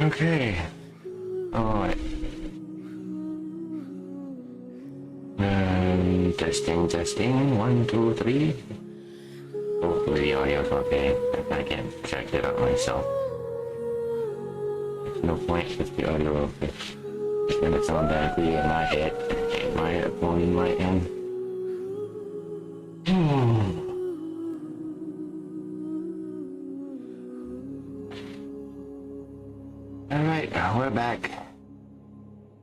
Okay. Alright. Testing. 1, 2, 3. Hopefully the audio's okay. I can check it out myself. There's no point with the audio okay. It's gonna sound directly in my head, in my headphone in my end. Alright, we're back.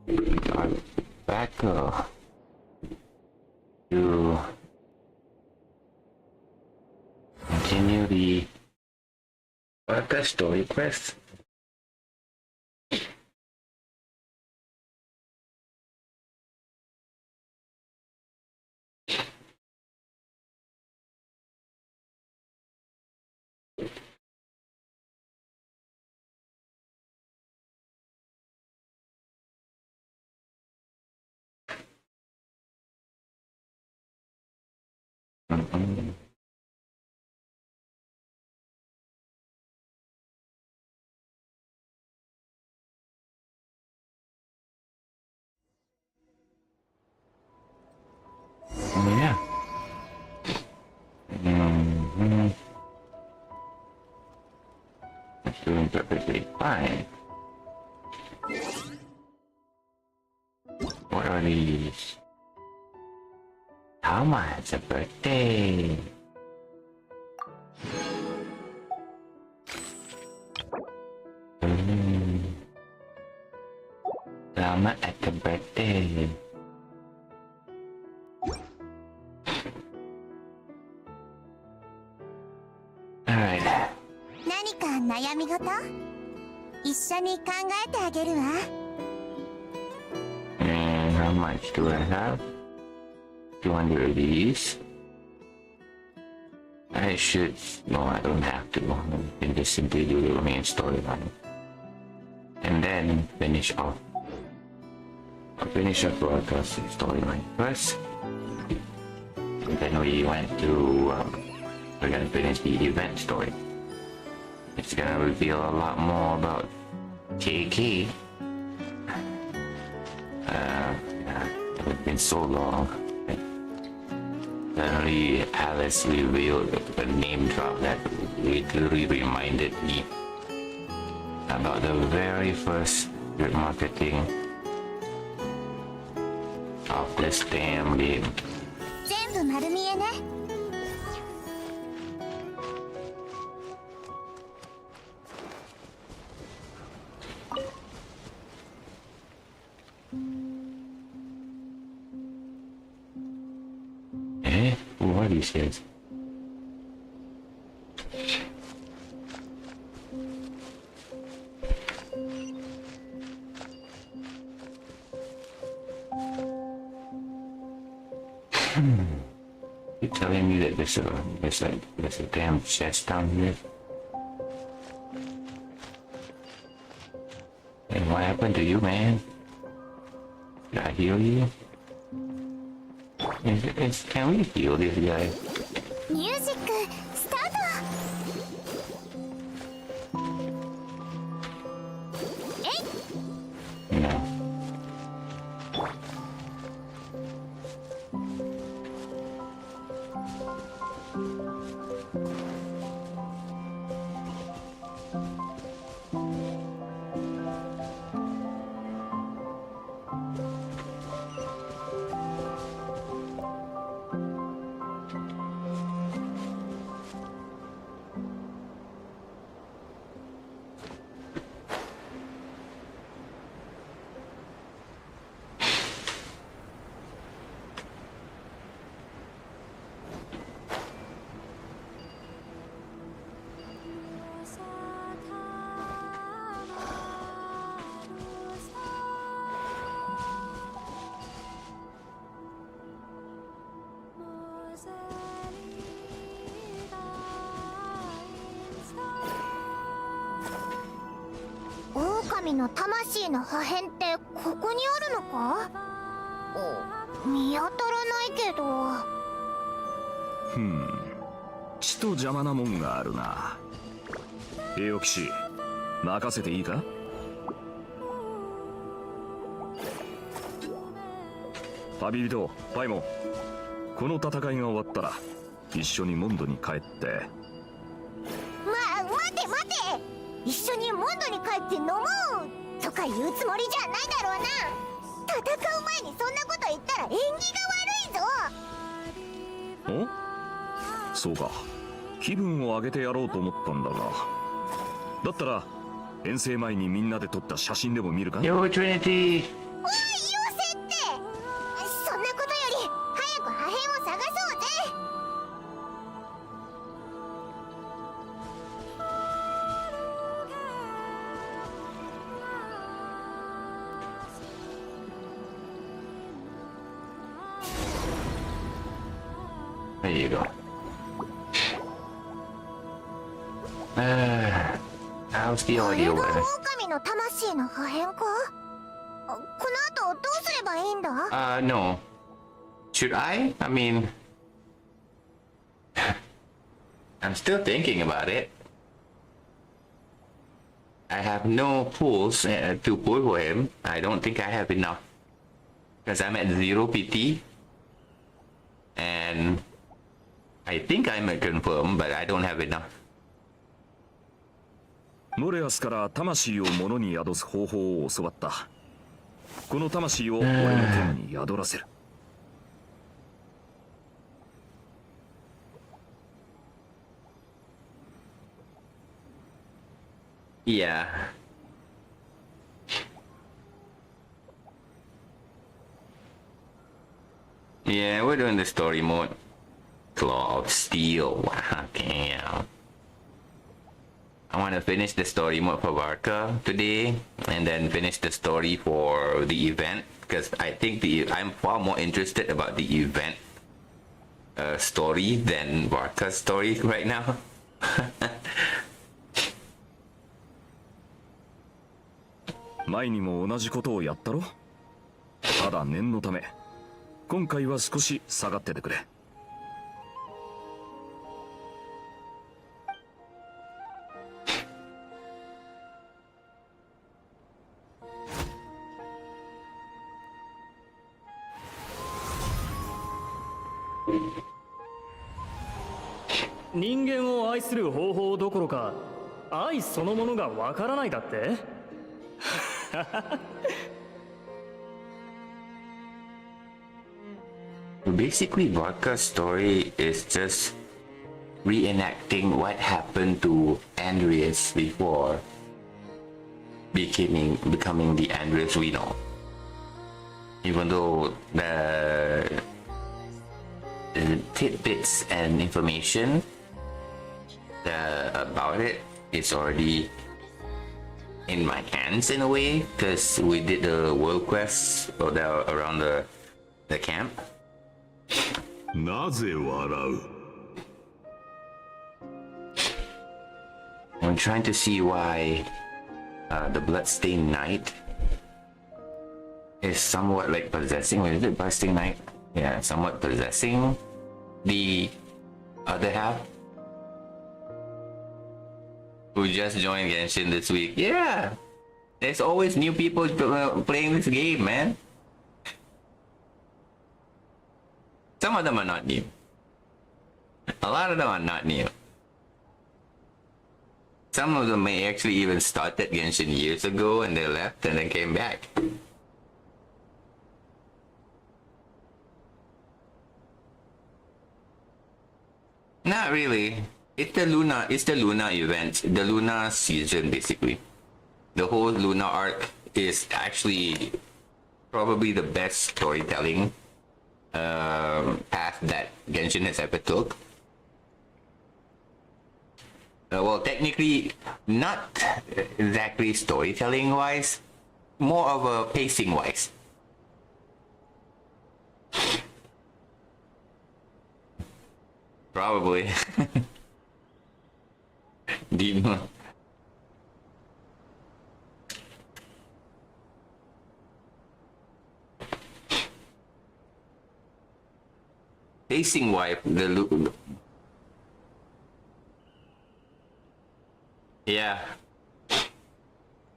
We are back to continue the Varka story quest. Yeah. It's doing perfectly fine. What are these? How much? It's a birthday. Selamat at the birthday. Alright. 何か悩み事？一緒に考えてあげるわ。And how much do I have? 200 of these. I should. No, I don't have to. I can just simply do the main storyline. And then finish off. I'll finish up Varka's storyline first. And then we went to. We're gonna finish the event story. It's gonna reveal a lot more about KK. It's been so long. Suddenly Alice revealed a name drop that literally reminded me about the very first marketing of this damn game. 全部丸見えね。Who are these kids? You telling me that there's a damn chest down here? And what happened to you, man? Did I heal you? Can we heal this guy? ミュージックスタート。えい。 No.狼の魂の破片ってここにあるのか？見当たらないけど。ちと邪魔なもんがあるな。栄養騎士、任せていいか？旅人パイモン、この戦いが終わったら一緒にモンドに帰って。待て一緒にモンドに帰って飲もうとか言うつもりじゃないだろうな。戦う前にそんなこと言ったら縁起が悪いぞ。お、そうか、気分を上げてやろうと思ったんだが、だったら遠征前にみんなで撮った写真でも見るか。 Yo, Trinity! おい、妖精ってそんなことより早く破片を探そうぜ。There you go. How's the あ audio? れが狼の魂の破片か。この後どうすればいいんだ。 No. Should I? I mean, I'm still thinking about it. I have no pulls to pull for him. I don't think I have enough. Because I'm at 0 PT. And I think I'm at confirm, but I don't have enough. モレアスから魂を物に宿す方法を教わった。この魂を俺の剣に宿らせる。Yeah. Yeah, we're doing the story mode. Claw of Steel. Wow, damn. I want to finish the story mode for Varka today, and then finish the story for the event, because I think I'm far more interested about the event story than Varka's story right now. 前にも同じことをやったろ。ただ念のため今回は少し下がっててくれ。人間を愛する方法どころか愛そのものがわからないだって。Basically, Varka's story is just reenacting what happened to Andreas before becoming the Andreas we know. Even though the tidbits and information about it is already in my hands in a way, because we did the world quest around the camp. なぜ笑う。 I'm trying to see why the Bloodstained Knight is somewhat like possessing. Wait, is it Bloodstained Knight? Yeah, somewhat possessing the other half. Who just joined Genshin this week. Yeah! There's always new people playing this game, man. Some of them are not new. A lot of them are not new. Some of them may actually even started Genshin years ago and they left and then came back. Not really. It's the Luna event, the Luna season basically. The whole Luna arc is actually probably the best storytelling path that Genshin has ever took. Well, technically, not exactly storytelling wise, more of a pacing wise. Probably. Demon. Pacing wise, yeah.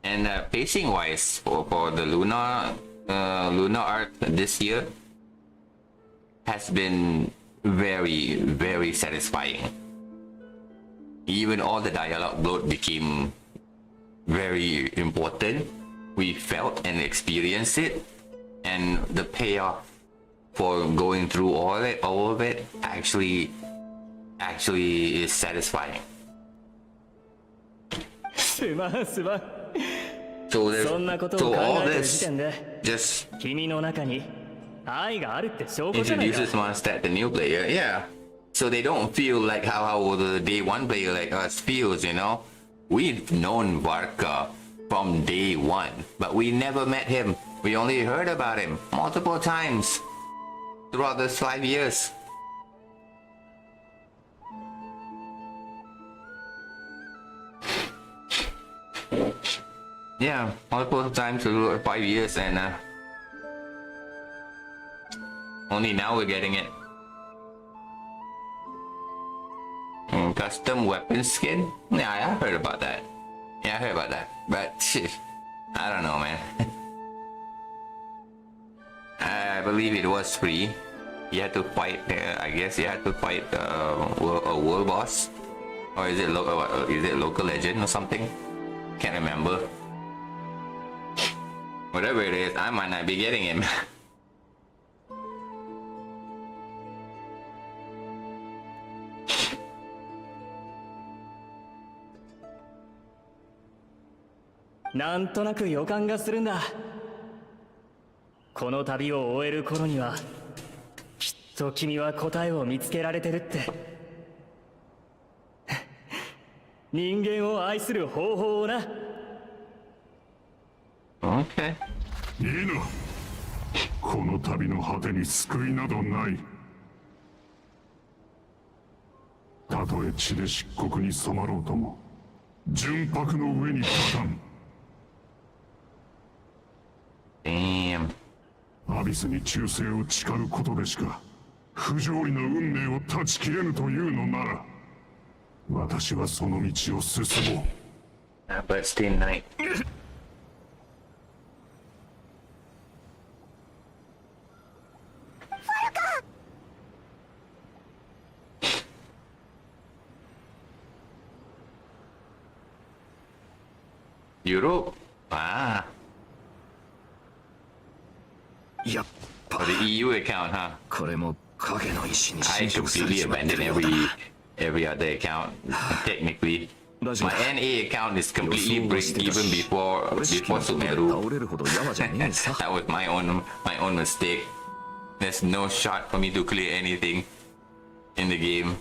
And pacing wise for the Luna arc this year, has been very, very satisfying. Even all the dialogue load became very important. We felt and experienced it, and the payoff for going through all of it actually is satisfying. すまんすまん。 So そんなことを so 考 all えてる時 this 点で just 君の中に愛があるって証拠じゃないか。 introduces Mondstadt the new player, yeah. So they don't feel like how the day one player like us feels, you know. We've known Varka from day one, but we never met him. We only heard about him multiple times throughout those 5 years. Yeah, multiple times through 5 years, and only now we're getting it. Custom weapon skin? Yeah, I heard about that. Yeah, I heard about that. But shit, I don't know, man. I believe it was free. You had to fight. I guess you had to fight a world boss, or is it local legend or something? Can't remember. Whatever it is, I might not be getting him. なんとなく予感がするんだ。この旅を終える頃にはきっと君は答えを見つけられてるって。人間を愛する方法をな。 Okay. いいな。この旅の果てに救いなどない。たとえ血で漆黒に染まろうとも純白の上に立たん。 Damn. アビスに忠誠を誓うことでしか不条理な運命を断ち切れぬというのなら、私はその道を進もう。 But stay night. Europe? Ah. やっぱ For the EU account, huh? これも影の石に I 侵食され completely ちまってる abandoned ようだ。 every other account. Technically, my 大丈夫か NA account is completely 予想はして break た even し before 俺式のことで Sumeru. 倒れるほどやわじゃねえさ。 That was my own mistake. There's no shot for me to clear anything in the game.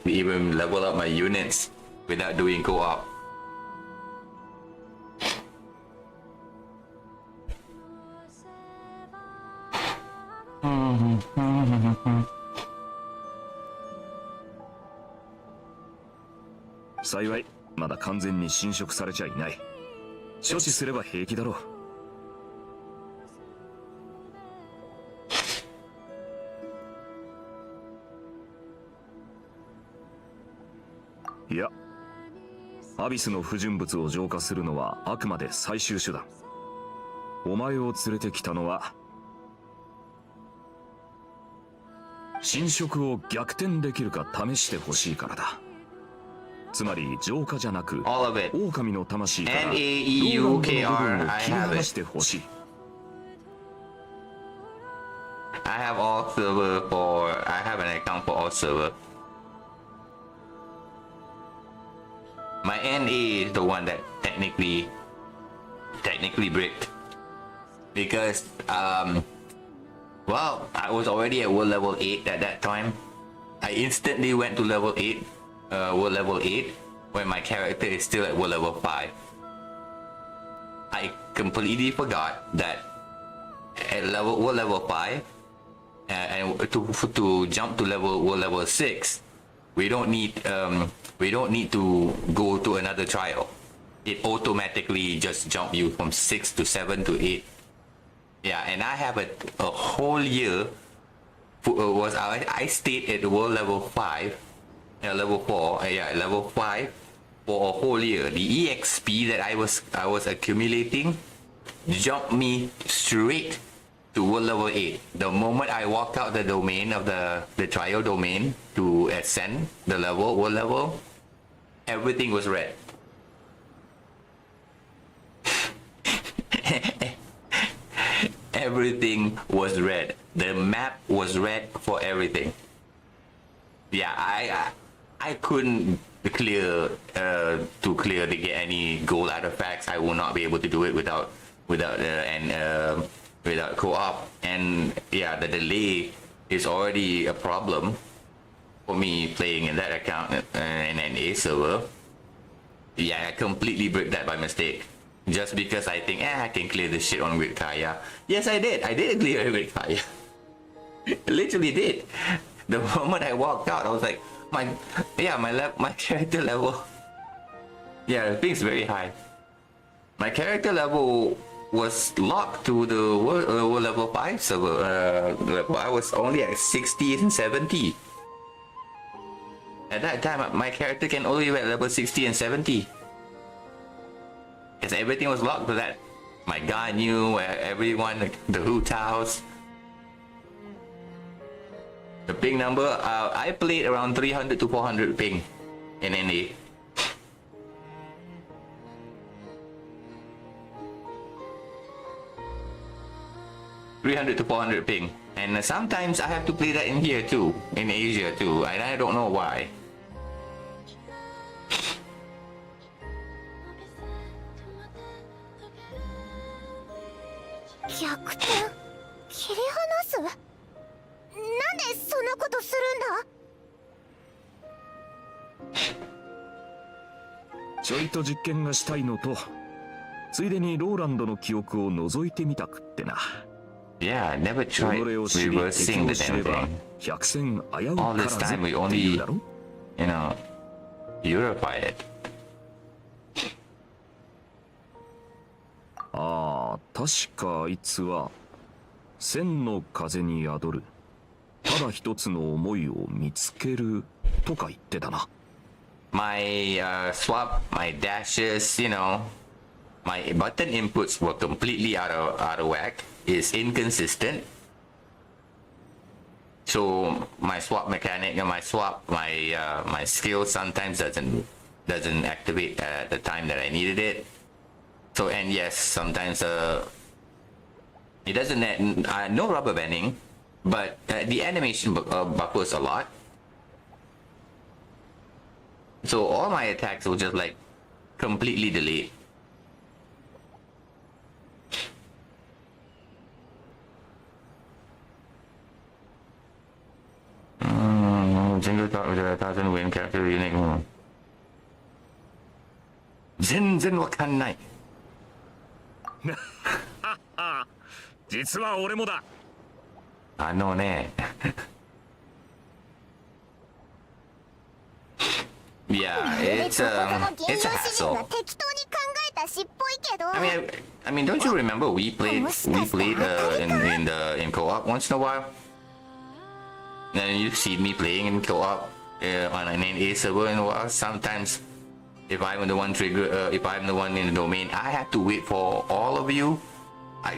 Even level up my units without doing co-op. Mm-hmm. 幸いまだ完全に侵食されちゃいない。処置すれば平気だろう。いや、アビスの不純物を浄化するのはあくまで最終手段。お前を連れてきたのは侵食を逆転できるか試してほしいからだ。つまり浄化じゃなく All of it. 狼の魂から NAEUKR ローランドの部分を切り離してほしい。 I have all server for. I have an account for all server. My NA is the one that technically bricked because well, I was already at world level 8 at that time. I instantly went to level 8, world level 8, when my character is still at world level 5. I completely forgot that at world level 5, and to jump to world level 6, we don't need to go to another trial. It automatically just jump you from 6 to 7 to 8. Yeah, and I have a whole year. I stayed at world level 5, level 4, level 5 for a whole year. The EXP that I was accumulating jumped me straight to world level 8. The moment I walked out the domain of the trial domain to ascend the level, world level, everything was red. Everything was red. The map was red for everything. Yeah, I couldn't clear to get any gold artifacts. I will not be able to do it without co-op. And yeah, the delay is already a problem for me playing in that account in an A server. Yeah, I completely broke that by mistake. Just because I think, I can clear this shit on with Kaya. Yes, I did. I did clear it with Kaya. Literally did. The moment I walked out, I was like, my character level. Yeah, the thing's very high. My character level was locked to the world level 5 server. I was only at 60 and 70. At that time, my character can only be at level 60 and 70. Because everything was locked to that. My god knew everyone, the Hoot House. The ping number, I played around 300 to 400 ping in NA. $300 to $400 ping, and sometimes I have to play that in here too, in Asia too, and I don't know why.ちょいと実験がしたいのと、ついでにローランドの記憶を覗いてみたくってな。Yeah, I never tried reversing the damn thing. All this time we only, purify it. ああ、確かあいつは千の風に宿るただ一つの思いを見つけるとか言ってたな。My swap, my dashes, my button inputs were completely out of whack. Is inconsistent. So my swap mechanic and my skill sometimes doesn't activate at the time that I needed it. So, and yes, sometimes it doesn't no rubber banding, but the animation buffers a lot. So all my attacks will just like completely delete. Single thought with 1,000 win character unique. 全然わかんない。実は俺もだ。あのね。Yeah, it's a hassle. I mean, don't you remember we played in co-op once in a while? And you've seen me playing in co-op on an NA server in a while. Sometimes, if I'm the one if I'm the one in the domain, I have to wait for all of you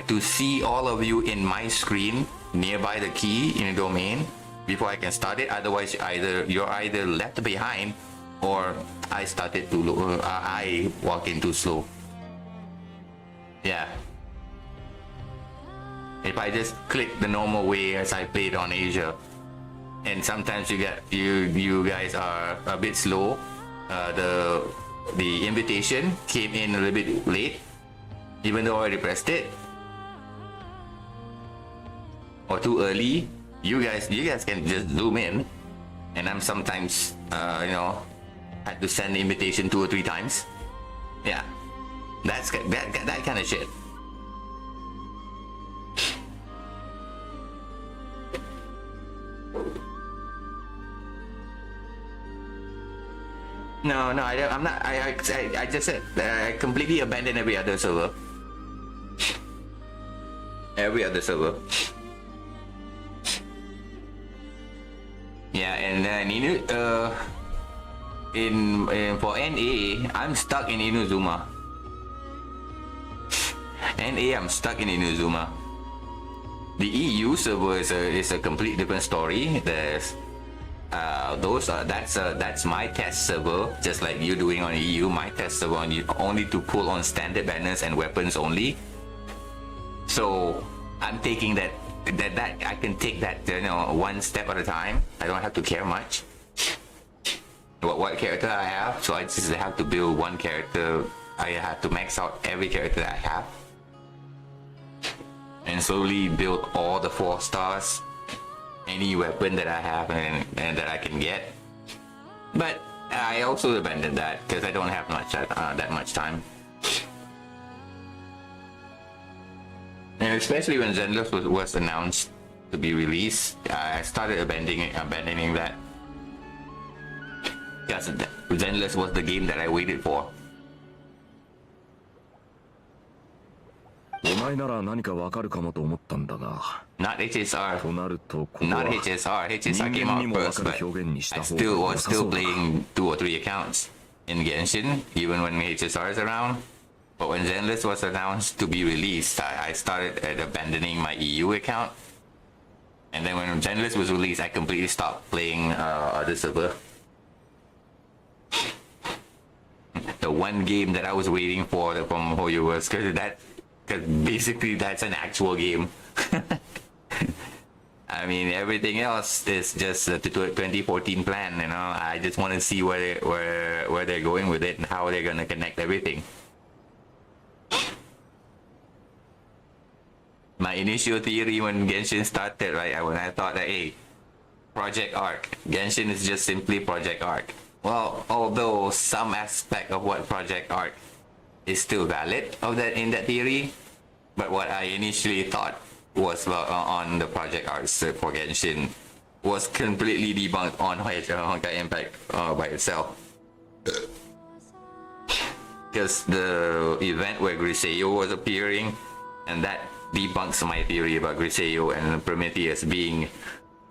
to see all of you in my screen nearby the key in the domain before I can start it. Otherwise, you're either left behind or I started too low. I walk in too slow. Yeah. If I just click the normal way as I played on Asia. And sometimes you guys are a bit slow. The invitation came in a little bit late, even though I already pressed it, or too early. You guys can just zoom in, and I'm sometimes had to send the invitation 2 or 3 times. Yeah, that kind of shit. No, I'm not. I just said I completely abandoned every other server. Every other server. Yeah, and for NA, I'm stuck in Inuzuma. NA, I'm stuck in Inuzuma. The EU server is a complete different story. There's that's my test server, just like you doing on EU. My test server only to pull on standard banners and weapons only. So I'm taking that I can take that one step at a time. I don't have to care much what character I have. So I just have to build one character. I have to max out every character that I have, and slowly build all the 4 stars, any weapon that I have and that I can get. But I also abandoned that because I don't have that much time. And especially when Zenless was announced to be released, I started abandoning that. Because Zenless was the game that I waited for. お前なら何かわかるかもと思ったんだが。 Not HSR. となるとここは Not HSR. HSR came out first, but I was still playing 2 or 3 accounts in Genshin, even when HSR is around. But when Zenless was announced to be released, I started abandoning my EU account. And then when Zenless was released, I completely stopped playing other server. The one game that I was waiting for from miHoYo was because basically that's an actual game. I mean, everything else is just a 2014 plan, you know. I just want to see where they're going with it and how they're gonna connect everything. My initial theory when Genshin started, right, when I thought that, hey, Project Arc, Genshin is just simply Project Arc. Well, although some aspect of what Project Arc is still valid in that theory, but what I initially thought was on the Project Arc for Genshin was completely debunked on Honkai Impact by itself. Because the event where Griseo was appearing, and that debunks my theory about Griseo and Prometheus being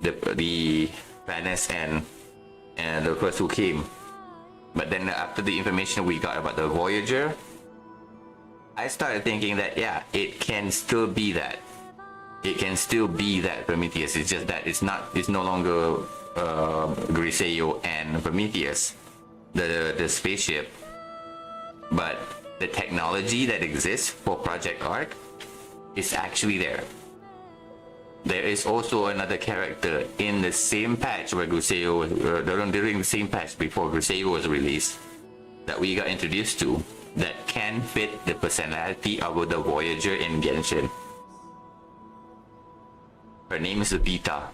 the banners and the first who came. But then after the information we got about the Voyager, I started thinking that yeah, it can still be that. It can still be that Prometheus. It's just that it's no longer Griseo and Prometheus, the spaceship, but the technology that exists for Project Arc is actually there. There is also another character in the same patch where Griseo, during the same patch before Griseo was released, that we got introduced to, that can fit the personality of the Voyager in Genshin. Her name is Vita.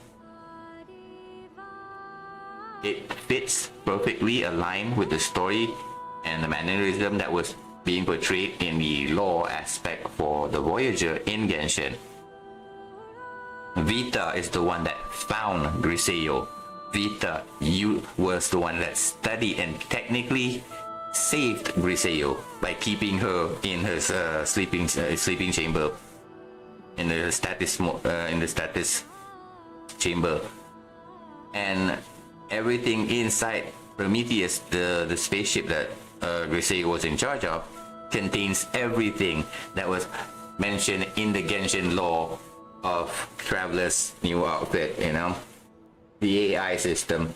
It fits perfectly aligned with the story and the mannerism that was being portrayed in the lore aspect for the Voyager in Genshin. Vita is the one that found Griseo. Vita was the one that studied and technically saved Griseo by keeping her in her sleeping chamber, in the status chamber, and everything inside Prometheus, the spaceship that Griseo was in charge of, contains everything that was mentioned in the Genshin lore of Traveler's new outfit, you know. The AI system,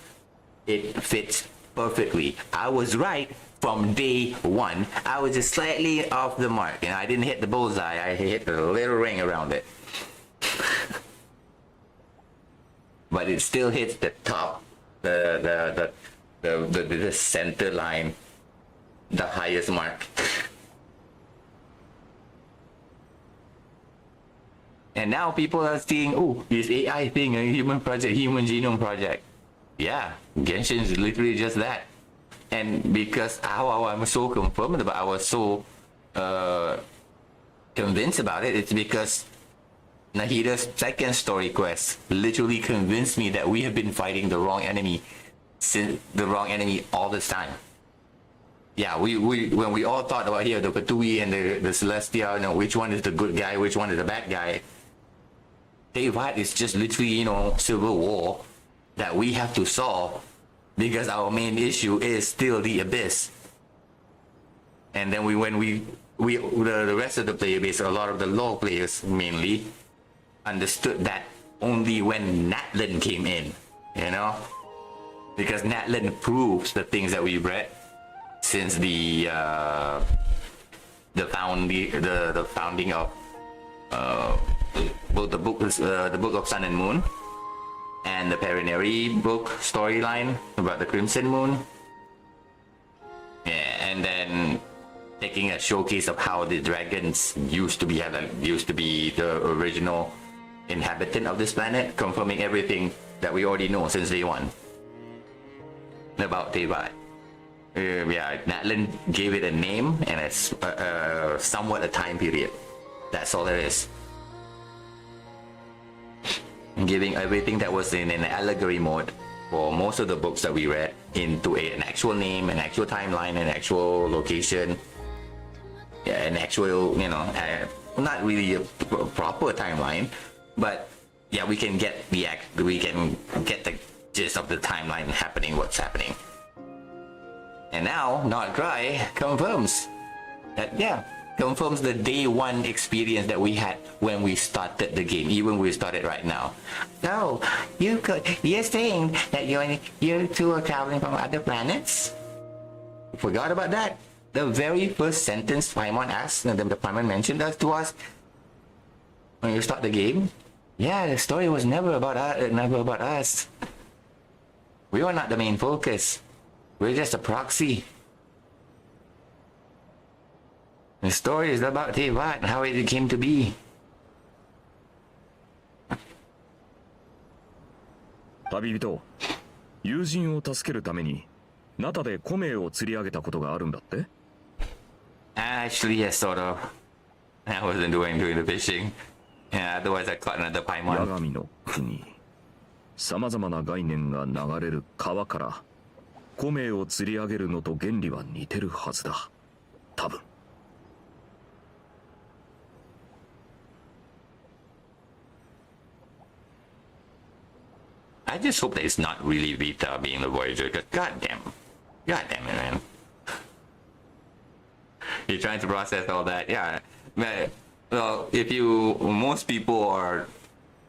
it fits perfectly. I was right from day one. I was just slightly off the mark, and I didn't hit the bullseye. I hit a little ring around it. But it still hits the top, the center line, the highest mark. And now people are seeing, oh, this AI thing, a human genome project. Yeah, Genshin is literally just that. And because how I'm so confirmed about, I was so convinced about it, it's because Nahida's second story quest literally convinced me that we have been fighting the wrong enemy all this time. Yeah, we when we all thought about here the Patui and the Celestia, you know, which one is the good guy, which one is the bad guy. What is just literally, you know, civil war that we have to solve because our main issue is still the abyss. And then the rest of the player base, a lot of the low players mainly, understood that only when Natlan came in, you know, because Natlan proves the things that we read since the founding of both the book of Sun and Moon and the Perinary book storyline about the Crimson Moon. Yeah, and then taking a showcase of how the dragons used to be the original inhabitant of this planet, confirming everything that we already know since day one about Teyvat. Yeah, Natlan gave it a name and it's somewhat a time period. That's all there is. Giving everything that was in an allegory mode for most of the books that we read into an actual name, an actual timeline, an actual location, yeah, an actual, you know, not really a proper timeline, but yeah, we can get the gist of the timeline happening, what's happening. And now, Not Cry confirms that, yeah, confirms the day one experience that we had when we started the game, even when we started right now. So, you're saying that you two are traveling from other planets? Forgot about that. The very first sentence Paimon asked, the Paimon mentioned to us when you start the game. Yeah, the story was never about us. We were not the main focus. We're just a proxy. The story is about Teyvat and how it came to be. 旅人、友人を助けるためにナタでコメを釣り上げたことがあるんだって？ Actually, yes, sort of. I wasn't doing the fishing. Yeah, otherwise I caught another 八 Paimon. 神の国、さまざまな概念が流れる川からコメを釣り上げるのと原理は似てるはずだ。多分。I just hope that it's not really Vita being the Voyager, because goddamn it, man. You're trying to process all that, yeah. But, well, most people have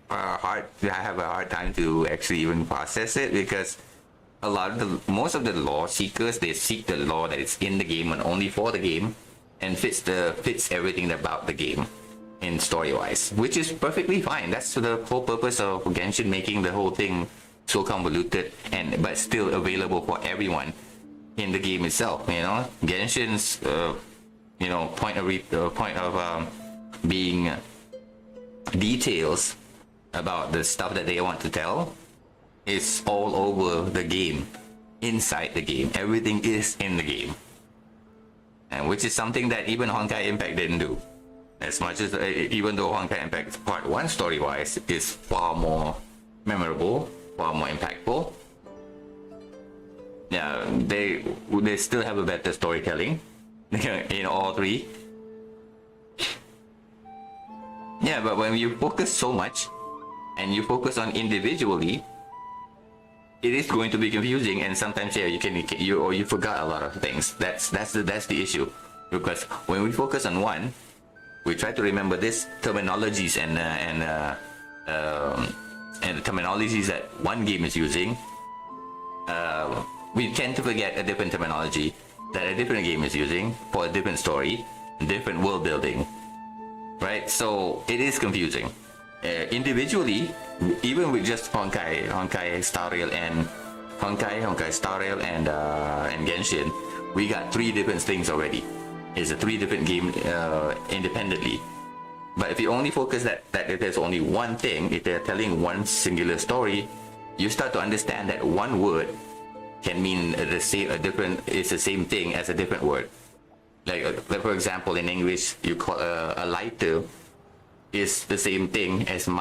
a hard time to actually even process it, because most of the lore seekers, they seek the lore that is in the game and only for the game, and fits everything about the game in story-wise, which is perfectly fine. That's the whole purpose of Genshin, making the whole thing so convoluted but still available for everyone in the game itself. You know, Genshin's point of being details about the stuff that they want to tell is all over the game, inside the game. Everything is in the game, and which is something that even Honkai Impact didn't do. As much as, even though Honkai Impact Part 1 story-wise is far more memorable, far more impactful, yeah, they still have a better storytelling in all three. Yeah, but when you focus so much, and you focus on individually, it is going to be confusing, and sometimes, yeah, you forgot a lot of things. That's the issue, because when we focus on one, we try to remember this terminologies and terminologies that one game is using. We tend to forget a different terminology that a different game is using for a different story, different world building, right? So it is confusing. Individually, even with just Honkai Star Rail and Honkai Star Rail and Genshin, we got 3 different things already. It's a 3 different game independently. But if you only focus that if there's only one thing, if they're telling one singular story, you start to understand that one word can mean it's the same thing as a different word. Like for example, in English, you call a lighter is the same thing as in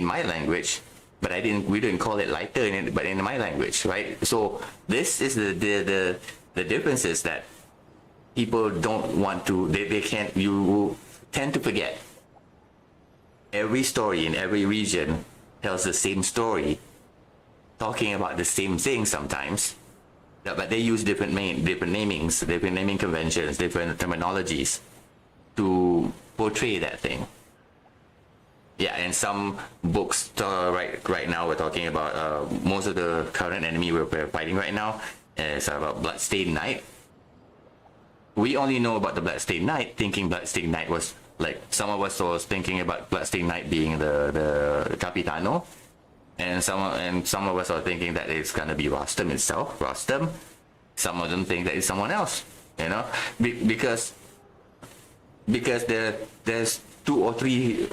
my language, but we didn't call it lighter but in my language, right? So this is the differences that people don't want to, you tend to forget. Every story in every region tells the same story, talking about the same thing sometimes, but they use different namings, different naming conventions, different terminologies to portray that thing. Yeah, and some books right now we're talking about most of the current enemy we're fighting right now is about Bloodstained Knight. We only know about the Bloodstained Knight, thinking Bloodstained Knight was like, some of us was thinking about Bloodstained Knight being the Capitano, and some of us are thinking that it's gonna be Rostam itself, Rostam. Some of them think that it's someone else, you know, because there's 2 or 3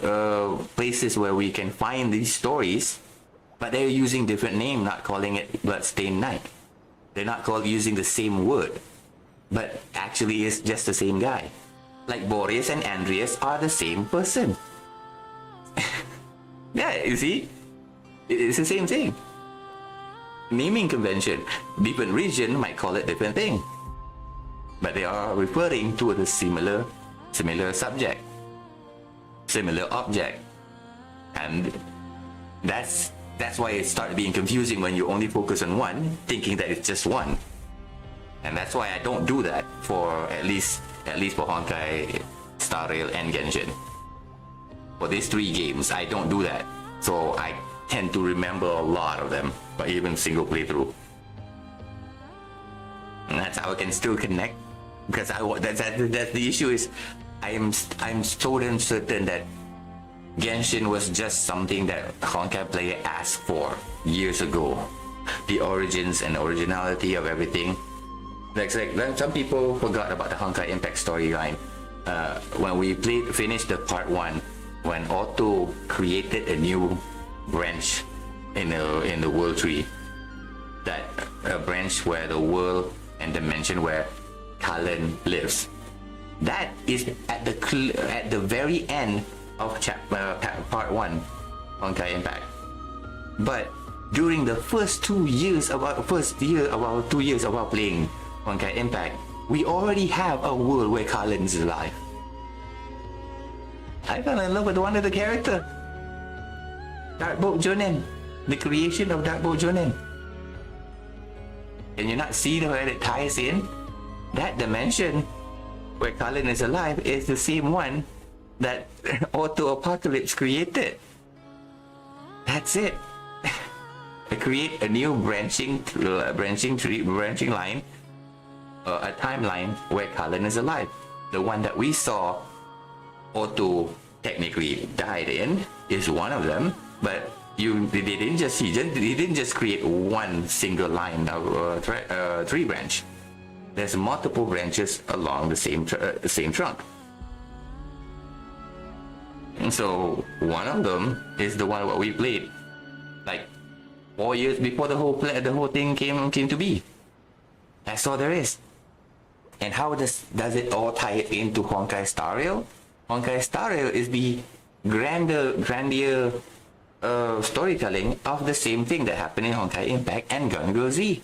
places where we can find these stories, but they're using different name, not calling it Bloodstained Knight. They're not using the same word, but actually it's just the same guy. Like Boreus and Andreas are the same person. Yeah, you see, it's the same thing. Naming convention, different region might call it different thing, but they are referring to the similar subject, similar object, and that's why it started being confusing when you only focus on one, thinking that it's just one. And that's why I don't do that for at least for Honkai, Star Rail, and Genshin. For these 3 games, I don't do that, so I tend to remember a lot of them, but even single playthrough. And that's how I can still connect, because that's the issue is I'm so damn certain that Genshin was just something that Honkai player asked for years ago. The origins and originality of everything. Like some people forgot about the Honkai Impact storyline. When we finished the part 1, when Otto created a new branch in the world tree, that a branch where the world and dimension where Kallen lives. That is at the very end of part 1, Honkai Impact. But during the first 2 years of our playing Honkai Impact, we already have a world where Kallen is alive. I fell in love with one of the character, Darkbolt Jonin, the creation of Darkbolt Jonin. Can you not see where it ties in? That dimension where Kallen is alive is the same one that Auto Apocalypse created. That's it. Create a new branching line, a timeline where Kallen is alive. The one that we saw Otto technically died in is one of them, but he didn't just create one single line of tree branch. There's multiple branches along the same trunk. And so one of them is the one what we played like 4 years before the whole thing came to be. That's all there is. And how does it all tie into Honkai Star Rail? Honkai Star Rail is the grandeur storytelling of the same thing that happened in Honkai Impact and Gun Girl Z.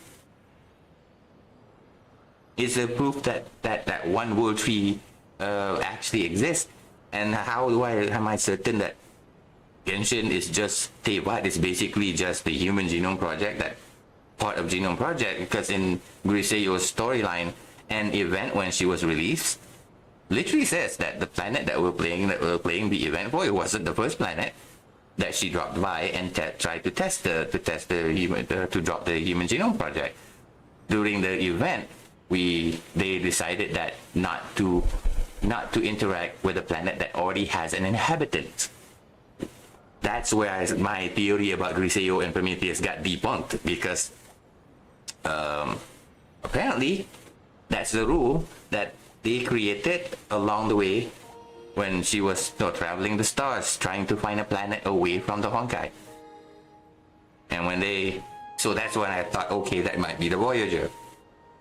It's a proof that one world tree actually exists. And how am I certain that Genshin is just Tevat is basically just the Human Genome Project, that part of Genome Project? Because in Griseyo's storyline and event when she was released, literally says that the planet that we're playing the event for, it wasn't the first planet that she dropped by and tried to drop the Human Genome Project. During the event, they decided that not to interact with a planet that already has an inhabitant. That's where my theory about Griseyo and Prometheus got debunked, because apparently that's the rule that they created along the way when she was traveling the stars, trying to find a planet away from the Honkai. And so that's when I thought, okay, that might be the Voyager.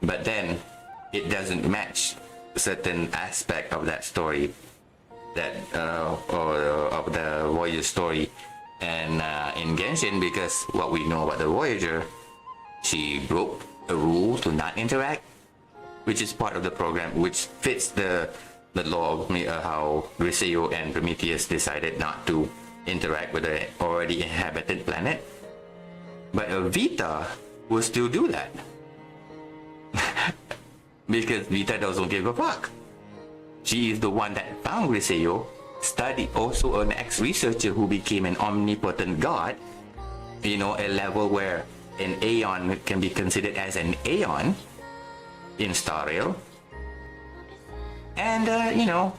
But then it doesn't match a certain aspect of that story, or of the Voyager story, and in Genshin, because what we know about the Voyager, she broke a rule to not interact, which is part of the program, which fits the law of how Griseyo and Prometheus decided not to interact with an already inhabited planet. But Vita will still do that. Because Vita doesn't give a fuck. She is the one that found Griseyo, study, also an ex-researcher who became an omnipotent god, you know, a level where an Aeon can be considered as an Aeon in Star Rail. And, you know,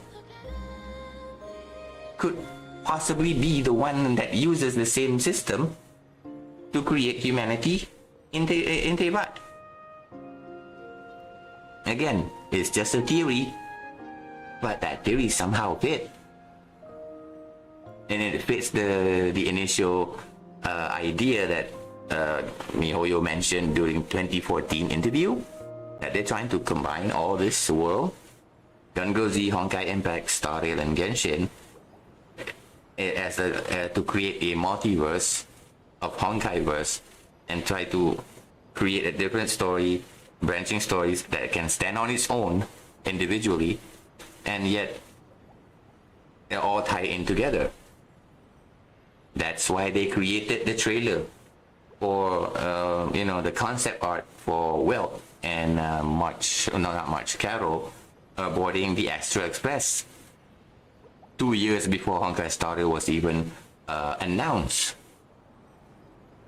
could possibly be the one that uses the same system to create humanity in Teyvat. Again, it's just a theory, but that theory somehow fit. And it fits the initial idea that miHoYo mentioned during 2014 interview, that they're trying to combine all this world, Gun-Go Z, Honkai Impact, Star Rail, and Genshin, as to create a multiverse of Honkaiverse and try to create a different story, branching stories that can stand on its own individually, and yet they all tie in together. That's why they created the trailer for you know, the concept art for Welt and Carol boarding the Astral Express 2 years before Honkai Star Rail was even announced.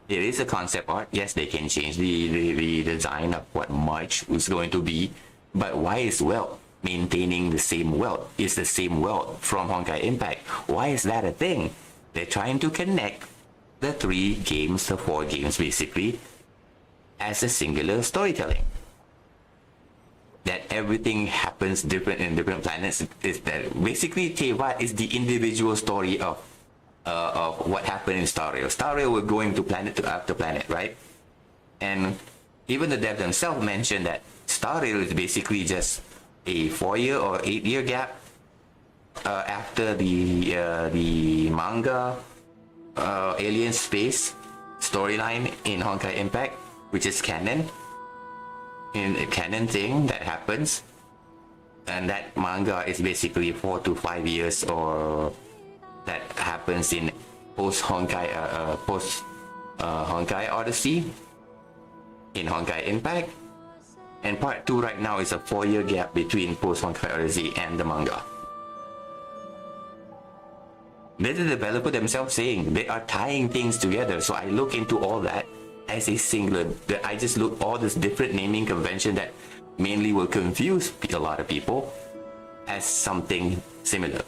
It is a concept art. Yes, they can change the design of what March is going to be, but why is Welt maintaining the same Welt? It's the same Welt from Honkai Impact. Why is that a thing? They're trying to connect the 3 games, the 4 games basically, as a singular storytelling. That everything happens different in different planets. Is that basically Teyvat is the individual story of what happened in Star Rail. Star Rail were going to planet after planet, right? And even the devs themselves mentioned that Star Rail is basically just a 4-year or 8-year gap after the manga Alien Space storyline in Honkai Impact, which is canon. In a canon thing that happens, and that manga is basically 4 to 5 years, or that happens in post Honkai Odyssey in Honkai Impact, and part 2 right now is a 4-year gap between post Honkai Odyssey and the manga. There's the developer themselves saying they are tying things together. So I look into all that as a singular. I just look all this different naming convention that mainly will confuse a lot of people as something similar.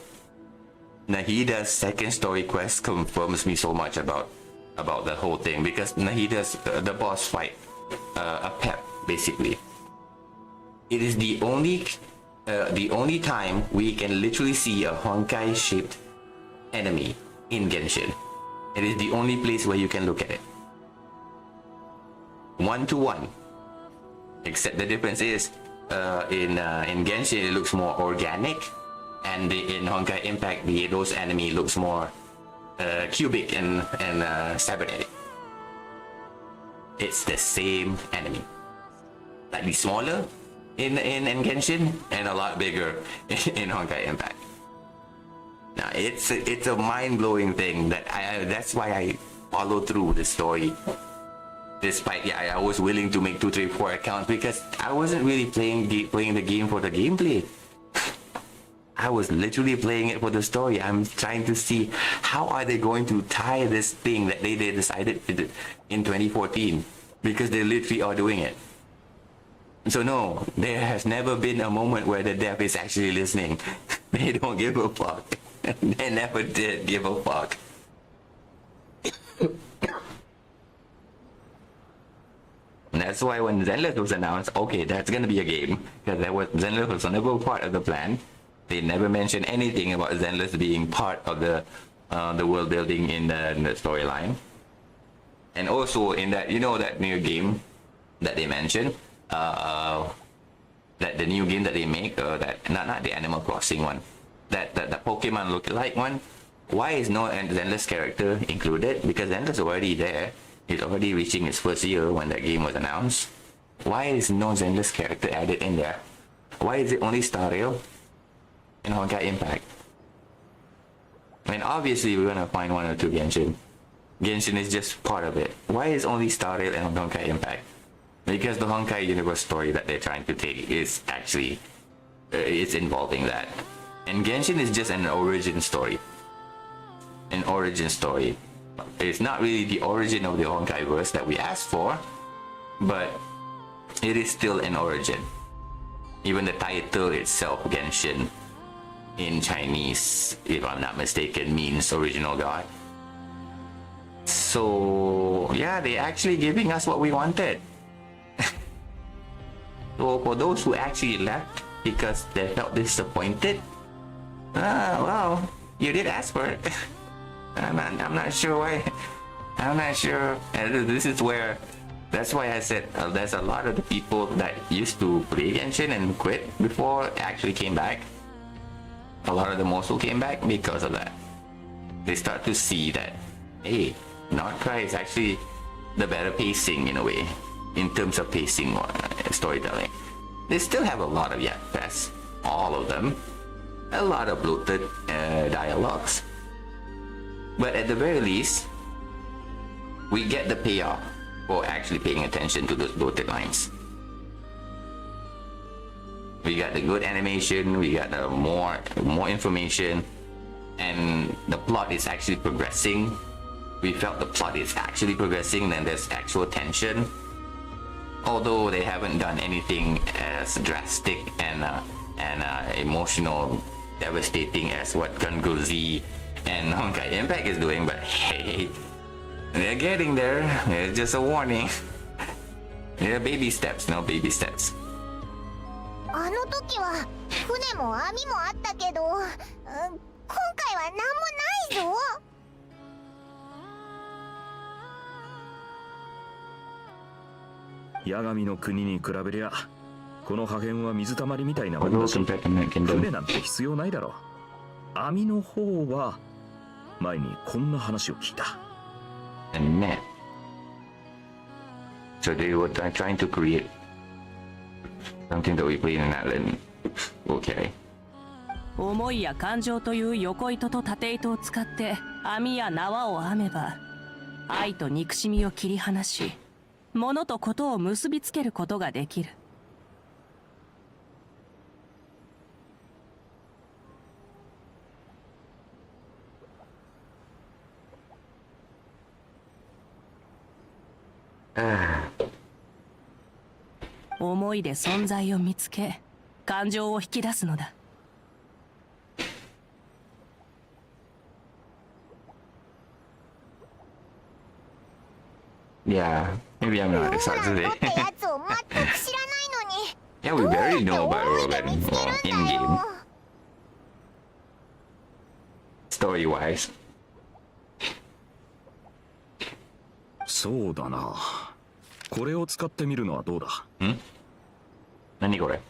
Nahida's second story quest confirms me so much about the whole thing, because Nahida's the boss fight, a pep basically. It is the only time we can literally see a Honkai shaped enemy in Genshin. It is the only place where you can look at it 1-to-1, except the difference is in Genshin it looks more organic, and in Honkai Impact those enemy looks more cubic and cybernetic. It's the same enemy, slightly smaller in Genshin and a lot bigger in Honkai Impact. Now it's a mind-blowing thing that's why I follow through the story. Despite I was willing to make 2, 3, 4 accounts, because I wasn't really playing the game for the gameplay. I was literally playing it for the story. I'm trying to see how are they going to tie this thing that they decided to do in 2014, because they literally are doing it. So no, there has never been a moment where the dev is actually listening. They don't give a fuck. They never did give a fuck. And that's why when Zenless was announced, okay, that's gonna be a game, because Zenless was never part of the plan. They never mentioned anything about Zenless being part of the world building in the storyline. And also in that, that new game that they mentioned, that the new game that they make, that not the Animal Crossing one, that the Pokemon lookalike one. Why is no Zenless character included? Because Zenless already there. He's already reaching his first year when that game was announced. Why is no Zenless character added in there? Why is it only Star Rail and Honkai Impact? I mean, obviously we're gonna find 1 or 2 Genshin. Genshin is just part of it. Why is only Star Rail and Honkai Impact? Because the Honkai universe story that they're trying to take is actually it's involving that. And Genshin is just an origin story. An origin story. It's not really the origin of the Honkai verse that we asked for, but it is still an origin. Even the title itself, Genshin, in Chinese, if I'm not mistaken, means original god. So yeah, they're actually giving us what we wanted. So for those who actually left because they felt disappointed, well, you did ask for it. I'm not sure why. I'm not sure. And this is where, that's why I said there's a lot of the people that used to play Genshin and quit before actually came back. A lot of them also came back because of that. They start to see that, hey, Nordcry is actually the better pacing in a way, in terms of pacing or storytelling. They still have a lot of yakfests, all of them, a lot of bloated dialogues. But at the very least, we get the payoff for actually paying attention to those bloated lines. We got the good animation, we got the more information, and the plot is actually progressing. We felt the plot is actually progressing, and there's actual tension. Although they haven't done anything as drastic and emotional, devastating as what Gungo-Z and Honkai Impact is doing, but hey, they're getting there. It's just a warning. They're baby steps, no baby steps. あの時は船も網もあったけど、今回は何もないぞ。八神の国に比べりゃ、この破片は水たまりみたいなものだし、 Kingdom. 船なんて必要ないだろう。網の方は前にこんな話を聞いた。 And net. So they were trying to create something that we play in an island. Okay. 思いや感情という横糸と縦糸を使って網や縄を編めば、愛と憎しみを切り離し、物とことを結びつけることができる。思いで存在を見つけ、感情を引き出すのだ。Yeah, maybe I'm not excited ロ today. ってやつを全く知らないのに。 Yeah, we barely know about どうやって Rogan 見つけ well, る in んだ game, よ。 story wise. そうだな。これを使ってみるのはどうだ？何これ？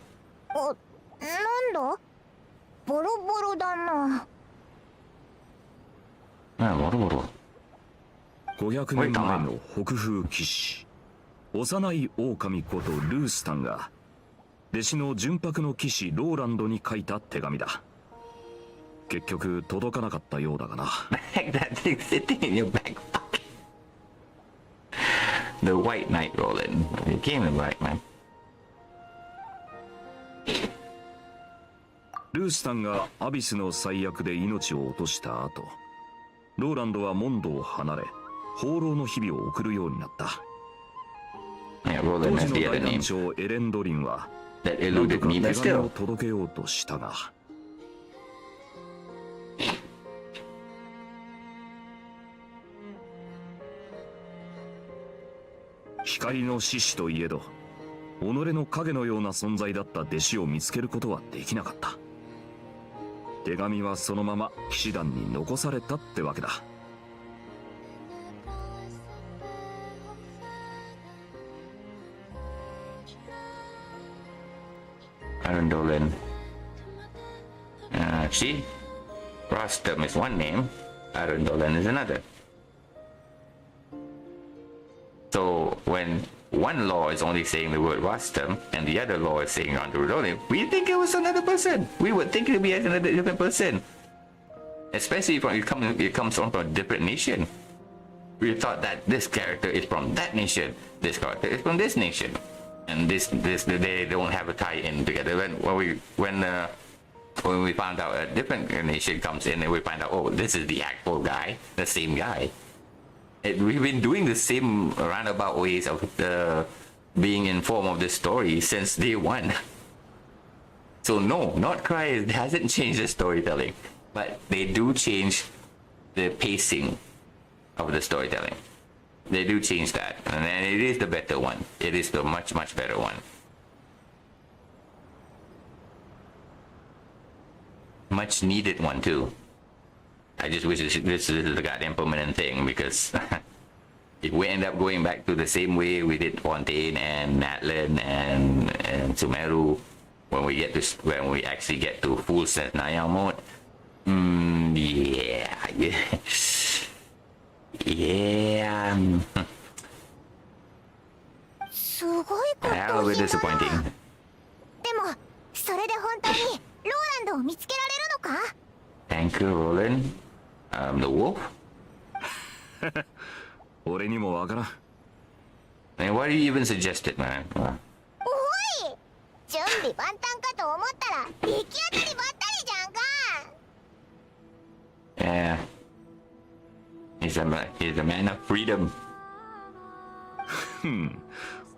なんだ？ボロボロだな。ボロボロ。 500年前の北風騎士、幼い狼ことルースタンが弟子の純白の騎士ローランドに書いた手紙だ。結局届かなかったようだがな。That thing sitting in your back pocket. The White Knight Roland. It came in black, man. ルースタンがアビスの最悪で命を落とした後、ローランドはモンドを離れ、放浪の日々を送るようになった。 Yeah, 当 Roland 時 is の the 大 other 団 name 長エレンドリンは that 何と eluded か me, 手 but 紙を still. 届けようとしたが、光の獅子といえど、己の影のような存在だった弟子を見つけることはできなかった。手紙はそのまま騎士団に残されたってわけだ。 Arundolin. See? Rostam is one name, Arundolin is another. So when one law is only saying the word Rostam and the other law is saying Arundolin, we think it was another person. We would think it would be another different person. Especially if it comes from a different nation. We thought that this character is from that nation, this character is from this nation. And this they don't have a tie-in together. When when we found out a different nation comes in and we find out, oh, this is the actual guy, the same guy. We've been doing the same roundabout ways of being informed of this story since day one. So no, not Cry hasn't changed the storytelling, but they do change the pacing of the storytelling. They do change that, and it is the better one. It is the much better one. Much needed one too. I just wish this is a goddamn permanent thing, because if we end up going back to the same way we did Fontaine and Natlin and Sumeru, when we actually get to full set Naya mode, yeah. That will be disappointing. でもそれで本当にローランドを見つけられるのか？ Thank you, Roland. The wolf? 俺にもわからん。 And why do you even suggest it, man? おい、準備万端かと思ったら出来当たりばったりじゃんか。 Yeah. He's a man of freedom.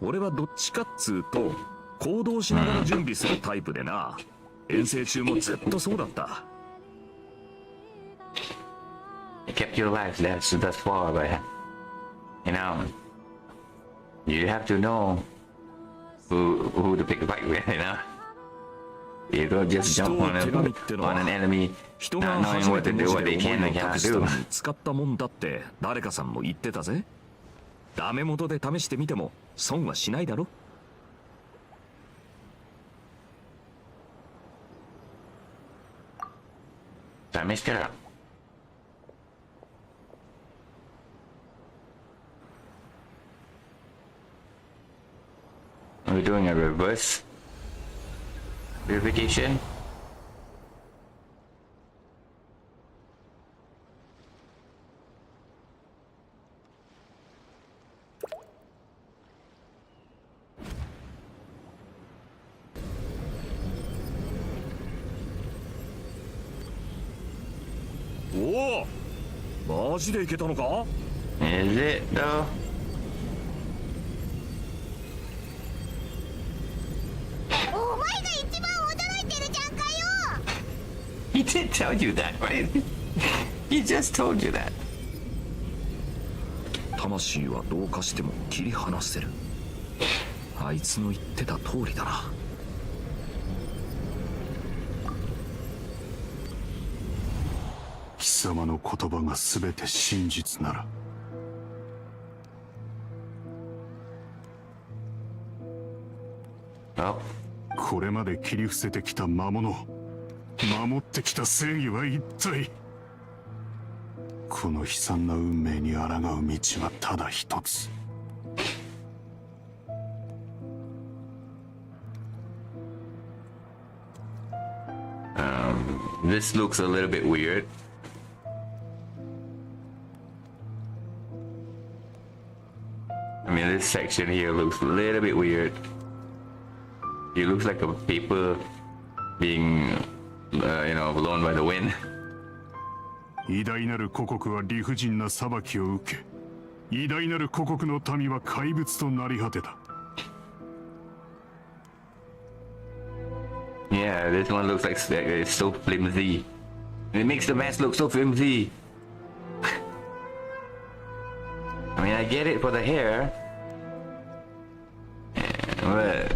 俺はどっちかっつうと行動しながら準備するタイプでな。遠征中もずっとそうだった。You kept your life thus far, but you know, you have to know who to pick a fight with, you know. You don't just jump on an enemy, 人が not 初 knowing め what て to 文 do, 字 what で they 思い can を and 託す cannot た do. めに使ったもんだって誰かさんも言ってたぜ。ダメ元で試してみても損はしないだろ。試したら We're doing a reverse verification. Oh, マジでいけたのか？ Is it though? He did tell you that, right? He just told you that. 魂はどうかしても切り離せる。あいつの言ってた通りだな。貴様の言葉が全て真実なら。Oh, これまで切り伏せてきた魔物、守ってきた正義は一体。この悲惨な運命に抗う道はただ一つ。this looks a little bit weird. I mean, this section here looks a little bit weird. It looks like a paper being, blown by the wind. 偉大なる古国は理不尽な裁きを受け、偉大なる古国の民は怪物となり果てた。Yeah, this one looks like it's so flimsy. It makes the mask look so flimsy. I mean, I get it for the hair, but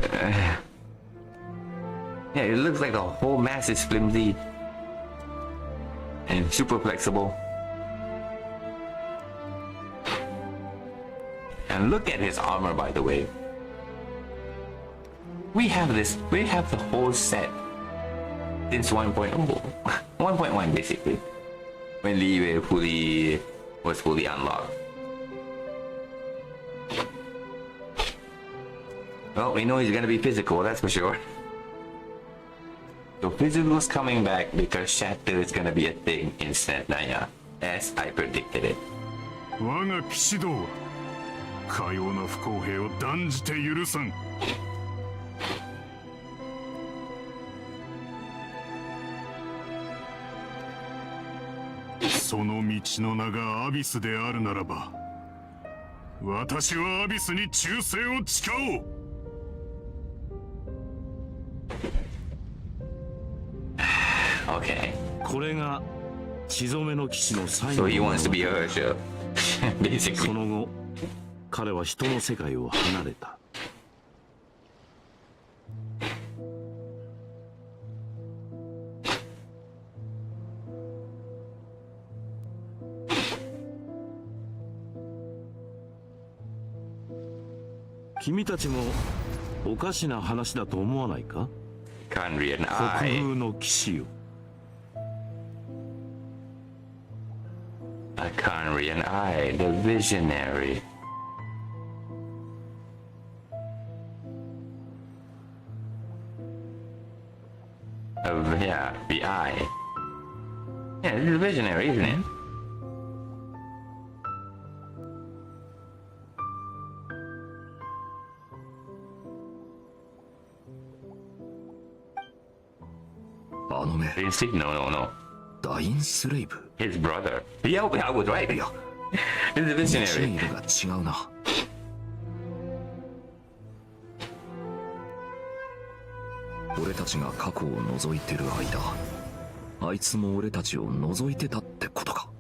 yeah, it looks like the whole mask is flimsy and super flexible. And look at his armor, by the way. We have the whole set since 1.0, 1.1 basically, when Liyue was fully unlocked. Well, we know he's gonna be physical, that's for sure. So physical's coming back because Shatter is gonna be a thing in Snap Naya, as I predicted it. 我が騎士道はかような不公平を断じて許さん。その道の名がアビスであるならば、私はアビスに忠誠を誓おう。Okay. これが血染めの騎士の最後 So の he 物 wants to 語 be a Herrscher. Basically. その後彼は人の世界を離れた。君たちもおかしな話だと思わないか？ Conry and 国 I. 風の騎士よ。Conry and I, the visionary. Yeah, the I. Yeah, this is a visionary, isn't it? Didn't see? No. ダインスレイブ。 His brother. Yeah, I was right. This is a シー visionary. ルが違うな。俺たちが過去を覗いてる間、あいつも俺たちを覗いてたってことか。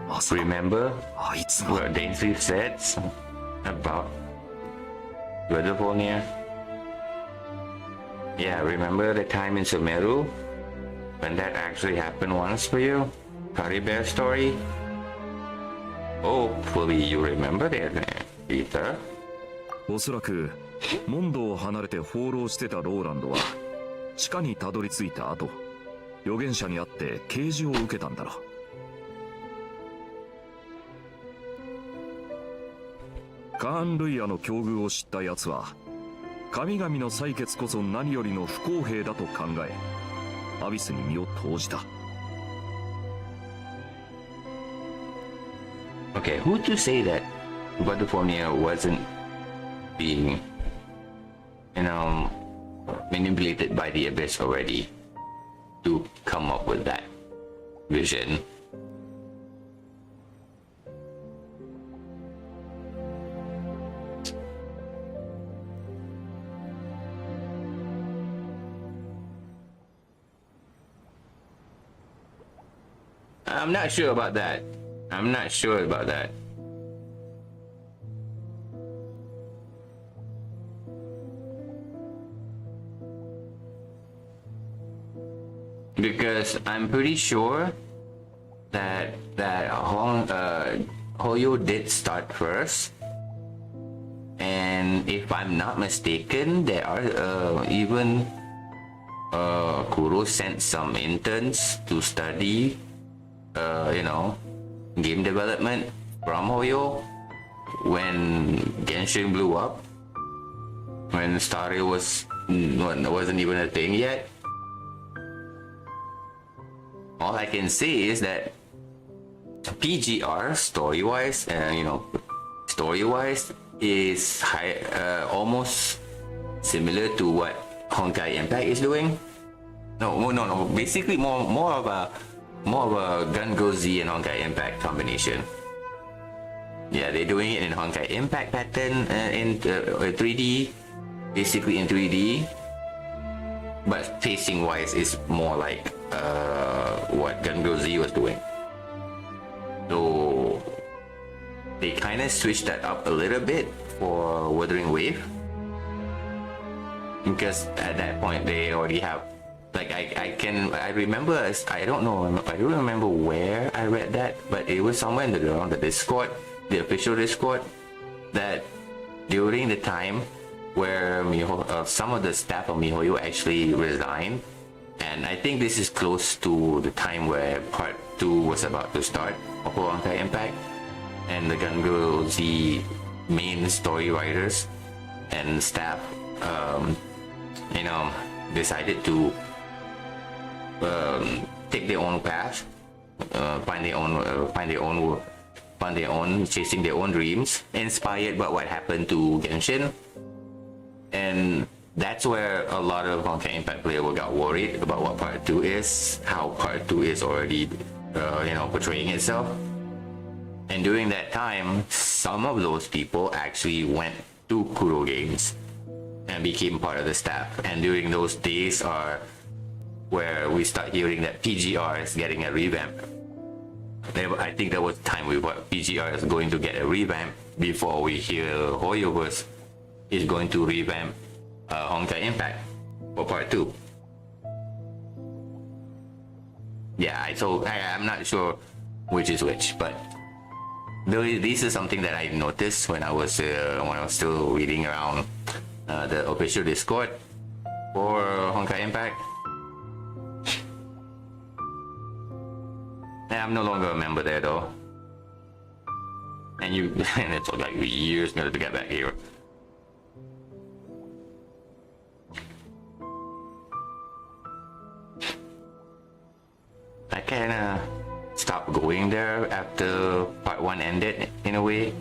まさか Remember あいつが what Dainsleif said about Weatherfall? Yeah, remember the time in Sumeru? When that actually happened once for you? HBR story? Hopefully you remember that, Peter. おそらくモンドを離れて放浪してたローランドは地下にたどり着いた後、預言者に会って啓示を受けたんだろう。カーン・ルイアの境遇を知った奴は神々の採決こそ何よりの不公平だと考え、アビスに身を投じた。 Okay, who to say that Weatherfall wasn't being, manipulated by the Abyss already to come up with that vision? I'm not sure about that. Because I'm pretty sure that Hoyo did start first, and if I'm not mistaken, there are even Kuro sent some interns to study, game development from Hoyo when Genshin blew up, when Starry wasn't even a thing yet. All I can say is that PGR story-wise, is almost similar to what Honkai Impact is doing. No. Basically, more of a Gun Go Z and Honkai Impact combination. Yeah, they're doing it in Honkai Impact pattern in 3D, basically in 3D. But pacing-wise, it's more like what Gun Go Z was doing. So they kind of switched that up a little bit for Wuthering Wave, because at that point they already have, like, I don't remember where I read that, but it was somewhere on the Discord, the official Discord, that during the time where some of the staff of miHoYo actually resigned, and I think this is close to the time where part 2 was about to start of Honkai Impact, and the Gun Go Z main story writers and staff decided to take their own path, chasing their own dreams, inspired by what happened to Genshin. And that's where a lot of Honkai Impact players got worried about what part 2 is, how part 2 is already portraying itself. And during that time, some of those people actually went to Kuro Games and became part of the staff. And during those days are where we start hearing that PGR is getting a revamp. I think there was a time we thought PGR is going to get a revamp before we hear HoYoverse is going to revamp Honkai Impact for part 2. Yeah, I'm not sure which is which, but this is something that I noticed when I was still reading around the official Discord for Honkai Impact. And I'm no longer a member there though. And it took like years to get back here. I kinda stopped going there after part 1 ended in a way.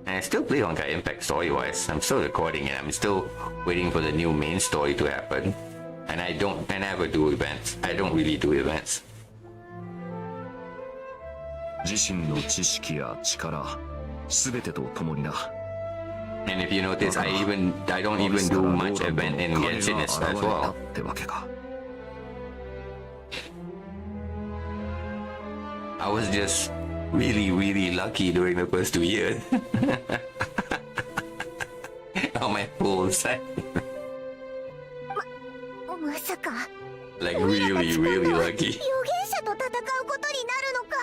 And I still play Honkai Impact story-wise. I'm still recording it. I'm still waiting for the new main story to happen. And I never do events. I don't really do events. 自身の知識や力すべてとともにな。 And if you notice, I don't even do much event in Genshin as well. ってわけか。 I was just really, really lucky during the first 2 years. On my full set. まさか Like really, really lucky. 預言者と戦うことになるのか。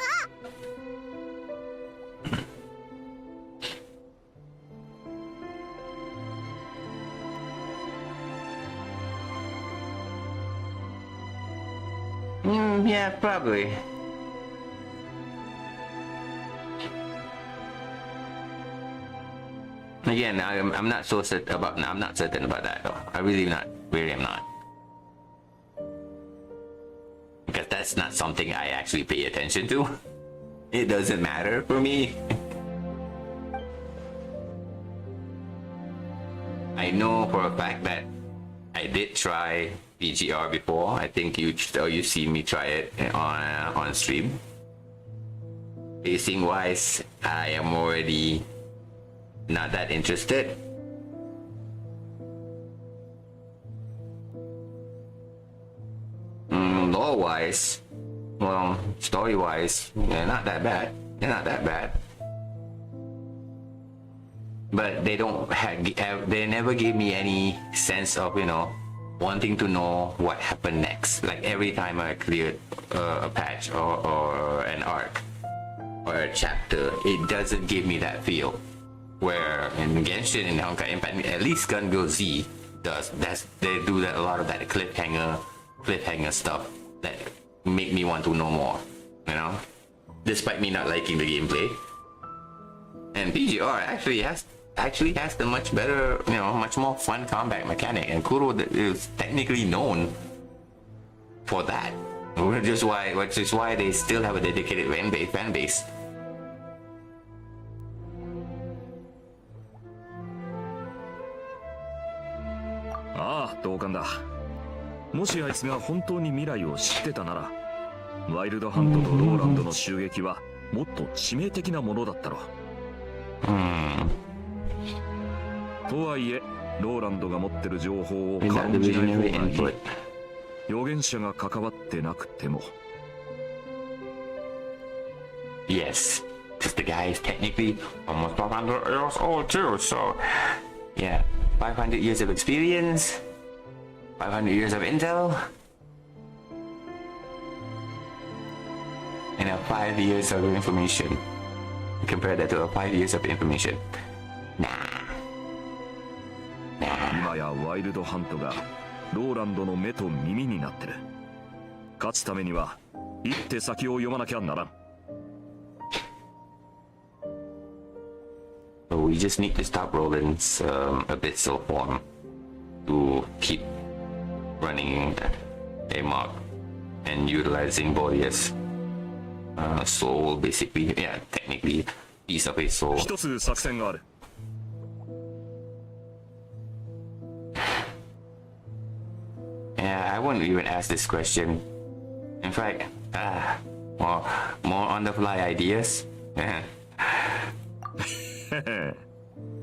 Yeah, probably. Again, I'm not so certain about. I'm not certain about that though. I really am not. Because that's not something I actually pay attention to. It doesn't matter for me. I know for a fact that I did try PGR before. I think you seen me try it on stream. Pacing wise, I am already not that interested. Lore wise, well, story wise, they're not that bad. They're not that bad. But they they never gave me any sense of, wanting to know what happened next. Like every time I cleared a patch or an arc or a chapter, it doesn't give me that feel. Where in Genshin and Honkai Impact, at least Gun Girl Z does. They do that, a lot of that cliffhanger stuff that make me want to know more. Despite me not liking the gameplay. And PGR actually has the much better, much more fun combat mechanic, and Kuro is technically known for that. Which is why they still have a dedicated fan base. ああ、同感だ。もしあいつが本当に未来を知ってたなら、ワイルドハントとローランドの襲撃はもっと致命的なものだったろう。とはいえ、ローランドが持ってる情報を軽んじない方がいい。預言者が関わってなくても。Yes, because the guy is technically almost 500 years old too, so yeah, 500 years of experience, 500 years of intel, and 5 years of information. Compare that to 5 years of information. Nah. 今やワイルドハントがローランドの目と耳になってる。勝つためには一手先を読まなきゃならん。So we just need to stop Roland's abyssal form to keep running amok and utilizing Boreus soul, basically. Yeah, technically, piece of his soul. 一つ作戦がある。Yeah, I wouldn't even ask this question. In fact, more on the fly ideas.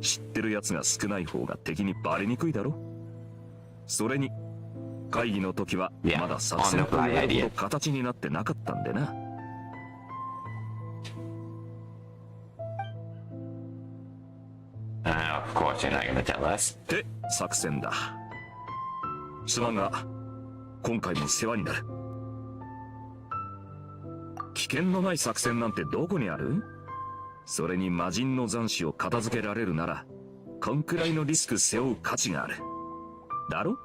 知ってるやつが少ない方が敵にバレにくいだろ。それに会議の時はまだ作戦と言われるほど形になってなかったんでな。Of course you're not gonna tell us. って作戦だ。すまんが今回も世話になる。危険のない作戦なんてどこにある？それに魔人の残滓を片付けられるならこんくらいのリスク背負う価値があるだろ。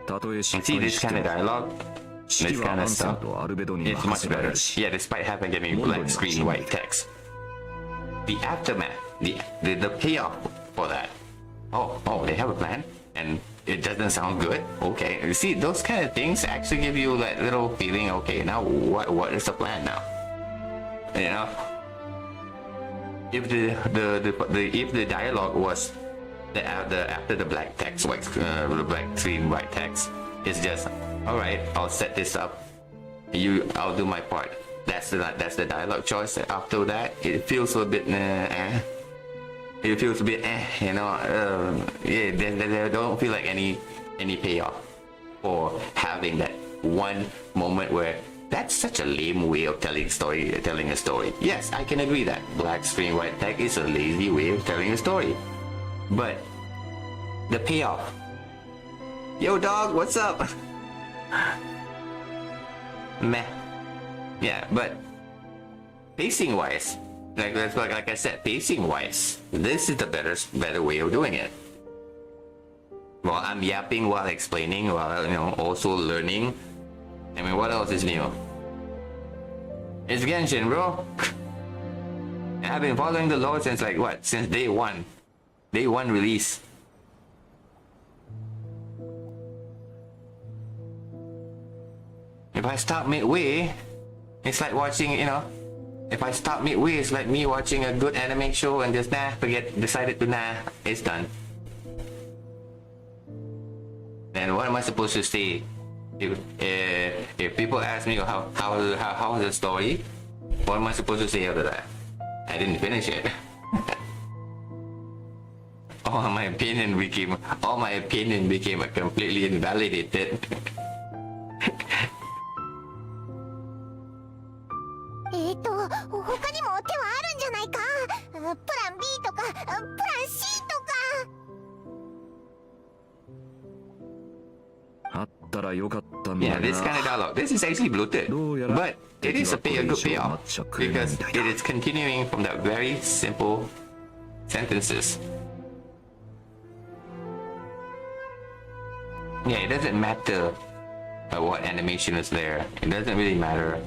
たとえ失 See 敗 this して kind of も dialogue, 指 this 揮は kind ア of ンセン stuff. とアルベドに It's 任 much せられ better. るし。 Yeah, despite having giving black screen white text. The aftermath, the payoff for that. Oh, they have a plan, and it doesn't sound good. Okay, you see, those kind of things actually give you that little feeling. Okay, now what is the plan now? You know, if the dialogue was after the black text, the black screen white text, it's just all right. I'll set this up. I'll do my part. That's the dialogue choice. After that, it feels a bit It feels a bit you know. Yeah, they don't feel like any payoff for having that one moment where that's such a lame way of telling a story. Yes, I can agree that black screen white text is a lazy way of telling a story, but the payoff. Yo, dog, what's up? Meh. Yeah, but pacing wise, like I said, pacing wise, this is the better way of doing it. Well, I'm yapping while explaining, while also learning. I mean, what else is new? It's Genshin, bro. I've been following the lore since since day one release. If I stop midway, it's like watching, if I stop midway, it's like me watching a good anime show and just decided to it's done. Then what am I supposed to say? If people ask me how was the story, what am I supposed to say after that? I didn't finish it. all my opinion became completely invalidated. 他にも手はあるんじゃないか。プラン B とかプラン C とか。あったらよかったんだ Yeah, が this kind of dialogue. This is actually bloated, but it is a good payoff because it is continuing from that very simple sentences. Yeah, it doesn't matter what animation is there. It doesn't really matter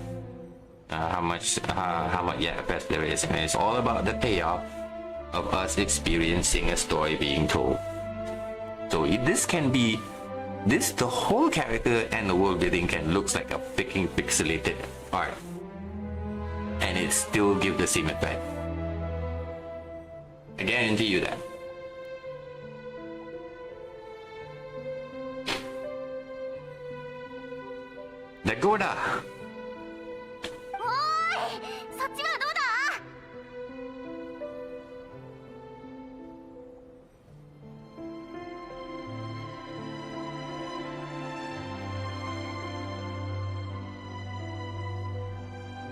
how much FPS there is, and it's all about the payoff of us experiencing a story being told. So the whole character and the world building can looks like a freaking pixelated art, and it still gives the same effect. I guarantee you that. The Goda. おーい、そっちはどうだ？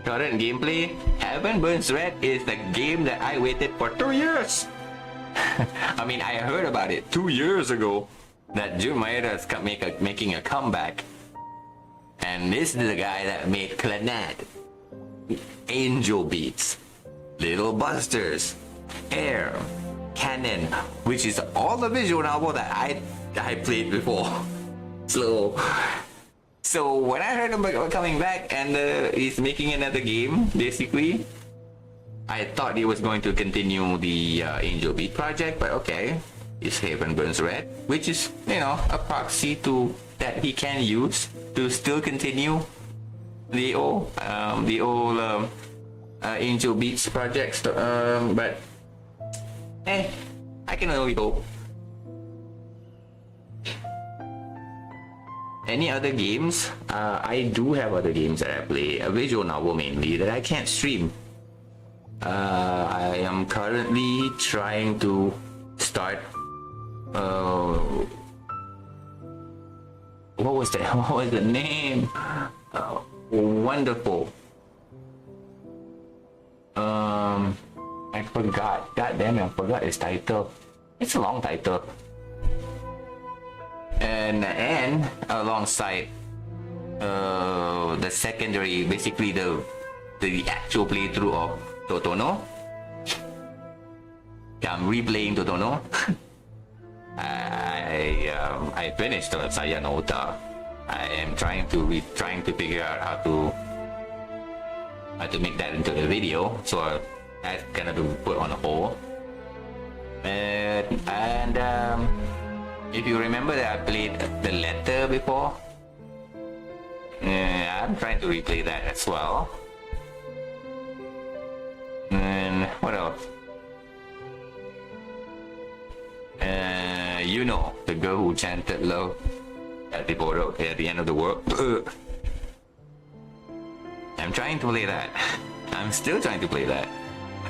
Current gameplay, Heaven Burns Red is the game that I waited for 2 years. I mean, I heard about it 2 years ago that Jun Maeda is making a comeback, and this is the guy that made Clannad, Angel Beats, Little Busters, Air, Cannon, which is all the visual novel that I played before. So when I heard about coming back and he's making another game, basically, I thought he was going to continue the Angel Beat project, but okay, it's Heaven Burns Red, which is a proxy to that he can use to still continue the old Angel Beats projects. But I can only hope. Any other games? I do have other games that I play. A visual novel mainly that I can't stream. I am currently trying to start. What was that? What was the name? Wonderful. I forgot. God damn it! I forgot its title. It's a long title. And alongside the secondary, basically the actual playthrough of Totono. I'm replaying Totono. I finished Sayanota. I am trying to figure out how to make that into a video, so that's gonna be put on hold. And if you remember that I played The Letter before, I'm trying to replay that as well. And what else? You know, the girl who chanted love at the border at the end of the world. I'm trying to play that. I'm still trying to play that.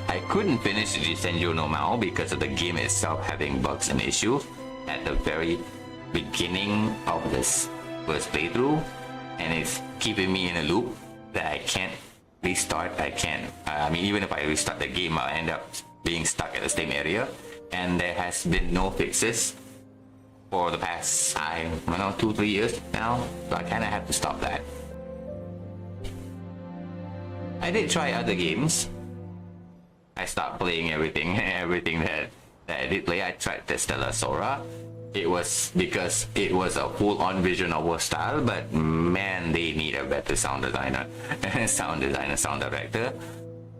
I couldn't finish the Senju no Mao because of the game itself having bugs and issues at the very beginning of this first playthrough, and it's keeping me in a loop that I can't restart. I mean, even if I restart the game, I'll end up being stuck at the same area, and there has been no fixes for the past, I don't know, 2-3 years now, so I kind of have to stop that. I did try other games. I stopped playing everything that I did play. I tried Testella Sora. It was because it was a full-on visual novel style, but man, they need a better sound designer, sound director,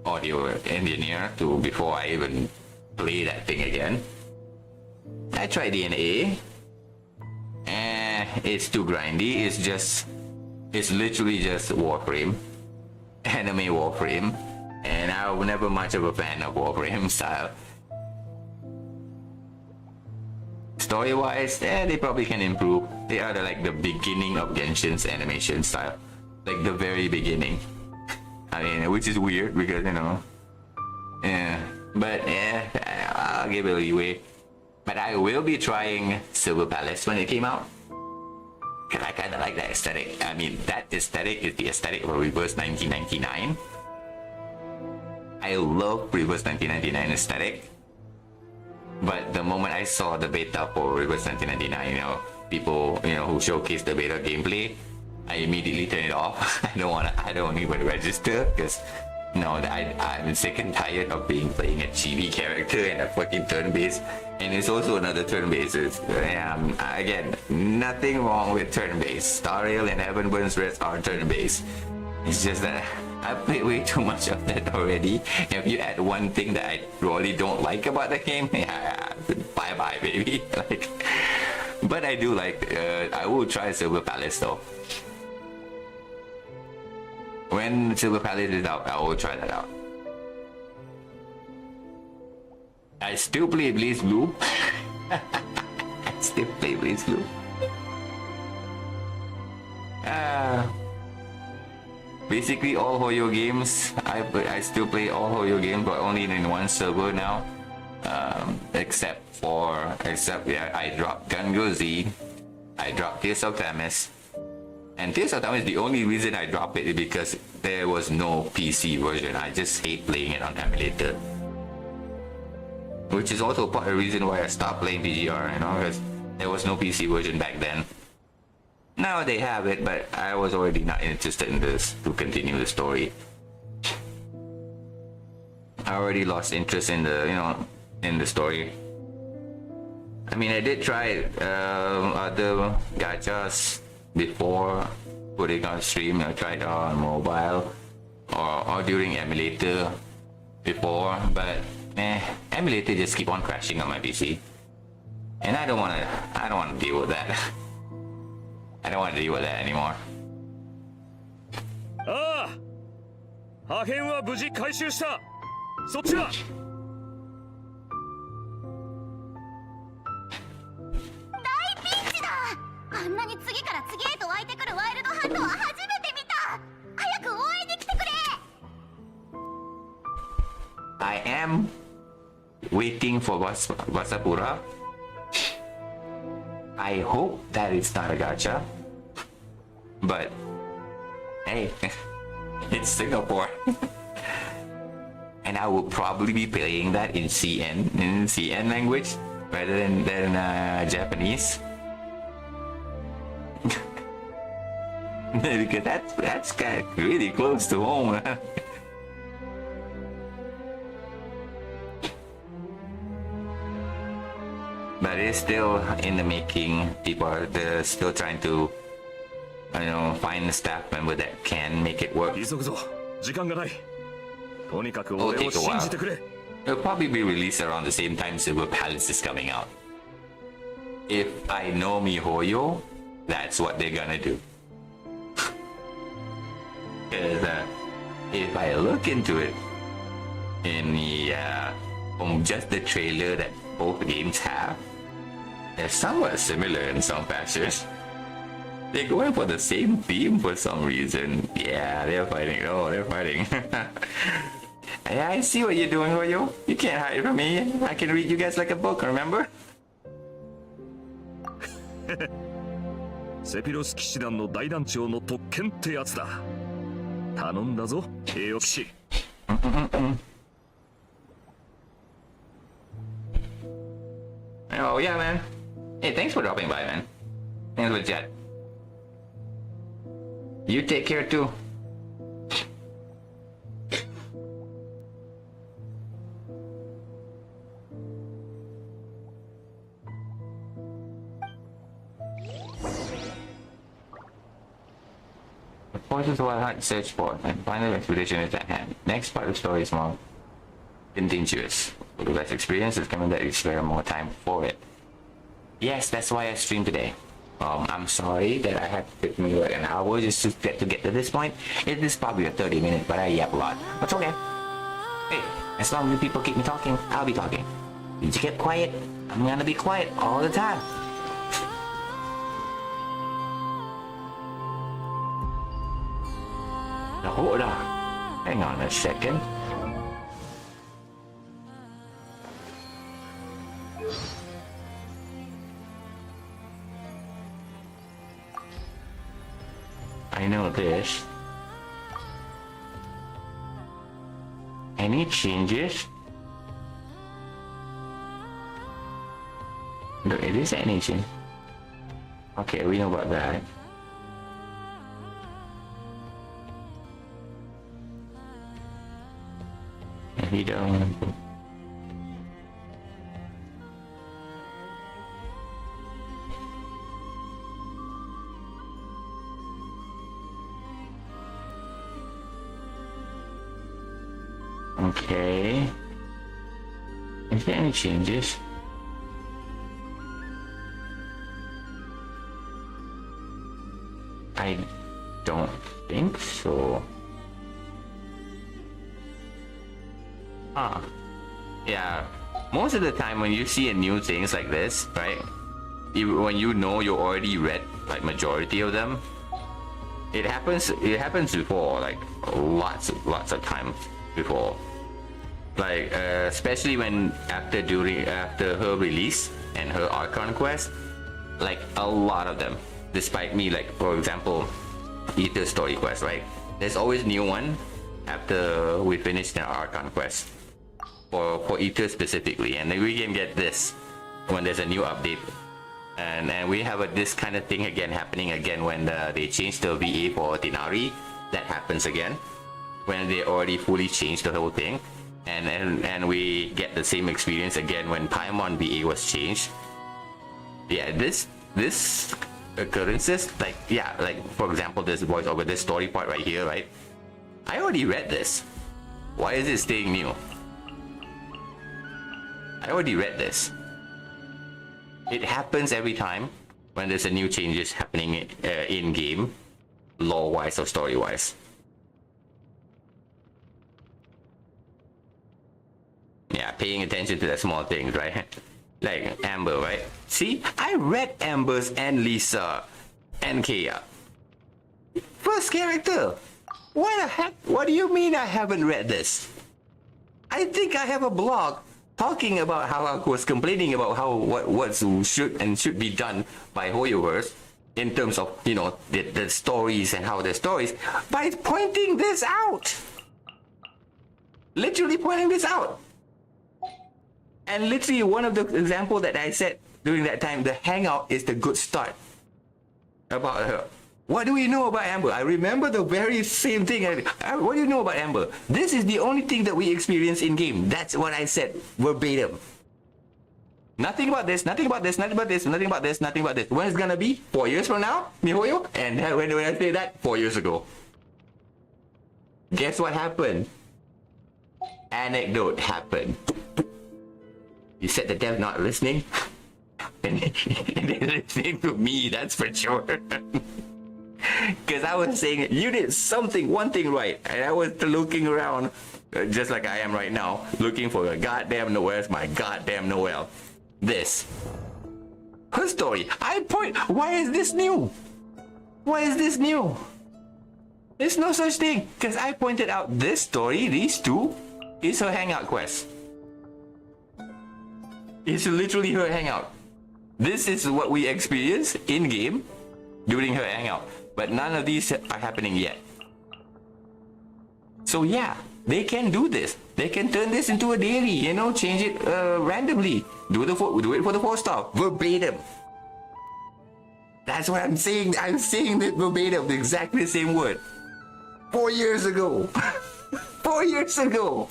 audio engineer before I even play that thing again. I tried DNA, and it's too grindy. It's literally just Warframe, anime Warframe, and I was never much of a fan of Warframe style. Story-wise, they probably can improve. They are like the beginning of Genshin's animation style, like the very beginning. I mean, which is weird because, you know, but I'll give it a leeway. But I will be trying Silver Palace when it came out, because I kind of like that aesthetic. I mean, that aesthetic is the aesthetic of Reverse 1999. I love Reverse 1999 aesthetic. But the moment I saw the beta for Reverse 1999, you know, people, you know, who showcased the beta gameplay, I immediately turned it off. I don't even register, because no, I'm sick and tired of playing a chibi character and a fucking turn-based, and it's also another turn-based. Again, nothing wrong with turn-based. Star Rail and Heaven Burns Red are turn-based. It's just that I played way too much of that already. If you add one thing that I really don't like about the game, bye-bye, baby. Like, but I do like. I will try Silver Palace though. When Silver Palace is out, I will try that out. I still play Blaze Blue. I still play Blaze Blue. Basically all HoYo games. I still play all HoYo games, but only in one server now. Except I dropped Gun Z. I dropped Tears of Themis. And Tears of Time is the only reason I dropped it, is because there was no PC version. I just hate playing it on emulator. Which is also part of the reason why I stopped playing PGR, you know, because there was no PC version back then. Now they have it, but I was already not interested in this to continue the story. I already lost interest in the story. I mean, I did try other gachas before putting on stream. I tried on mobile or during emulator before, but emulator just keep on crashing on my PC, and I don't want to deal with that. I don't want to deal with that anymore. ああ、破片は無事回収した。そっちは。大ピンチだ。あんなに次から次へと I am waiting for Vasapura. I hope that it's not a gacha. But hey, it's Singapore. And I will probably be playing that in CN language rather than Japanese. Because that's kind of really close to home. But it's still in the making. People are still trying to, find a staff member that can make it work. 急ぐぞ。時間がない。とにかく It'll 俺 take を a 信 while. じてくれ。 It'll probably be released around the same time Silver Palace is coming out. If I know miHoYo, that's what they're gonna do. Because if I look into it, in the from just the trailer that both games have, they're somewhat similar in some fashions. They're going for the same theme for some reason. Yeah, they're fighting. Oh, they're fighting. Yeah, I see what you're doing, Hoyo. You can't hide from me. I can read you guys like a book, remember? セピロス騎士団の大団長の特権ってやつだ。頼んだぞ、栄誉騎士。Oh, yeah, man. Hey, thanks for dropping by, man. Thanks for the chat. You take care, too. The forces of Wild Heart search for, and final expedition is at hand. Next part of the story is more contentious. For the less experience, it's coming that you spare more time for it. Yes, that's why I streamed today. I'm sorry that I had to take me like an hour just to get to this point. It is probably a 30-minute, but I yap a lot. But it's okay. Hey, as long as people keep me talking, I'll be talking. You just get quiet. I'm gonna be quiet all the time. Now, hold on. Hang on a second. I know this. Any changes? No, it is anything. Okay, we know about that. And we don't. Okay. Is there any changes? I don't think so. Yeah. Most of the time when you see a new things like this, right? When you know you already read like majority of them, it happens before, like lots of times before. Like especially when after her release and her Archon quest, like a lot of them. Despite me, like for example, Ether story quest, right? There's always new one after we finish the Archon quest for Ether specifically, and then we can get this when there's a new update. And we have this kind of thing again happening again when they change the VA for Denari. That happens again when they already fully changed the whole thing, and we get the same experience again when Paimon VA was changed. Yeah, this occurrences, like for example this voice over this story part right here, right? I already read this. Why is it staying new? I already read this. It happens every time when there's a new changes happening in game, lore wise or story wise. Yeah, paying attention to the small things, right? Like Amber, right? See, I read Amber's and Lisa and Kea. First character. What the heck? What do you mean I haven't read this? I think I have a blog talking about how I was complaining about how what should be done by HoYoverse in terms of, you know, the stories and how the stories, by pointing this out. Literally pointing this out. And literally one of the example that I said during that time, the hangout is the good start about her. What do we know about Amber? I remember the very same thing. What do you know about Amber? This is the only thing that we experience in game. That's what I said verbatim. Nothing about this, nothing about this, nothing about this, nothing about this, nothing about this. When it's gonna be? 4 years from now? miHoYo? And when I say that? 4 years ago. Guess what happened? Anecdote happened. You said the dev not listening? And they're listening to me, that's for sure. Because I was saying, you did something, one thing right. And I was looking around, just like I am right now, looking for a goddamn Noel's my goddamn Noel. This. Her story. Why is this new? Why is this new? There's no such thing. Because I pointed out this story, these two, is her hangout quest. It's literally her hangout. This is what we experience in-game during her hangout. But none of these are happening yet. So yeah, they can do this. They can turn this into a daily, you know, change it randomly. Do it for the 4-star, verbatim. That's what I'm saying. I'm saying this verbatim, exactly the same word. 4 years ago. 4 years ago.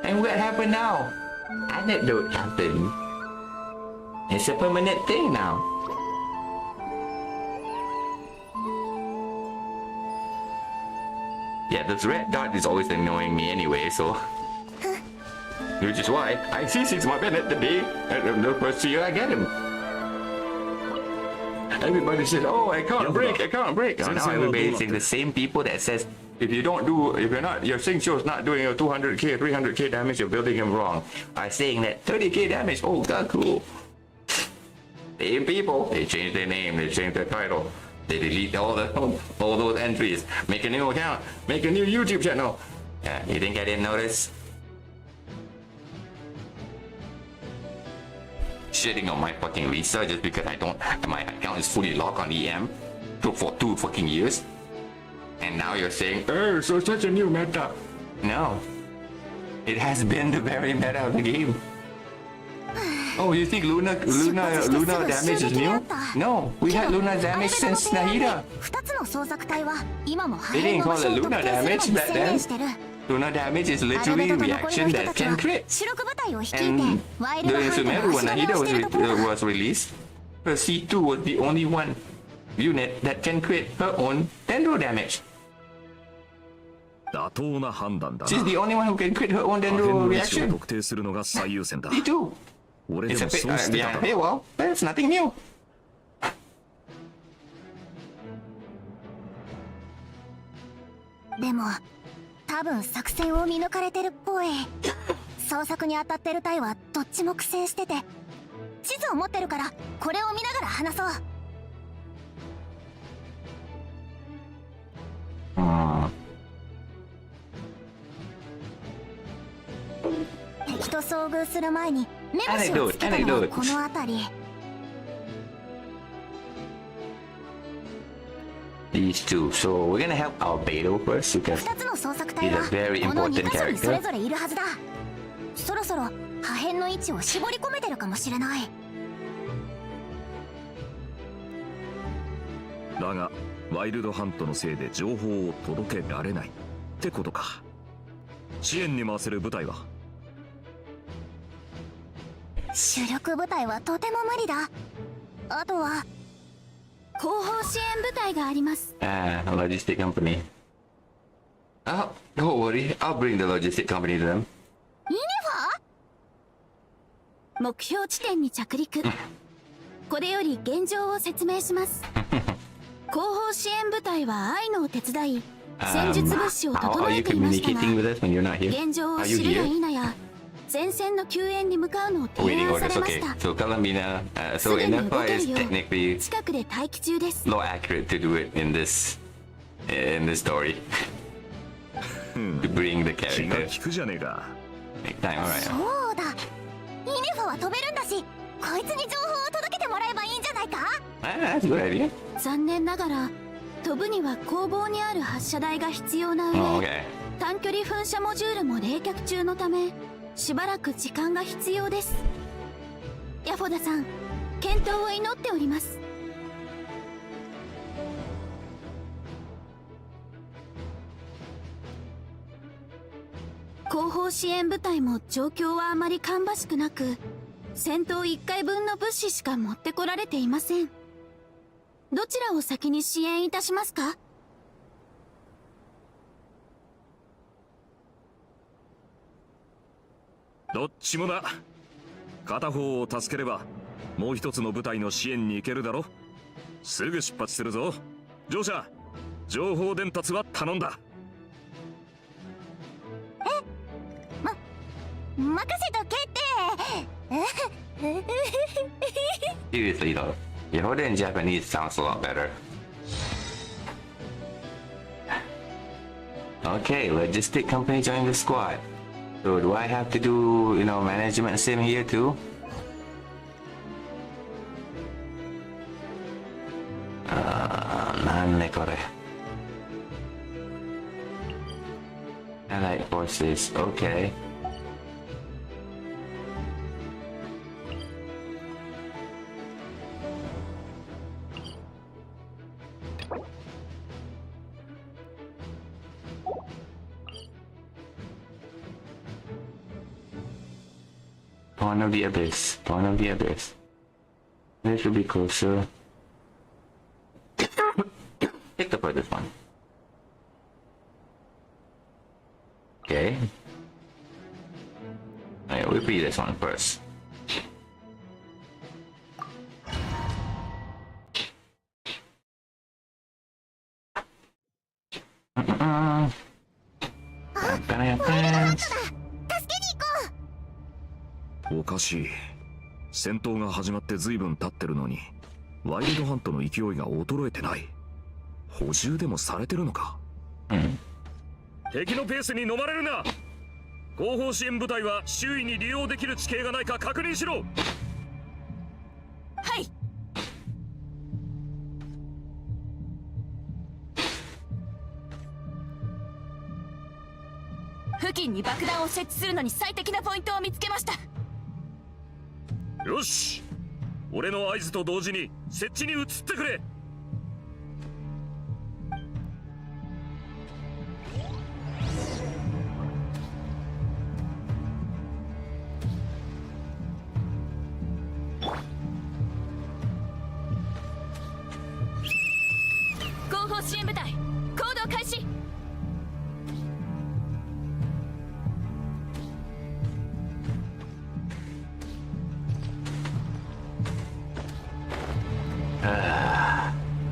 And what happened now? Anecdote happened. It's a permanent thing now. Yeah, this red dot is always annoying me anyway, so... Which is why I see 6 more minutes a day, and the first year I get him. Everybody says, oh, I can't break. Oh, now everybody's saying the same people that says, if your Sing Show's not doing a 200k, 300k damage, you're building him wrong. Are saying that 30k damage, OLDtaku. Same people, they change their name, they change their title. They delete all those entries. Make a new account. Make a new YouTube channel. Yeah, you think I didn't notice? Shitting on my fucking Lisa just because my account is fully locked on EM for 2 fucking years. And now you're saying, oh, so such a new meta. No. It has been the very meta of the game. Oh, you think Luna damage is new? No, we had Luna damage since Nahida. They didn't call it Luna damage back then. Luna damage is literally reaction that can crit. And during Sumeru, when Nahida was released, her C2 was the only one unit that can crit her own Dendro damage. She's the only one who can crit her own Dendro reaction. C2. It's a bit behind a paywall, but it's nothing new. でも多分作戦を見抜かれてるっぽい。捜索に当たってる隊はどっちも苦戦してて、地図を持ってるからこれを見ながら話そう。敵と遭遇する前に目星をつけたのはこの辺り。These two. So we're gonna help Albedo first because he's a very important character. それぞれいるはずだ。そろそろ破片の位置を絞り込めてるかもしれない。だがワイルドハントのせいで情報を届けられないってことか。支援に回せる部隊は？主力部隊はとても無理だ。あとは後方支援部隊があります。Logistic company. Oh, don't worry. I'll bring the logistic company to them. イネファ？目標地点に着陸。これより現状を説明します。後方支援部隊は愛のを手伝い、戦術物資を整えていましたが、現状を知るや否や。前線の救援に向かうのを提案されました。So Columbina, so Inapa is technically 近くで待機中です。 more accurate to do it in this story. to bring the 気が character. 利くじゃねえか。 Take time, alright. そうだ、イネファは飛べるんだし、こいつに情報を届けてもらえばいいんじゃないか。 Ah, that's a good idea. 残念ながら飛ぶには工房にある発射台が必要な上、 Oh, okay. 短距離噴射モジュールも冷却中のためしばらく時間が必要です。ヤフォダさん、健闘を祈っております。後方支援部隊も状況はあまり芳しくなく、戦闘1回分の物資しか持ってこられていません。どちらを先に支援いたしますか？どっちもだ。片方を助ければもう一つの部隊の支援に行けるだろ。すぐ出発するぞ。乗車、情報伝達は頼んだ。任せとけって。Seriously though, Yehoda in Japanese sounds a lot better. Okay, logistic company joined the squad. So do I have to do, management sim here too? Nanne kore. Allied forces, okay. Pawn of the Abyss. Pawn of the Abyss. This will be closer. Pick the furthest one. Okay. Alright, we'll beat this one first. Gonna have plans. 助けに行こう。おかしい。戦闘が始まって随分経ってるのにワイルドハントの勢いが衰えてない。補充でもされてるのか。敵のペースに飲まれるな。後方支援部隊は周囲に利用できる地形がないか確認しろ。はい。付近に爆弾を設置するのに最適なポイントを見つけました。よし、俺の合図と同時に設置に移ってくれ。後方支援部隊行動開始。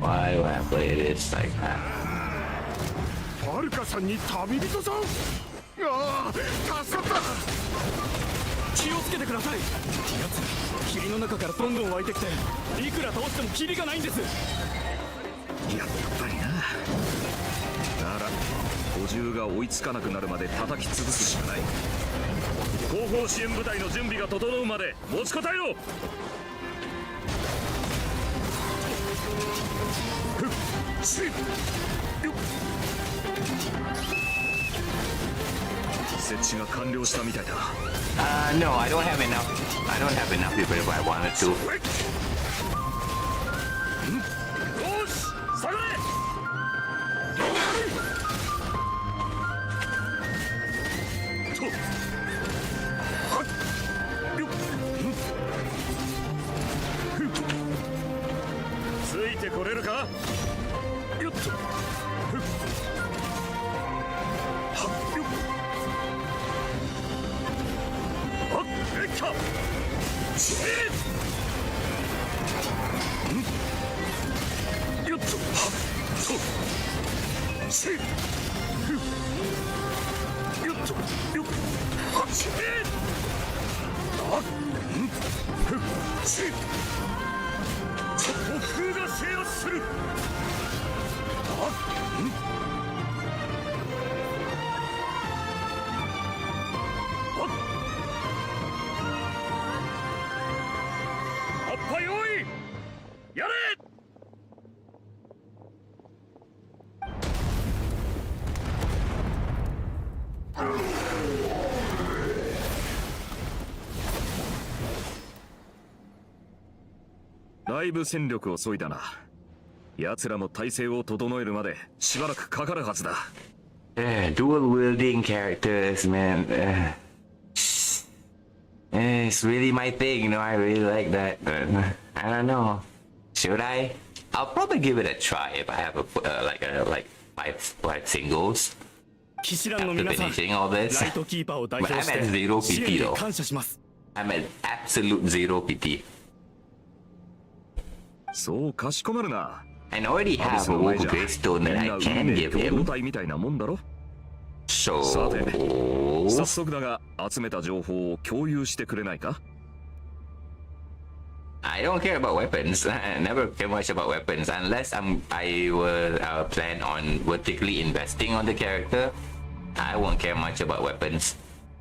Why do I play this like that? バルカさんに旅人さん。ああ、助かった。気をつけてください。やつ霧の中からどんどん湧いてきて、いくら倒してもキリがないんです。やっぱりな。なら補充が追いつかなくなるまで叩き潰すしかない。後方支援部隊の準備が整うまで持ちこたえろ。設置が完了したみたいだ。No, I don't have enough. I don't have enough people if I wanted to. よし、下がれ。ついてこれるか。よっと。よっと。よっと。よっ。僕が制圧する。だいぶ戦力を削いだな。奴らも体勢を整えるまでしばらくかかるはずだ。Dual wielding characters, man. It's really my thing, you know. I really like that. But I don't know. Should I? I'll probably give it a try if I have like five singles. 騎士団の After 皆さん、 finishing all this, ライトキーパーを代 but 表 I'm し at て zero 支援 PT に though. 感謝します。 I'm at absolute zero PT. そうかしこまるな。 I already アビ have ス a の前 Woke じゃ Greystone みん that な I 運 can 命 give 共同 him. 体みたいなもんだろ。 So さて、早速だが集めた情報を共有してくれないか？ I don't care about weapons. I never care much about weapons unless I will plan on vertically investing on the character. I won't care much about weapons.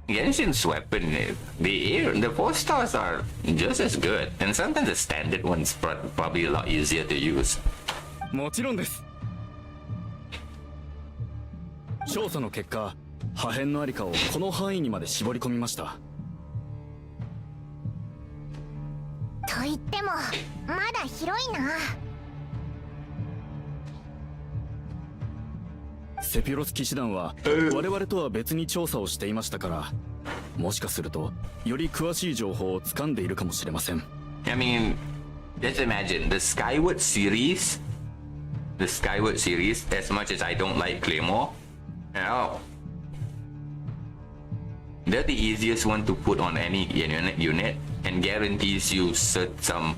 Genshin's weapon, the 4 stars are just as good, and sometimes the standard one's probably a lot easier to use. もちろんです。調査の結果、破片のありかをこの範囲にまで絞り込みました。と言ってもまだ広いな。セピロス騎士団は我々とは別に調査をしていましたから、もしかするとより詳しい情報を掴んでいるかもしれません。 I mean, just imagine the Skyward series. As much as I don't like Claymore, you know, they're the easiest one to put on any unit and guarantees you some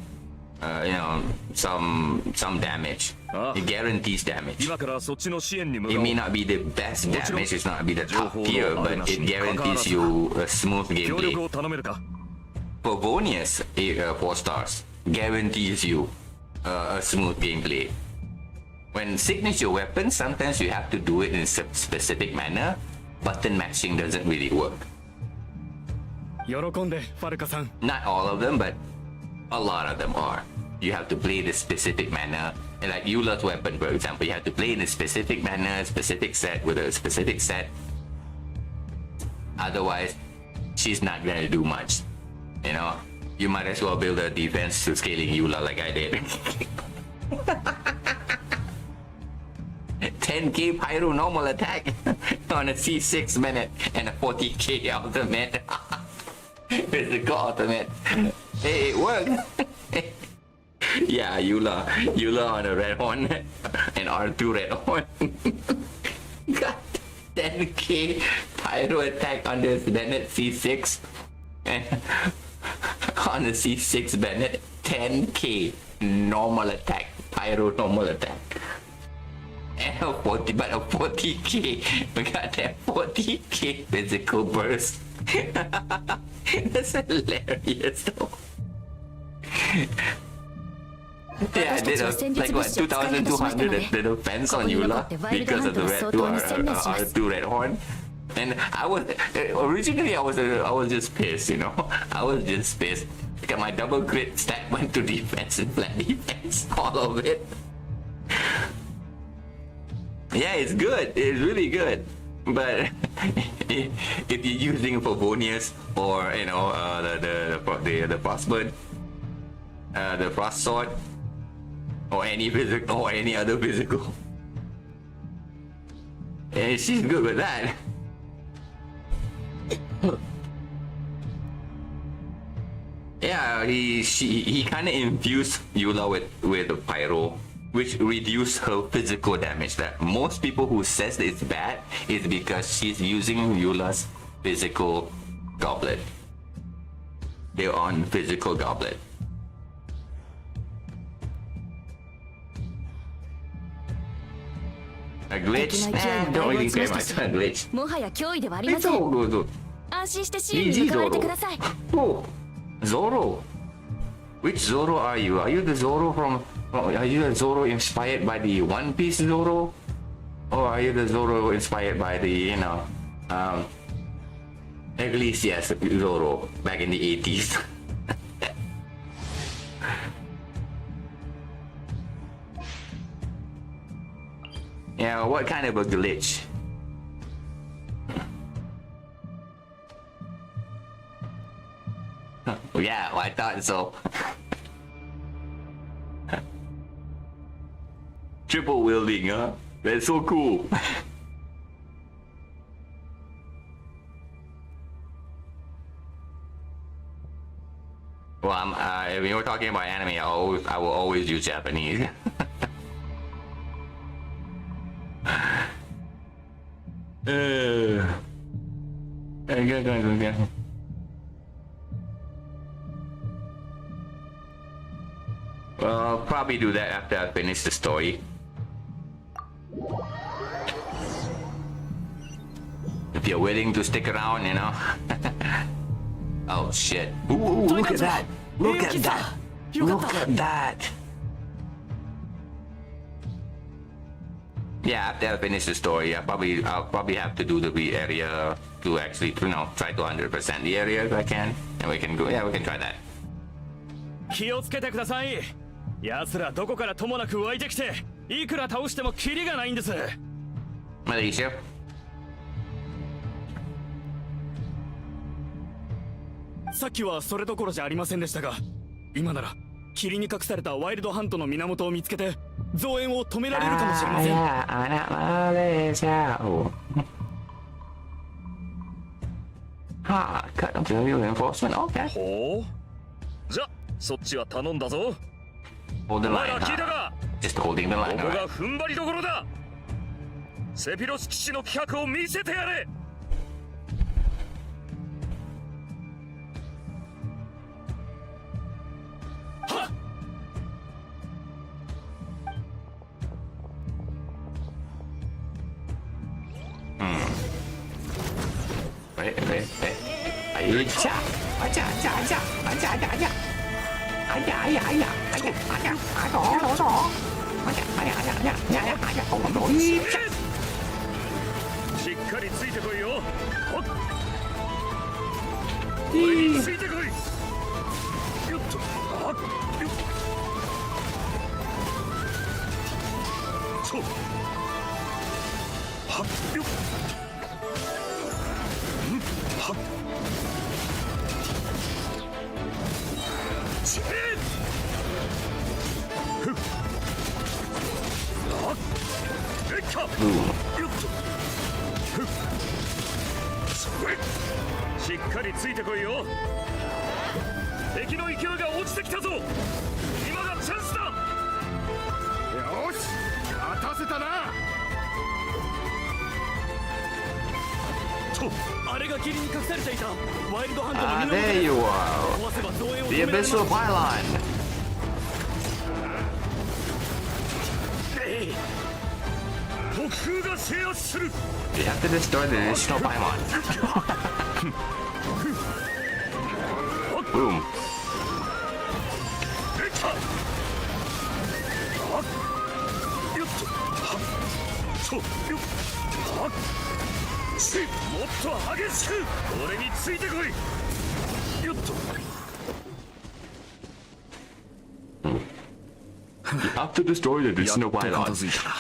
damage. It guarantees damage. 今からそっちの支援に向 It かおう。 may not be the best damage, it's not be the top tier, but it guarantees you a smooth 協力 gameplay. を頼めるか？ Favonius 4 stars guarantees you a smooth gameplay. When signature weapons, sometimes you have to do it in a specific manner. Button matching doesn't really work. 喜んでファルカさん。 Not all of them, but a lot of them are. You have to play the specific manner. And like Eula's weapon, for example, you have to play in a specific manner, specific set with a specific set. Otherwise, she's not gonna do much. You know, you might as well build a defense to scaling Eula like I did. 10k pyro normal attack on a C6 minute and a 40k ultimate. Physical ultimate. Hey, it worked. Yeah, Eula on a red horn and R2 red horn. Got 10k pyro attack on this Bennett C6 and on the C6 Bennett 10k normal attack, pyro normal attack. And a 40k. We got that 40k physical burst. That's hilarious though. Yeah, I did like what 2,200 the defense on Eula because of the red R2 red horn. And I was originally I was just pissed, you know. I was just pissed because my double crit stat went to defense and flat defense, all of it. Yeah, it's good. It's really good. But if you're using Favonius or you know the Frostbird, the Frost Sword, or any physical or any other physical, and she's good with that. Yeah, he kind of infused Eula with the pyro, which reduced her physical damage. That most people who says it's bad is because she's using Eula's physical goblet. They're on physical goblet. A glitch? Nah, don't really care much about a glitch. もはや脅威ではありま It's せん。 all good. 安心して支援に向かわれてください。 Oh, Zoro. Which Zoro are you? Are you the Zoro from? Are you the Zoro inspired by the One Piece Zoro, or are you the Zoro inspired by the Iglesias Zoro back in the 80s? Yeah, what kind of a glitch? Yeah, well, I thought so. Triple wielding, huh? That's so cool. Well, when you're talking about anime, I will always use Japanese. Well, I'll probably do that after I finish the story. If you're willing to stick around, you know. Oh shit. Ooh, look at that. Look at that. Look at that. Yeah, after I finish the story, I'll probably have to do the area to actually, you know, try to 100% the area if I can. And we can go, yeah, we can try that. 気をつけてください。奴らどこからともなく湧いてきて、いくら倒してもキリがないんです。Malaysia. さっきはそれどころじゃありませんでしたが、今なら霧に隠されたワイルドハントの源を見つけて増援を止められるかもしれません。Ha, cut until reinforcement. Okay. ほう。じゃ、そっちは頼んだぞ。Hold the ま line, だ聞いた huh? か。 Just holding the こ line, こ alright. が踏ん張りどころだ。セピロス騎士の気迫を見せてやれ。Acha, acha, acha, acha, acha, acha, acha. Acha, acha, acha, acha, acha, acha, acha, acha, acha, acha. しっかりついてこいよ。ほっ。俺についてこい。よっと。あっ。よっ。そう。はっ。よっ。はっ。チェッ。ふっ。あっ。えっか。よっと。しっかりついてこいよ。敵の勢いが落ちてきたぞ。今がチャンスだ。よし、待たせたな。と、あれが霧に隠されていたワイルドハントの Ah, 源 there you だ。 are. 壊せば増援を The 止められます。 Abyssal Pylon. 特風が制圧する。 You have to destroy the additional pylon. Boom. できた。はっ。よっと。はっ。そう。よっ。はっ。し、もっと激しく。俺についてこい。よっと。You have to destroy the やっ additional と片 pylon. 付いたな。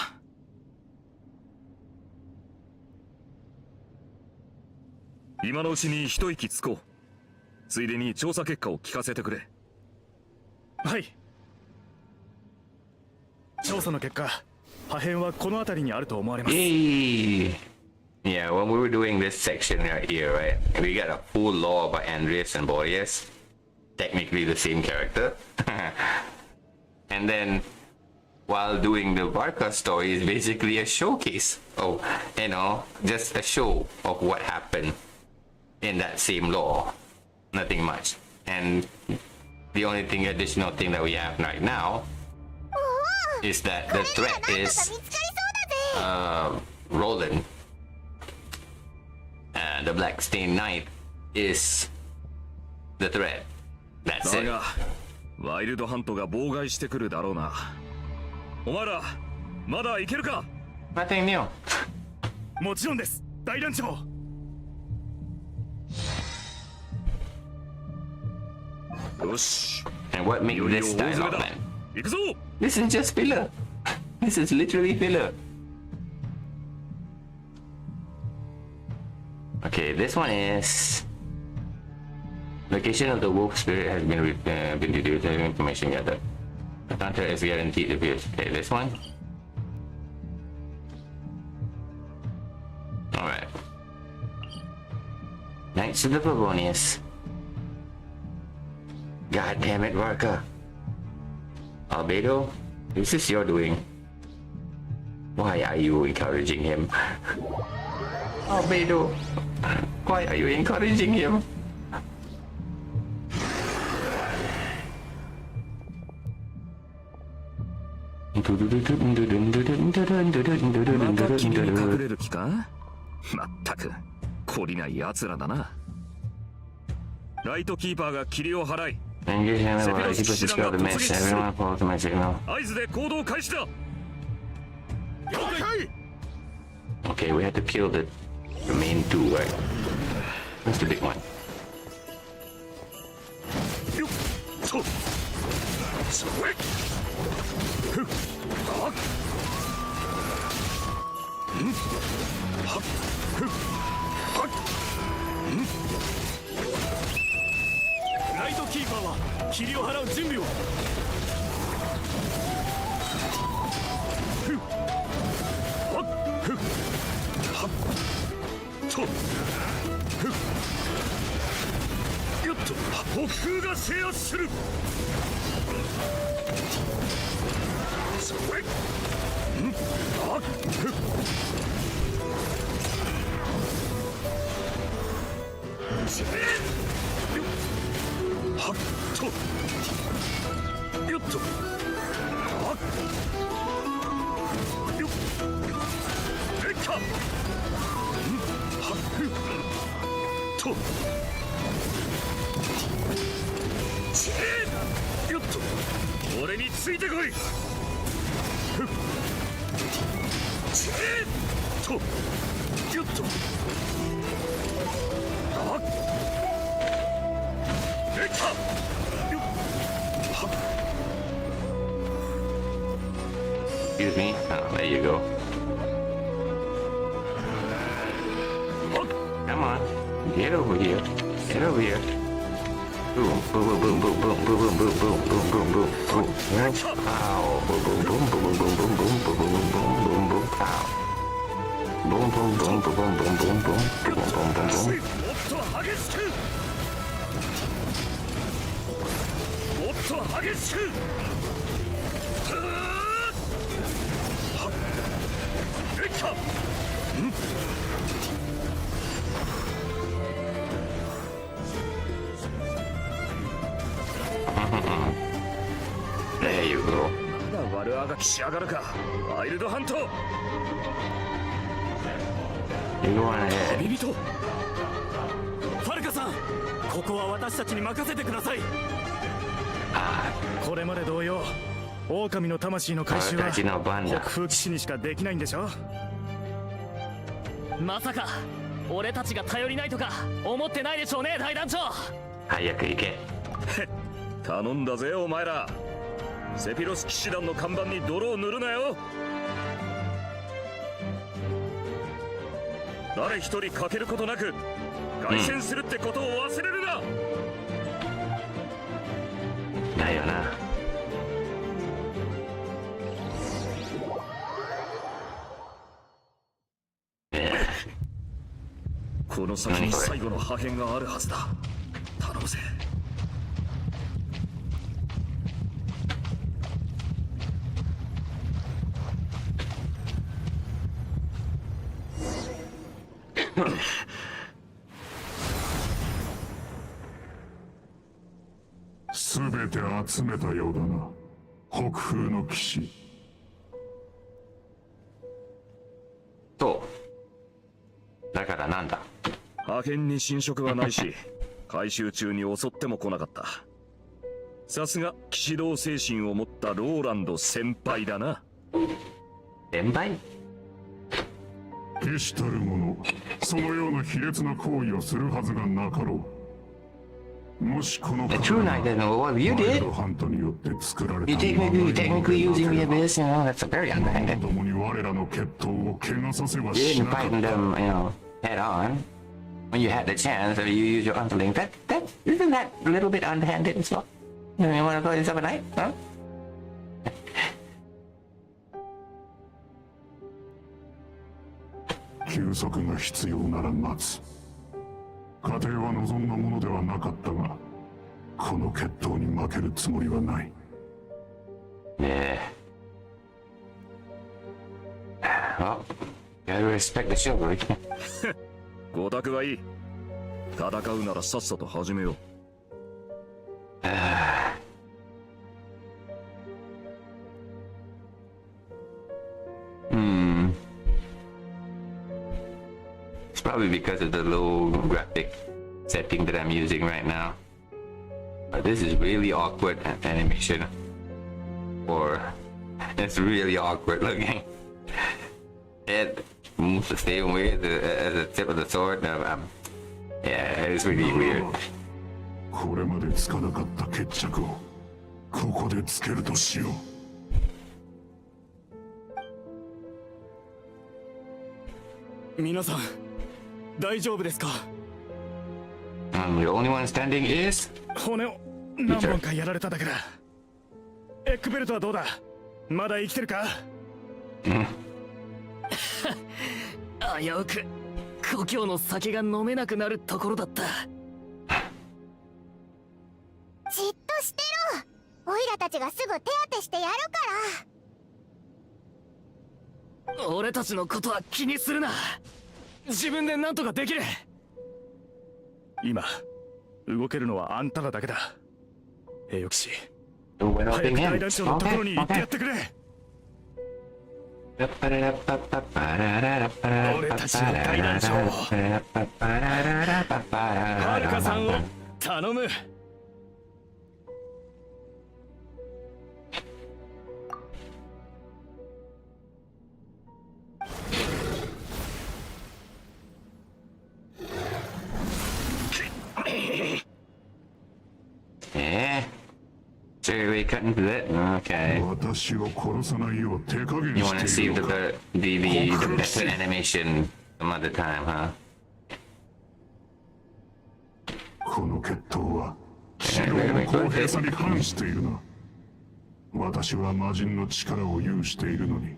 今のうちに一息つこう。ついでに調査結果を聞かせてくれ。はい。調査の結果、破片はこの辺りにあると思われます。 Yay! Yeah, when we were doing this section right here, right, we got a full lore about Andreas and Boreus. Technically the same character. And then, while doing the Varka story is basically a showcase. Oh, you know, just a show of what happened in that same lore. Nothing much. And the only thing, additional thing that we have right now is that the threat is Roland. The Blackstained Knight is the threat. That's だ it. が、ワイルドハントが妨害してくるだろうな。お前ら、まだいけるか。 Nothing new. もちろんです、大団長。よし。 And what makes いよいよ this 大詰め dialogue, だ。 man? 行くぞ。 This is just filler. This is literally filler. Okay, this one is location of the wolf spirit has been reduced. Information gathered. The counter is guaranteed to be. Okay, this one. Nice to the Boreus. God damn it, Varka. Albedo, this is your doing. Why are you encouraging him? Albedo, why are you encouraging him?また君に隠れる気か？まったく懲りない奴らだな。ライトキーパーが霧を払い、セピロス騎士団が突撃する。合図で行動開始だ。了解。 Okay, we have to kill the main two, right? That's the big one. よっと。それ。ふっ。はっ。ん。はっ。ふっ。はっ。ん。ライトキーパーは霧を払う準備を。ふっ。はっ。ふっ。はっ。と。ふっ。よっと。北風が制圧する。それ。ん。はっ。ふっ。それ。はっと。よっと。はっ。よっ。レッカ。ん。はっ。と。ちえ。よっと。俺についてこい。ふっ。ちえ。と。よっと。はっ。レッカ。よっ。はっ。 Excuse me. Oh, there you go. Come on. Get over here. Get over here. Boom, boom, boom, boom, boom, boom, boom, boom, boom, boom, boom, boom, boom. Ow. Boom, boom, boom, boom, boom, boom, boom, boom, boom, boom, boom, boom, pow. Boom, boom, boom, boom, boom, boom, boom, boom, boom, boom, boom, boom. もっと激しく。レッカ。ん。 There you go. まだ悪あがきしやがるか。ワイルドハント。 You go on ahead. 旅人。ファルカさん、ここは私たちに任せてください。これまで同様、狼の魂の回収は北風騎士にしかできないんでしょ。まさか俺たちが頼りないとか思ってないでしょうね、大団長。早く行け。頼んだぜお前ら。セピロス騎士団の看板に泥を塗るなよ。誰一人欠けることなく凱旋するってことを忘れるな。だよな。この先に最後の破片があるはずだ。頼むぜ。すべて集めたようだな、北風の騎士。そうだからなんだ。破片に侵食はないし回収中に襲っても来なかった。さすが騎士道精神を持ったローランド先輩だな。先輩？騎士たる者、そのような卑劣な行為をするはずがなかろう。もしこの The True Knight didn't know what you ワイ did. ルドハントによって作られた You technically using the abyss, you know, that's very underhanded. 共に我らの血統を怪我させは You し didn't なかっ fighting た。 them, you know, head on. When you had the chance, you use your underling. That isn't that a little bit underhanded as well? You want to go yourself a night, huh? 休息が必要なら待つ。家庭は望んだものではなかったが、この決闘に負けるつもりはない。Yeah. Well, gotta respect the chivalry. オタクはいい。戦うならさっさと始めよう。It's probably because of the low graphic setting that I'm using right now. But this is really awkward animation. Or it's really awkward looking. It moves the same way as the tip of the sword. Yeah, it's really weird. これまでつかなかった決着をここでつけるとしよう。皆さん大丈夫ですか？ The only one standing is 骨を何本かやられただけだ。エッグベルトはどうだ？まだ生きてるか？危うく故郷の酒が飲めなくなるところだった。じっとしてろ。オイラたちがすぐ手当てしてやるから。俺たちのことは気にするな。自分で何とかできる。今動けるのはあんたらだけだ。栄誉騎士、早く大団長のところに行ってやってくれ。俺たちの大団長をはるかさんを頼む。So we cutting to that? Okay. 私を殺さないよう手加減 You want to してい see るのか。 the better animation some other time, huh? この決闘は城の公平さに反しているな。私は魔人の力を有しているのに、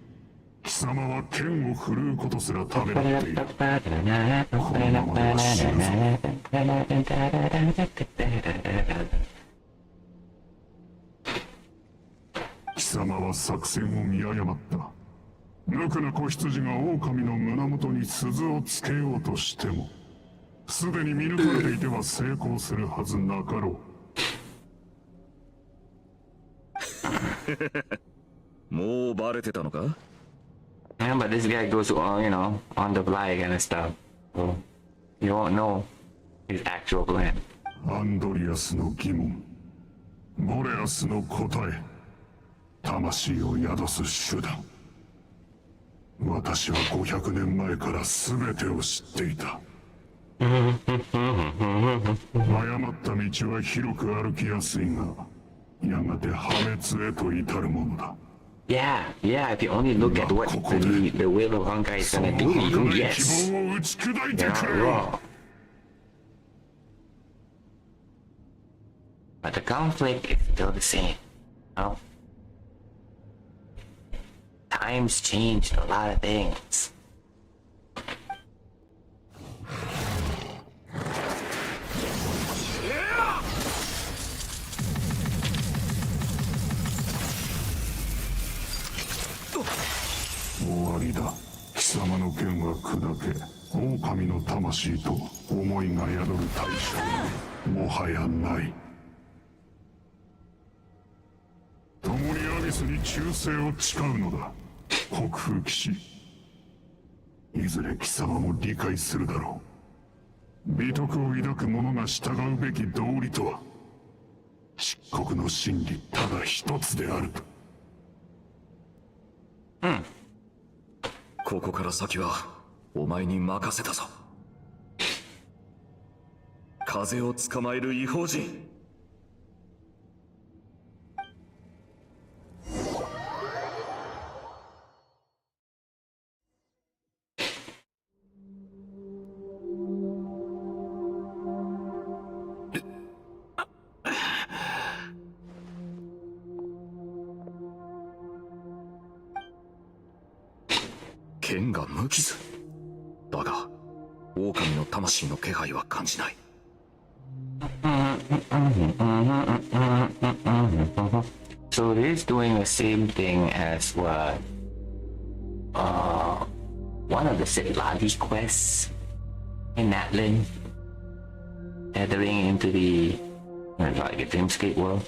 貴様は剣を振るうことすらためらっている。このままでは死ぬぞ。貴様は作戦を見誤った。無垢な子羊が狼の胸元に鈴をつけようとしても、すでに見抜かれていては成功するはずなかろう。もうバレてたのか？ Yeah, but this guy goes on, on the fly kind of stuff. So you won't know his actual plan. アンドリアスの疑問、ボレアスの答え、魂を宿す手段。私は500年前から全てを知っていた。誤った道は広く歩きやすいが、やがて破滅へと至るものだ。Yeah, if you only look at what the will of Honkai is gonna do, you can guess. 希望を打ち砕いて You're く not れよ。 wrong. But the conflict is still the same. Times changed a lot of things. 終わりだ。貴様の剣は砕け、狼の魂と思いが宿る対象もはやない。共にアビスに忠誠を誓うのだ、国風騎士。いずれ貴様も理解するだろう。美徳を抱く者が従うべき道理とは、漆黒の真理ただ一つであると。ここから先はお前に任せたぞ。風を捕まえる異邦人。剣が無傷だが、狼の魂の気配は感じない。So it is doing the same thing as what one of the Setladi quests in Natlan, entering into the like a dreamscape world.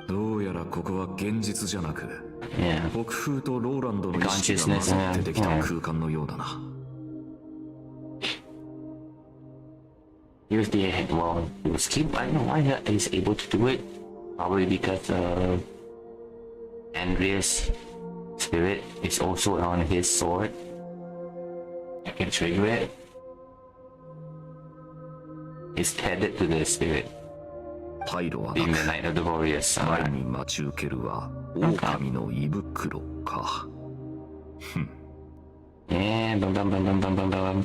どうやらここは現実じゃなく、 Yeah. 北風とローランドの意識が混ざってできた空間のようだな。Use the well, you skip. I don't know why he's able to do it. Probably because Andrea's spirit is also on his sword. I can trigger it. It's tethered to the spirit. パイロは Being な the Knight of the Boreus. 前に待ち受けるは狼の胃袋か。Yeah,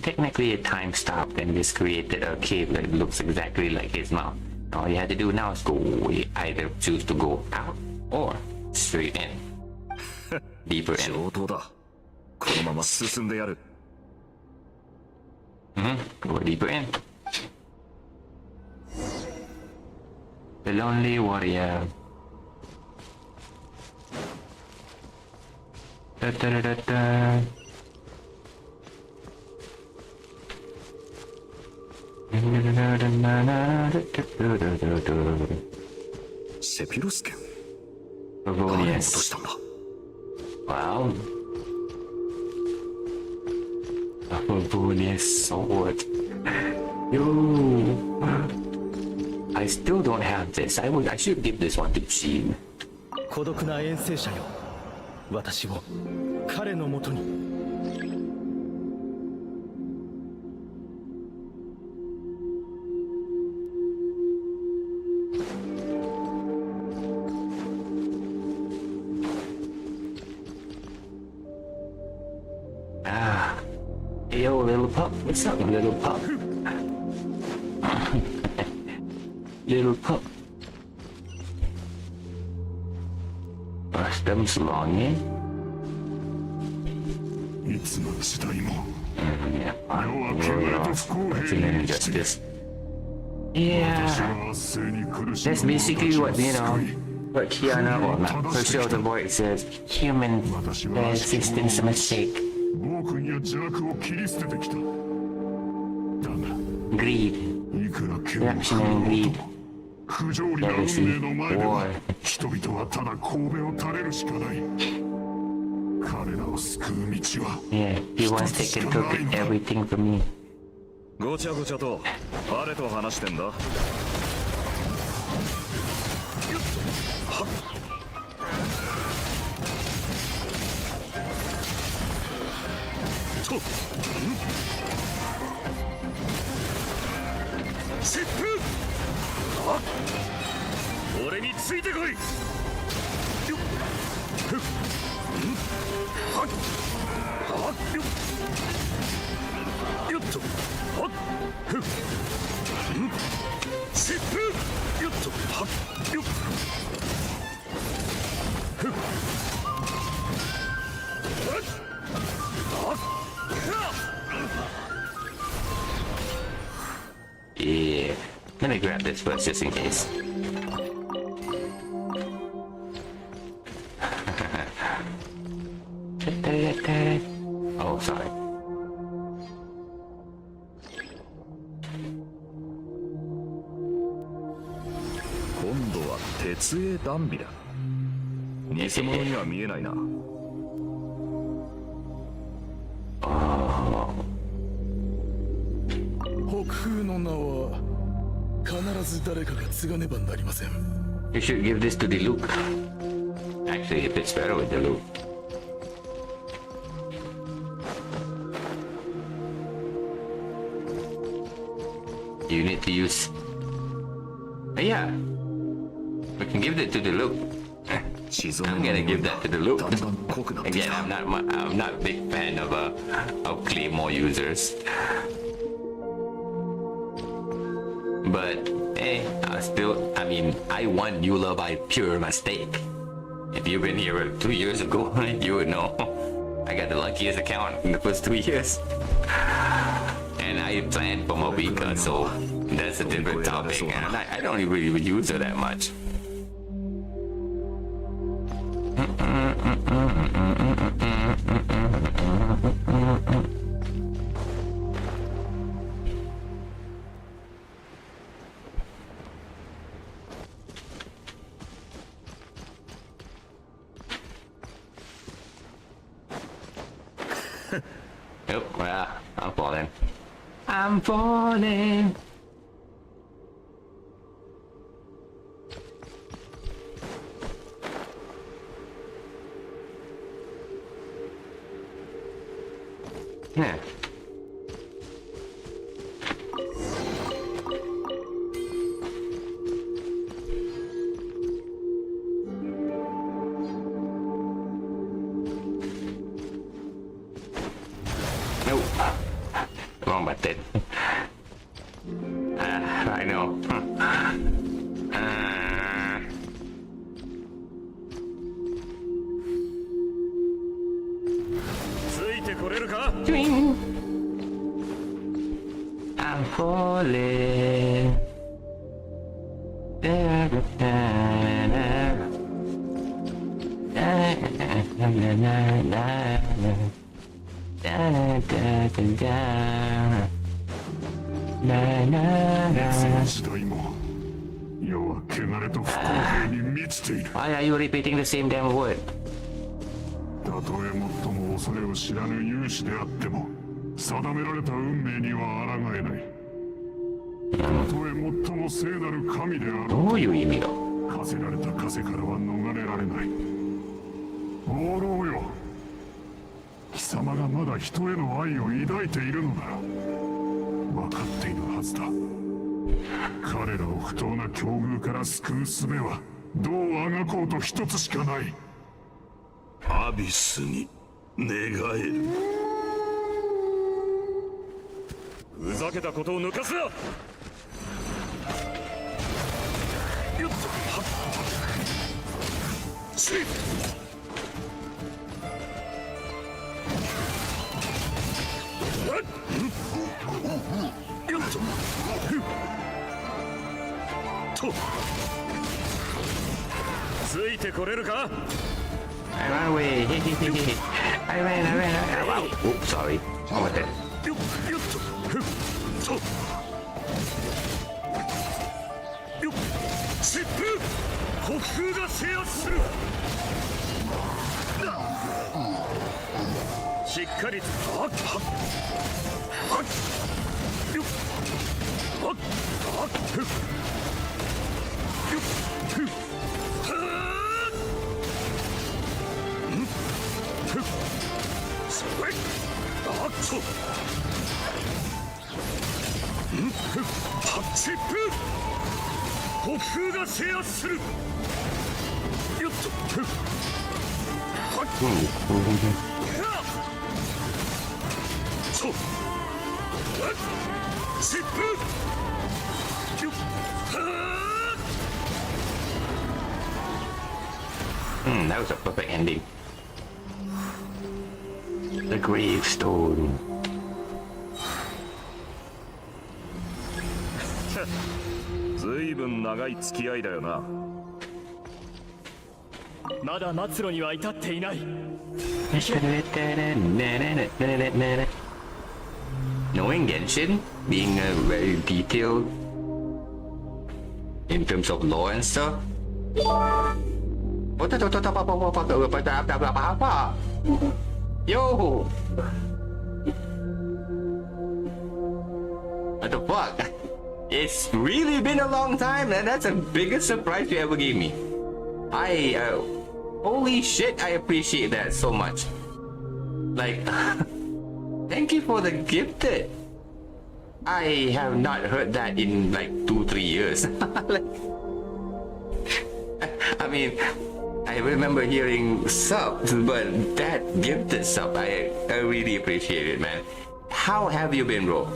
technically a time stopped and just created a cave that looks exactly like his mouth. All you had to do now is go either choose to go out or straight in. Deeper in. 上等だ。このまま進んでやる。Go deeper in. The Lonely Warrior. Da, da, da, da, da. Da, da, da, da, da, da, da, da, da. セピロス剣。 Favonius. 誰を落としたんだ。 Wow. A Favonius sword. Yo. I still don't have this. I should give this one to Jean. 孤独な遠征者よ、私を彼のもとに。Hey, yo, little pup. What's up, little pup? Little pup. Brush them slonging. いつの時代も Yeah, 世は汚れと不公 that's 平 an に満ちて injustice. 私 Yeah, は圧政に苦しむ that's basically 者 what, たち you を know, 救い what Kiana, well, not for sure, the voice says, human existence a mistake. 暴君や邪悪を切り捨ててきた。だが Greed, いくら剣を corruption and greed, 不条理な運命の前で war. は人々はただ神戸を垂れるしかない。彼らを救う道は Yeah, he once taken took everything from me. ごちゃごちゃと誰と話してんだ。疾風。俺についてこい。よっとはっふっ疾風。よっとはっよっふっはっ Yeah, let me grab this first just in case. Oh, sorry. 今度は鉄影ダンビだ。偽物には見えないな。北風の名は必ず誰かが継がねばなりません。 You should give this to the Luke. Actually, it fits better with the Luke. You need to use. Yeah, we can give it to the Luke. I'm gonna give that to the Luke. だんだん濃くなってき Again, た。 I'm not a big fan of Claymore users. But hey, I mean, I won Eula by pure mistake. If you've been here 2 years ago, you would know. I got the luckiest account in the first 2 years. And I planned for Mobika, so that's a different topic. And I don't really use her that much. Yep, well, I'm falling. I'm falling. Yeah. Nope. Wrong button. I know. Twing. I'm falling. Why are you repeating the same damn word? たとえ最も恐れを知らぬ勇士であっても定められた運命には抗えない。たとえ最も聖なる神であろう。どういう意味だ？課せられた枷からは逃れられない。放浪よ。貴様がまだ人への愛を抱いているのなら分かっているはずだ。彼らを不当な境遇から救う術はどうあがこうと一つしかない。アビスに願える。ふざけたことを抜かすな。よっとはっしよっととついてこれるか。I ran away. I ran. Wow. Oops, sorry. Oh, my God. よっとふっとよっ疾風北風が制圧する。しっかりとはっはっはっよっはっはっふっよっふっそれあっとハッチップ北風が制圧する。よっとはっそう疾風よっThat was a perfect ending. The gravestone. ずいぶん長い付き合いだよな。まだ末路には至っていない。Knowing Genshin, being very detailed in terms of lore and stuff. Yo! What the fuck? It's really been a long time, and that's the biggest surprise you ever gave me. Holy shit, I appreciate that so much. Like, thank you for the gifted. I have not heard that in like 2-3 years. Like, I mean, I remember hearing subs, but that gifted sub, I really appreciate it, man. How have you been, bro?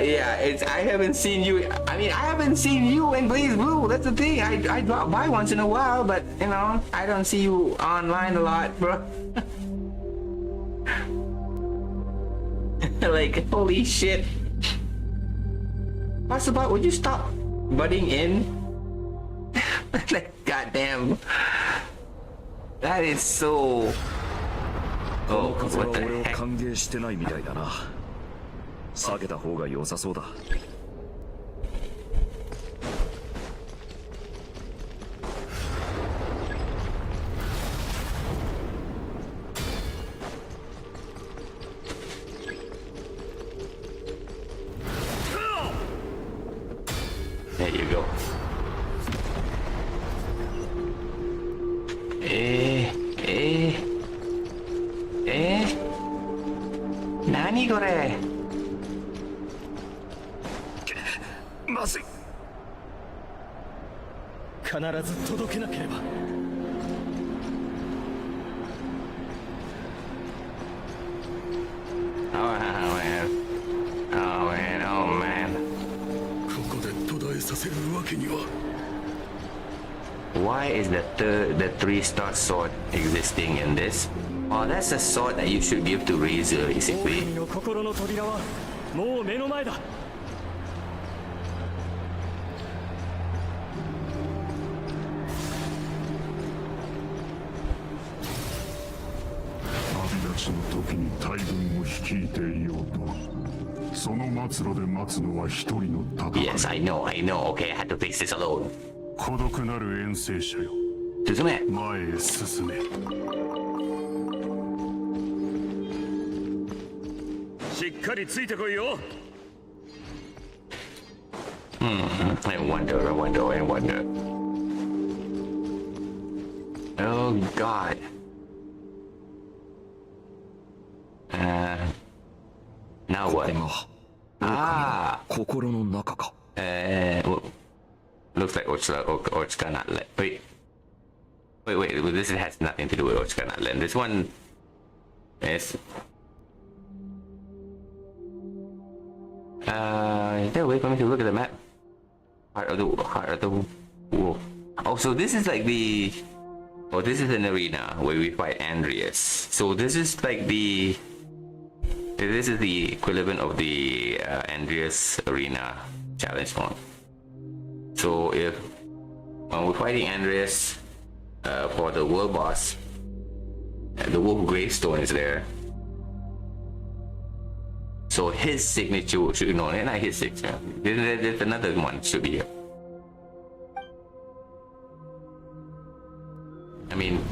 yeah. It's I haven't seen you. I mean, I haven't seen you in Blaze Blue. That's the thing. I drop by once in a while, but you know, I don't see you online a lot, bro. Like, holy shit. What's about? Would you stop butting in? Like, goddamn. That is so. Oh, 風は what the 俺を heck? 歓迎してないみたいだな。避けた方が良さそうだ。There you go. 何これ。まずい。必ず届けなければ。Oh man. Oh man. Oh man. ここで途絶えさせるわけには。Why is the 3-star sword existing in this? Oh, that's a sword that you should give to Razor, basically. 狼の心の扉はもう目の前だ。旅立ちの時に大軍を率いていようと、その末路で待つのは一人の戦い。 Yes, I know. Okay, I had to face this alone. 孤独なる遠征者よ、進め。前へ進め。しっかりついてこいよ。I wonder. Oh God. Now what? ああ。心の中か。Well, looks like Ochka not let. Wait. This has nothing to do with Ochka not let. This one is. Is there a way for me to look at the map? Heart of the Wolf. Oh, so this is like the. Oh, this is an arena where we fight Andreas. So this is like the. This is the equivalent of the Andreas Arena challenge mode. So if when we're fighting Andreas for the world boss, the Wolf Gravestone is there. So his signature should not his signature. There's another one should be here. I mean,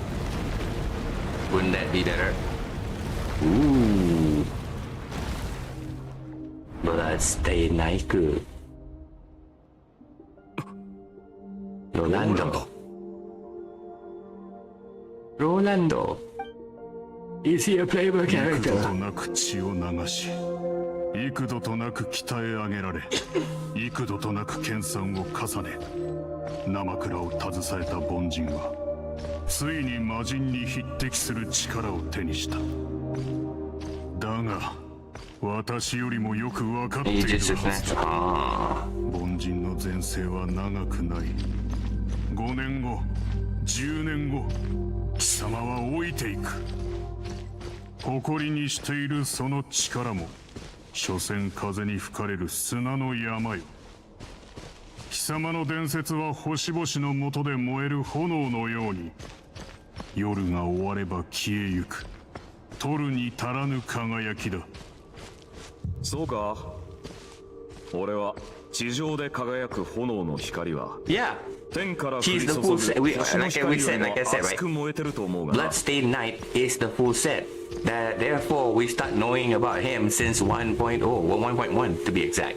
wouldn't that be better? Ooh. Bloodstained Naiku. Rolando. Is he a playable 幾 character? 度となく血を流し、幾度となく鍛え上げられ、幾度となく研鑽を重ね、生倉を携えた凡人はついに魔人に匹敵する力を手にした。だが私よりもよく分かっているはずだ。凡人の前世は長くない。5年後、10年後、貴様は老いていく。誇りにしているその力も、所詮風に吹かれる砂の山よ。貴様の伝説は星々の下で燃える炎のように、夜が終われば消えゆく。取るに足らぬ輝きだ。そうか。俺は地上で輝く炎の光は Yeah. 天から降り He's 注 the ぐ full set. 星の光よりも Like I said, 熱 right? く燃えてると思うがな。 Bloodstained Knight is the full set. Therefore, we start knowing about him since 1.0, well, 1.1 to be exact.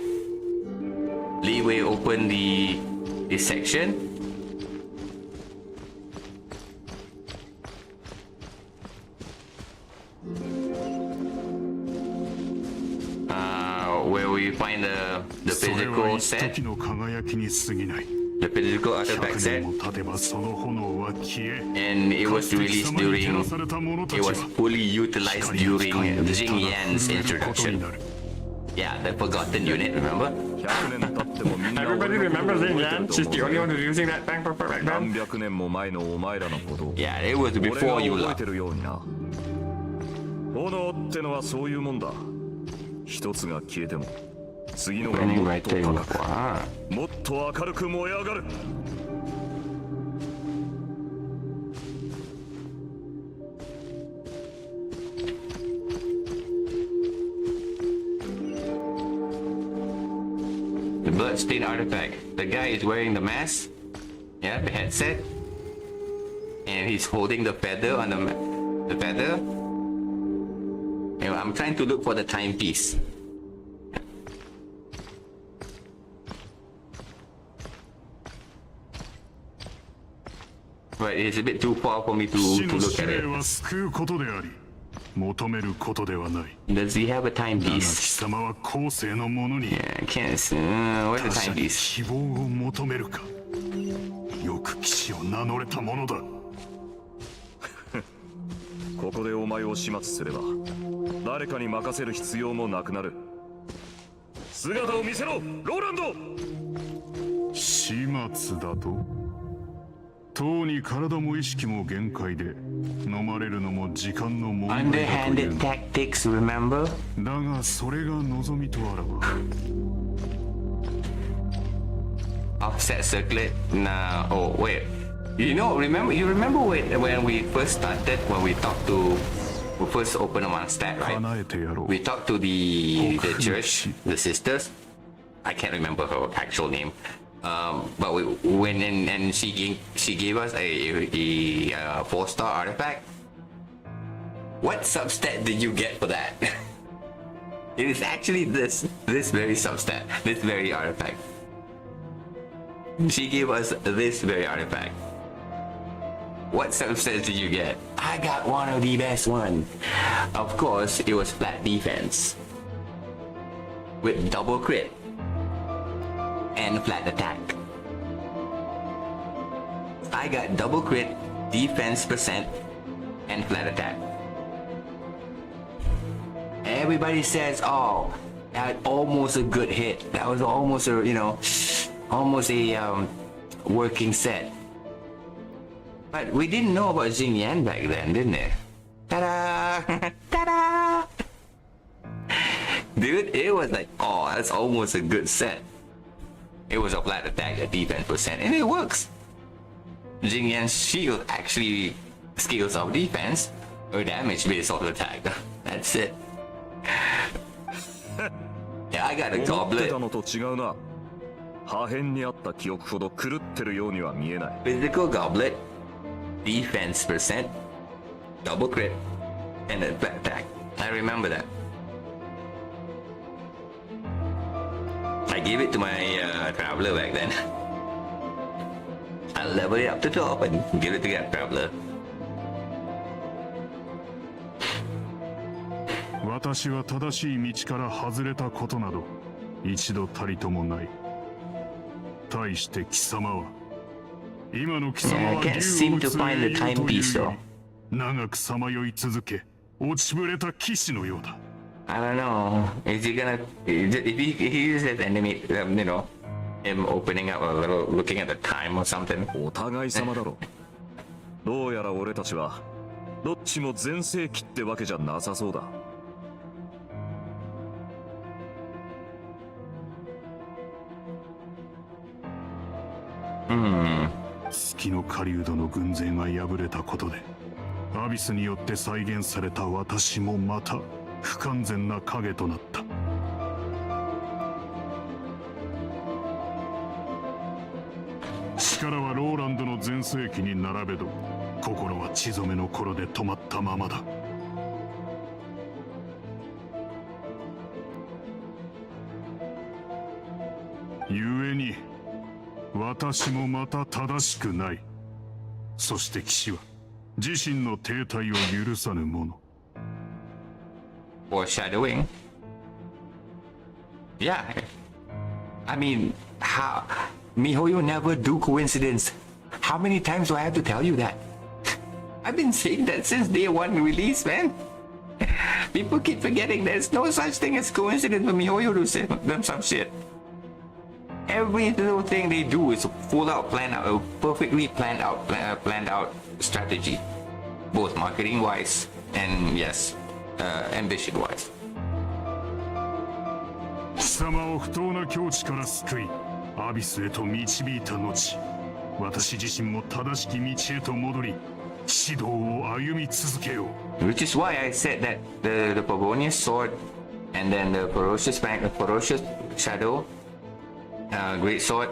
Leeway opened this section. Where we find the それ physical は一 set, 時の輝きに過ぎない。 the physical 100 artifact 年 set, も経てばその炎は消え、 and it か was つて貴 released 様に照ら during. された者た It ち was は fully utilized 光や during 光に Jing ただ Yan's 震えることに introduction. なる。Yeah, the forgotten unit, remember? 100年経ってもみんな Everybody 俺のことを remembers 覚 it, えて yeah? ると She's 思 the う only ぜ one who's using that tank back 何 then. 百年も前のお前らのことを Yeah, it was 俺が before you 覚え left. てるようにな炎ってのはそういうもんだ一つが消えても次のが Burning もっ right と there. 高く Wow. もっと明るく燃え上がる The bloodstained artifact. The guy is wearing the mask. Yeah, the headset. And he's holding the feather on the feather. Anyway, I'm trying to look for the timepiece. But it's a bit too far for me 死 to の look 使 at 命 it. は救うことであり求めることではない Does he have a だが貴 timepiece? 様は後世のものに Yeah, I can't see. Where's 他 the 者に timepiece? 希望を求めるかよく騎士を名乗れたものだここでお前を始末すれば誰かに任せる必要もなくなる姿を見せろローランド始末だととうに体も意識も限界で飲まれるのも時間の問題だという Underhanded tactics, remember? だがそれが望みとあらば Offset circlet? Nah. Oh wait. You remember when we first started, when we first opened a Mondstadt, right? 叶えてやろう We talked to the church, the sisters. I can't remember her actual name. But we went in and she gave us a 4-star artifact. What substat did you get for that? It is actually this very substat, this very artifact. She gave us this very artifact. What substats did you get? I got one of the best one. Of course, it was flat defense with double crit and flat attack. I got double crit, defense percent, and flat attack. Everybody says, "Oh, that almost a good hit. That was almost a almost a working set." But we didn't know about Xing Yan back then, didn't it? Ta-da! Ta-da! Dude, it was like, oh, that's almost a good set. It was a flat attack, a defense percent, and it works. Xing Yan's shield actually scales off defense or damage based off attack. That's it. Yeah, I got a 思って goblet. たのと違うな破片にあった記憶ほど狂ってるようには見えない Physical goblet, defense percent, double crit, and a flat attack. I remember that. I gave it to my traveler back then. I leveled it up to top and give it to that traveler. 私は正しい道から外れたことなど一度たりともない対して貴様は今の貴様 Yeah, I は can't 竜 seem を to 打つ find the 英雄という timepiece よ though. り長くさまよい続け落ちぶれた騎士のようだ I don't know. Is he gonna? If he uses animate, him opening up a little, looking at the time or something. お互い様だろどうやら俺たちはどっちも全盛期ってわけじゃなさそうだ 月の狩人の軍勢が敗れたことでアビスによって再現された私もまた不完全な影となった力はローランドの全盛期に並べど心は血染めの頃で止まったままだ故に私もまた正しくないそして騎士は自身の停滞を許さぬ者 Foreshadowing. Yeah. I mean, how? miHoYo never do coincidence. How many times do I have to tell you that? I've been saying that since day one release, man. People keep forgetting there's no such thing as coincidence for miHoYo to say them some shit. Every little thing they do is a perfectly planned out strategy, both marketing wise and yes, ambition wise. 貴様を不当な境地から救いアビスへと導いた後私自身も正しき道へと戻り指導を歩み続けよう Which is why I said that the Pavonius sword and then the ferocious shadow great sword,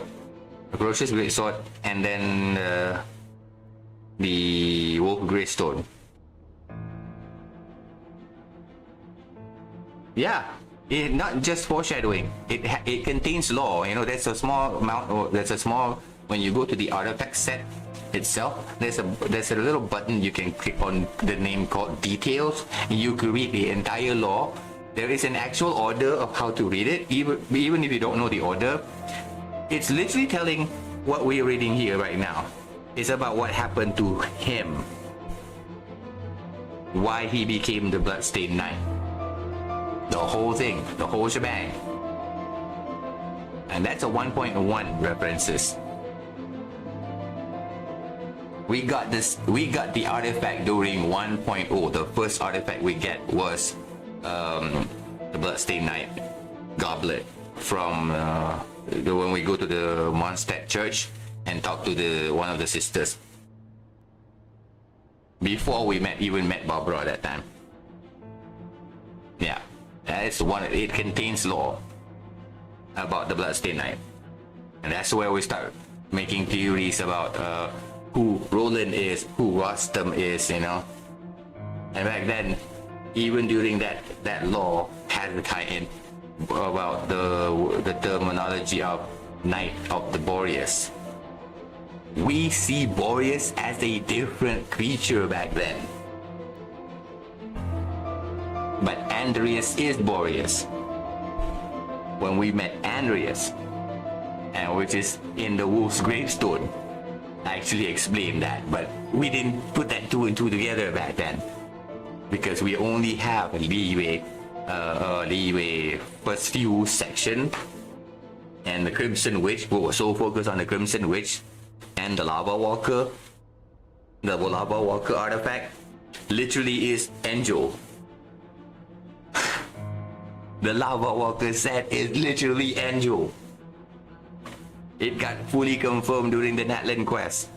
ferocious great sword, and then the wolf great stone. Yeah, it not just foreshadowing. It contains lore. You know, there's a small amount. Or there's a small when you go to the artifact set itself. There's a little button you can click on the name called details. You could read the entire lore. There is an actual order of how to read it, even if you don't know the order. It's literally telling what we're reading here right now. It's about what happened to him. Why he became the Bloodstained Knight. The whole thing, the whole shebang. And that's a 1.1 references. We got the artifact during 1.0. The first artifact we get was the Bloodstained Knight goblet from when we go to the Mondstadt church and talk to one of the sisters. Before we even met Barbara at that time. Yeah, that's one. It contains lore about the Bloodstained Knight, and that's where we start making theories about who Roland is, who Rostam is, you know. And back then, even during that lore had a tie-in about the terminology of Knight of the Boreus. We see Boreus as a different creature back then. But Andreas is Boreus. When we met Andreas, and which is in the Wolf's Gravestone, I actually explained that, but we didn't put that two and two together back then. Because we only have a leeway first few section, and the Crimson Witch. We were so focused on the Crimson Witch and the Lava Walker. The Lava Walker artifact literally is Angel. The Lava Walker set is literally Angel. It got fully confirmed during the Natlan quest.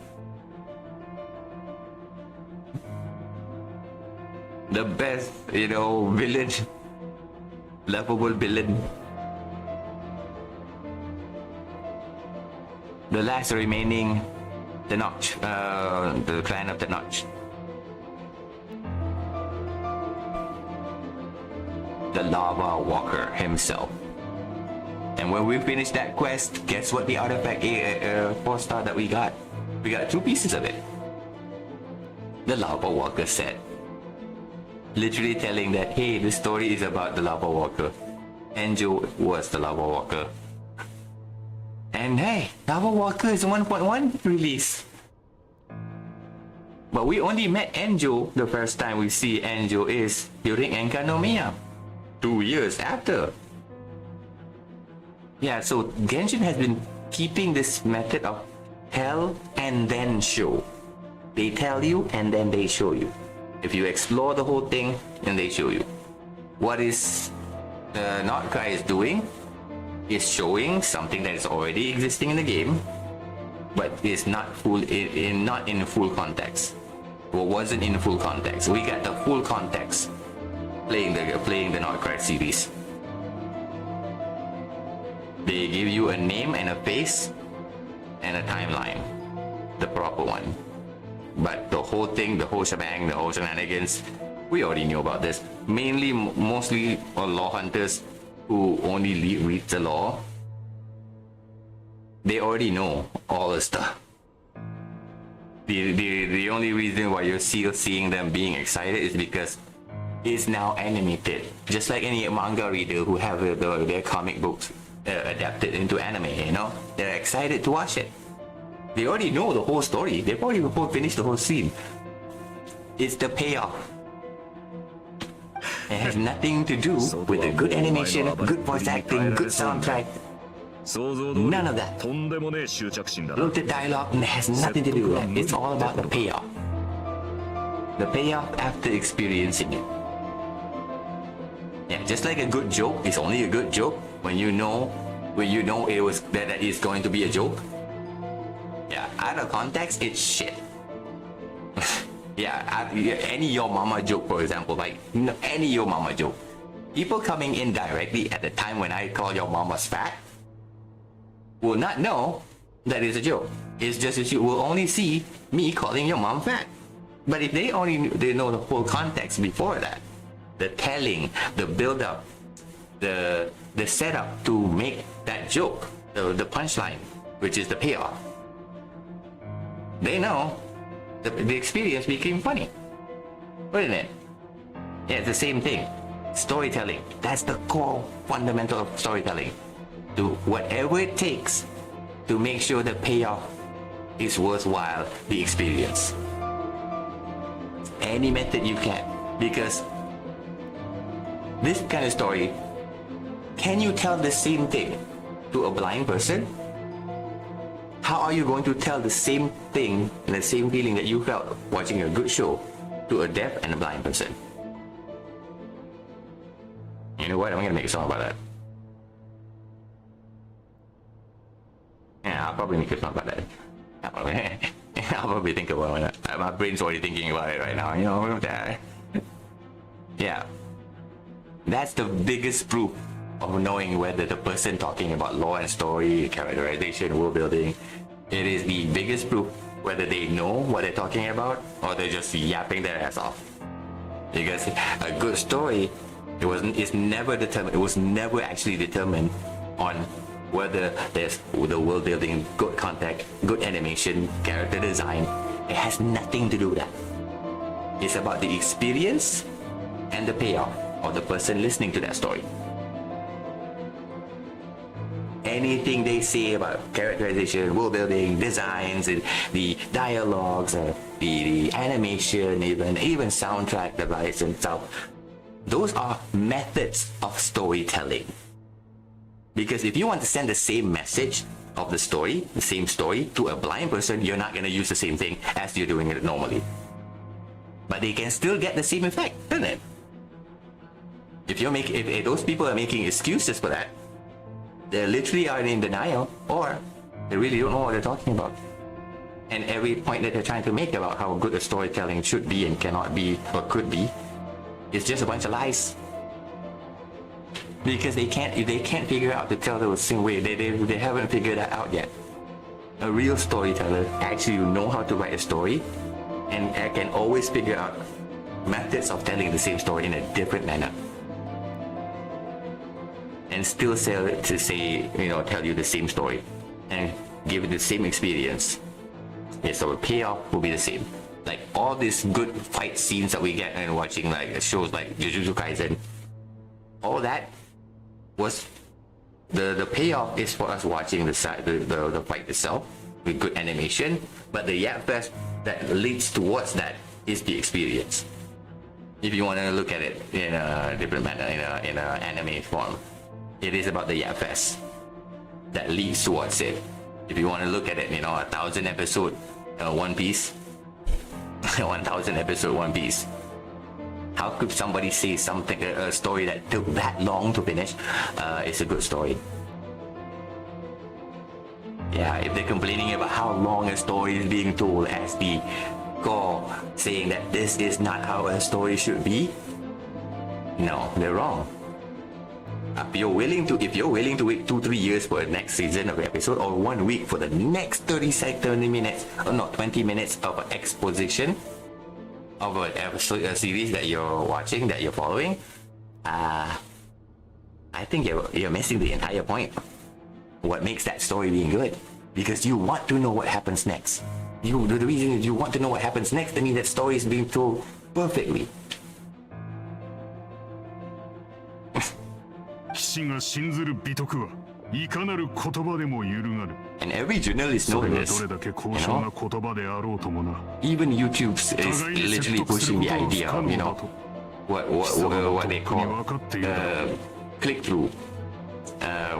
The best, villain, lovable villain. The last remaining, the Notch, the clan of the Notch. The Lava Walker himself. And when we finished that quest, guess what the artifact 4-star that we got? We got 2 pieces of it. The Lava Walker set. Literally telling that, hey, this story is about the Lava Walker. Enjo was the Lava Walker. And hey, Lava Walker is a 1.1 release. But we only met Enjo the first time we see Enjo is during Enkanomiya. 2 years after. Yeah, so Genshin has been keeping this method of tell and then show. They tell you and then they show you. If you explore the whole thing, then they show you. What is Notkai is doing is showing something that is already existing in the game, but is not not in full context. Or wasn't in full context. We got the full context playing the Notkai series. They give you a name and a face and a timeline, the proper one. But the whole thing, the whole shebang, the whole shenanigans, we already knew about this. Mostly law hunters who only read the law. They already know all the stuff. The only reason why you're still seeing them being excited is because it's now animated. Just like any manga reader who have their comic books adapted into anime, they're excited to watch it. They already know the whole story. They've already finished the whole scene. It's the payoff. It has nothing to do with the good animation, good voice acting, good soundtrack. 想像通り None of that. とんでもねえ執着心だな Looked at dialogue and it has nothing to do with that. It's all about the payoff. The payoff after experiencing it. Yeah, just like a good joke is only a good joke when you know it was that it's going to be a joke. Yeah, out of context, it's shit. Yeah, any your mama joke, for example, like any your mama joke. People coming in directly at the time when I call your mama's fat will not know that it's a joke. It's just that you will only see me calling your mom fat. But if they know the whole context before that, the telling, the build-up, the setup to make that joke, the punchline, which is the payoff, they know the experience became funny, wouldn't it? Yeah, it's the same thing. Storytelling, that's the core fundamental of storytelling. Do whatever it takes to make sure the payoff is worthwhile the experience. Any method you can, because this kind of story, can you tell the same thing to a blind person? How are you going to tell the same thing and the same feeling that you felt watching a good show to a deaf and a blind person? You know what? I'm gonna make a song about that. Yeah, I'll probably make a song about that. I'll probably think about it. My brain's already thinking about it right now. You know that. Yeah, that's the biggest proof of knowing whether the person talking about lore and story, characterization, world building, it is the biggest proof whether they know what they're talking about or they're just yapping their ass off. Because a good story, it was never actually determined on whether there's the world building, good contact, good animation, character design. It has nothing to do with that. It's about the experience and the payoff of the person listening to that story. Anything they say about characterization, world building, designs, the dialogues, the animation, even soundtrack device and stuff, those are methods of storytelling. Because if you want to send the same message of the story, the same story, to a blind person, you're not going to use the same thing as you're doing it normally. But they can still get the same effect, isn't it? If those people are making excuses for that, they literally are in denial, or they really don't know what they're talking about. And every point that they're trying to make about how good a storytelling should be and cannot be or could be is just a bunch of lies. Because they can't figure out to tell the same way. They haven't figured that out yet. A real storyteller actually know how to write a story and can always figure out methods of telling the same story in a different manner. And still tell you the same story and give it the same experience. Yeah, so the payoff will be the same. Like all these good fight scenes that we get and watching like shows like Jujutsu Kaisen, all that was the payoff is for us watching the fight itself with good animation, but the yap fest that leads towards that is the experience. If you want to look at it in a different manner, in a anime form, it is about the yap fest that leads towards it. If you want to look at it, 1,000 episode One Piece, 1,000 episode One Piece. How could somebody say something, a story that took that long to finish? It's a good story. Yeah, if they're complaining about how long a story is being told as the core, saying that this is not how a story should be, no, they're wrong. If you're willing to wait 2-3 years for the next season of an episode, or 1 week for the next 20 minutes of exposition of a series that you're watching, that you're following, I think you're missing the entire point. What makes that story being good? Because you want to know what happens next. The reason is you want to know what happens next. That means that story is being told perfectly. And every journalist knows this. Even YouTube is literally pushing the idea of, what they call 分かっているだろう。 click through.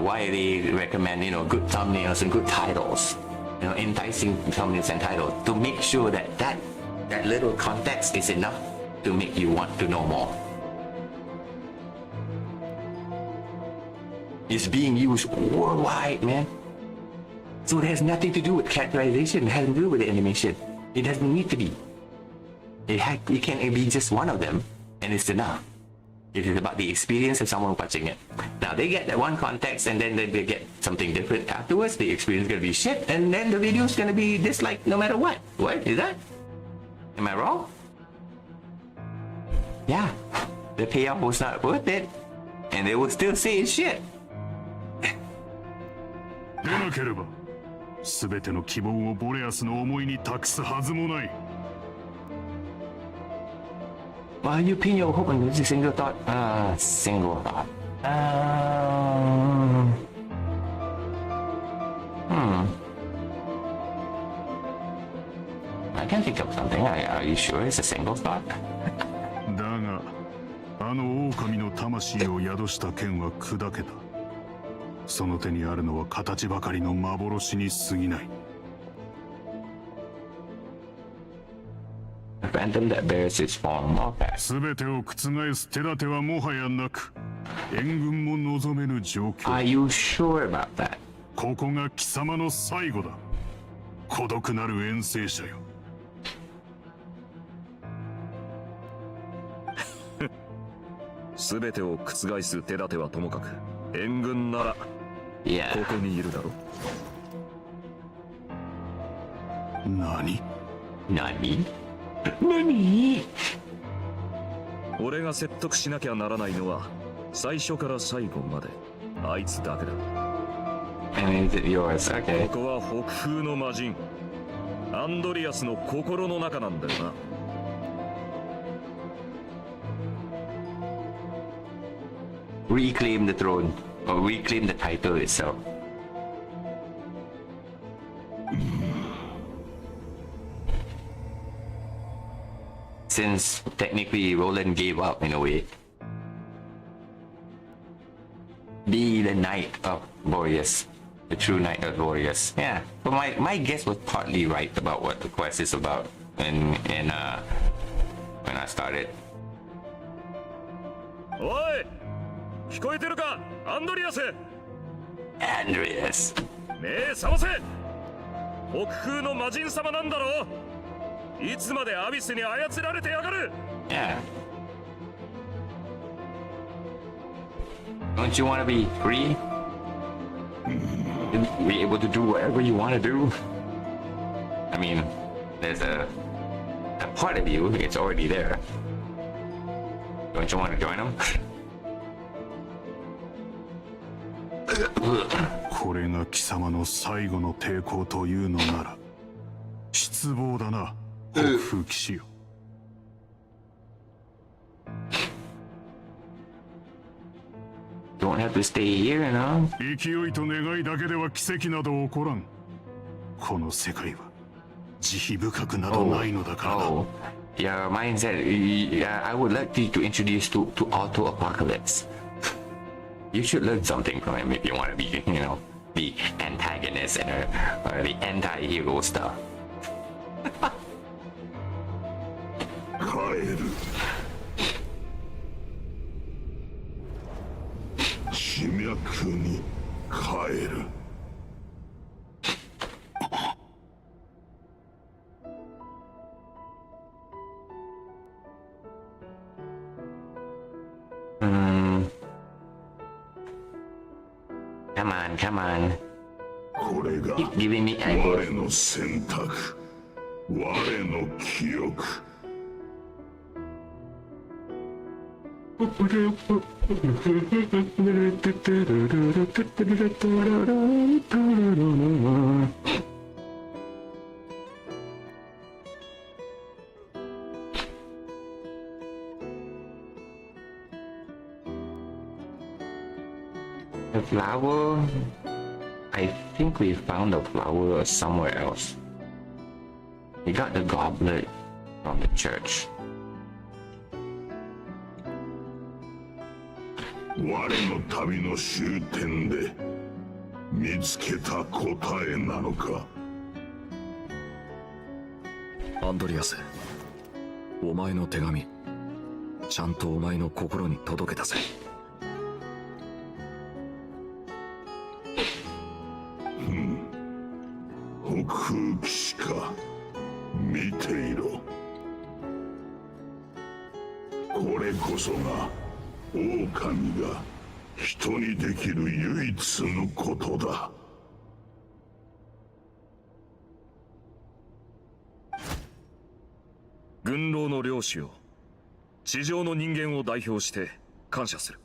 Why they recommend good thumbnails and good titles, enticing thumbnails and titles to make sure that little context is enough to make you want to know more. It's being used worldwide, man. So it has nothing to do with characterization. It has to do with the animation. It doesn't need to be. It can be just one of them, and it's enough. It is about the experience of someone watching it. Now they get that one context, and then they get something different afterwards. The experience is gonna be shit, and then the video is gonna be disliked no matter what. What is that? Am I wrong? Yeah, the payoff was not worth it, and they will still say it's shit. でなければ、すべての希望をボレアスの思いに託すはずもない。 Well, you pin your hope on this single thought. Single thought. I can think of something. Are you sure it's a single thought? だが、あの狼の魂を宿した剣は砕けた。その手にあるのは形ばかりの幻に過ぎない。 A phantom that bears its form. Okay. すべてを覆す手立てはもはやなく、援軍も望めぬ状況。 Are you sure about that? ここが貴様の最後だ。孤独なる遠征者よ。すべてを覆す手立てはともかく、援軍なら Yeah. ここにいるだろ。何？ Nani? Nani? 俺が説得しなきゃならないのは最初から最後まであいつだけだ。 And is it yours? Okay. ここは北風の魔人アンドリアスの心の中なんだよな。 Reclaim the throne, or reclaim the title itself. Since technically Roland gave up in a way. Be the knight of Boreus. The true knight of Boreus. Yeah, but my guess was partly right about what the quest is about when I started. おい、聞こえてるか、アンドリアス。 Andreas. 目覚ませ。北風の魔人様なんだろう。いつまでアビスに操られてやがる。 Yeah. Don't you want to be free? Be able to do whatever you want to do? I mean, there's a part of you, it's already there. Don't you want to join them? これが貴様の最後の抵抗というのなら失望だな、北風騎士よ。 Don't have to stay here, you know? 勢いと願いだけでは奇跡など起こらん。この世界は慈悲深くなどないのだからな。 Oh, yeah, mine said, yeah, I would like you to introduce to Auto Apocalypse. You should learn something from him if you want to be, you know, the antagonist and or the anti-hero stuff. 帰る。地脈に帰る。 Come on, come on. これが Keep giving me anger. 我の選択、我の記憶。 The flower? I think we found the flower somewhere else. We got the goblet from the church. 我の旅の終点で見つけた答えなのか。アンドリアス、お前の手紙ちゃんとお前の心に届けたぜ。北風騎士か。見ていろ。これこそが狼が人にできる唯一のことだ。軍狼の領主よ、地上の人間を代表して感謝する。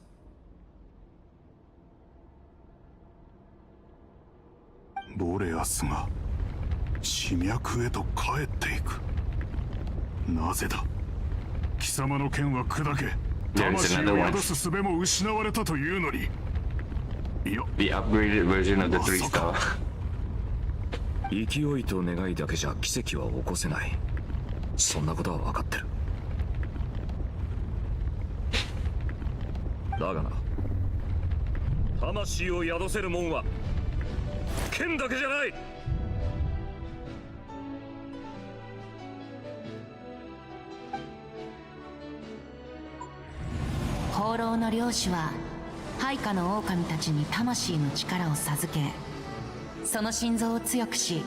ボレアスが地脈へと帰っていく。なぜだ。貴様の剣は砕け、魂を宿す術も失われたというのに。いや、 The upgraded version of the 3 star. 勢いと願いだけじゃ奇跡は起こせない。そんなことは分かってる。だがな、魂を宿せるもんは剣だけじゃない。放浪の領主は配下の狼たちに魂の力を授け、その心臓を強くし、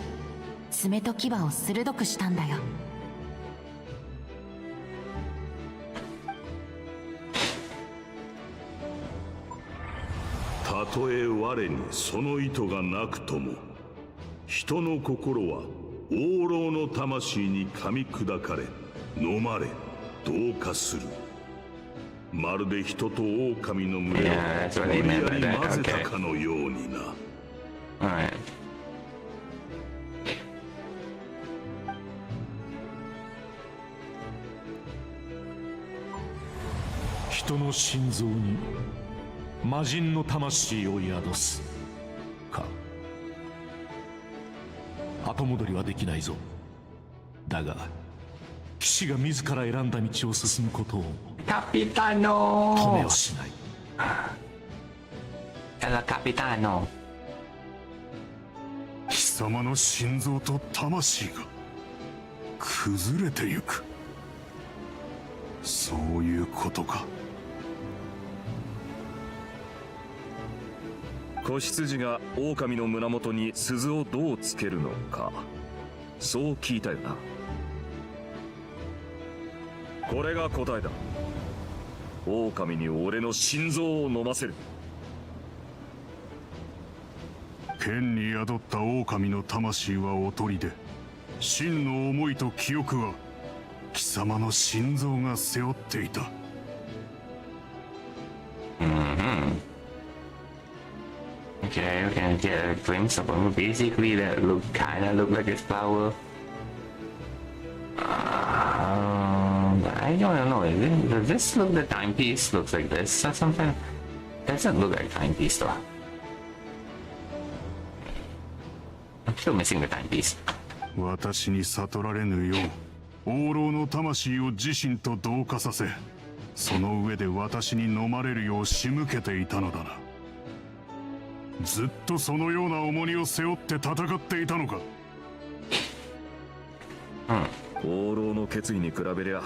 爪と牙を鋭くしたんだよ。たとえ我にその意図がなくとも、人の心は往老の魂に噛み砕かれ、飲まれ、同化する。まるで人と狼の群れを無理やり混ぜたかのようにな。Alright. 人の心臓に魔人の魂を宿すか。後戻りはできないぞ。だが騎士が自ら選んだ道を進むことを止め Capitano! はしない。 El Capitano. 貴様の心臓と魂が崩れてゆく。そういうことか。子羊が狼の胸元に鈴をどうつけるのか、そう聞いたよな。これが答えだ。狼に俺の心臓を飲ませる。剣に宿った狼の魂はおとりで、真の思いと記憶は貴様の心臓が背負っていた。Okay, we can get a glimpse of him. Basically, that kinda look like his power. I don't know. Does this look the timepiece? Looks like this or something? Doesn't look like timepiece though. I'm still missing the timepiece. 私に悟られぬよう、往老の魂を自身と同化させ、その上で私に飲まれるよう仕向けていたのだな。ずっとそのような重荷を背負って戦っていたのか。放浪の決意に比べりゃ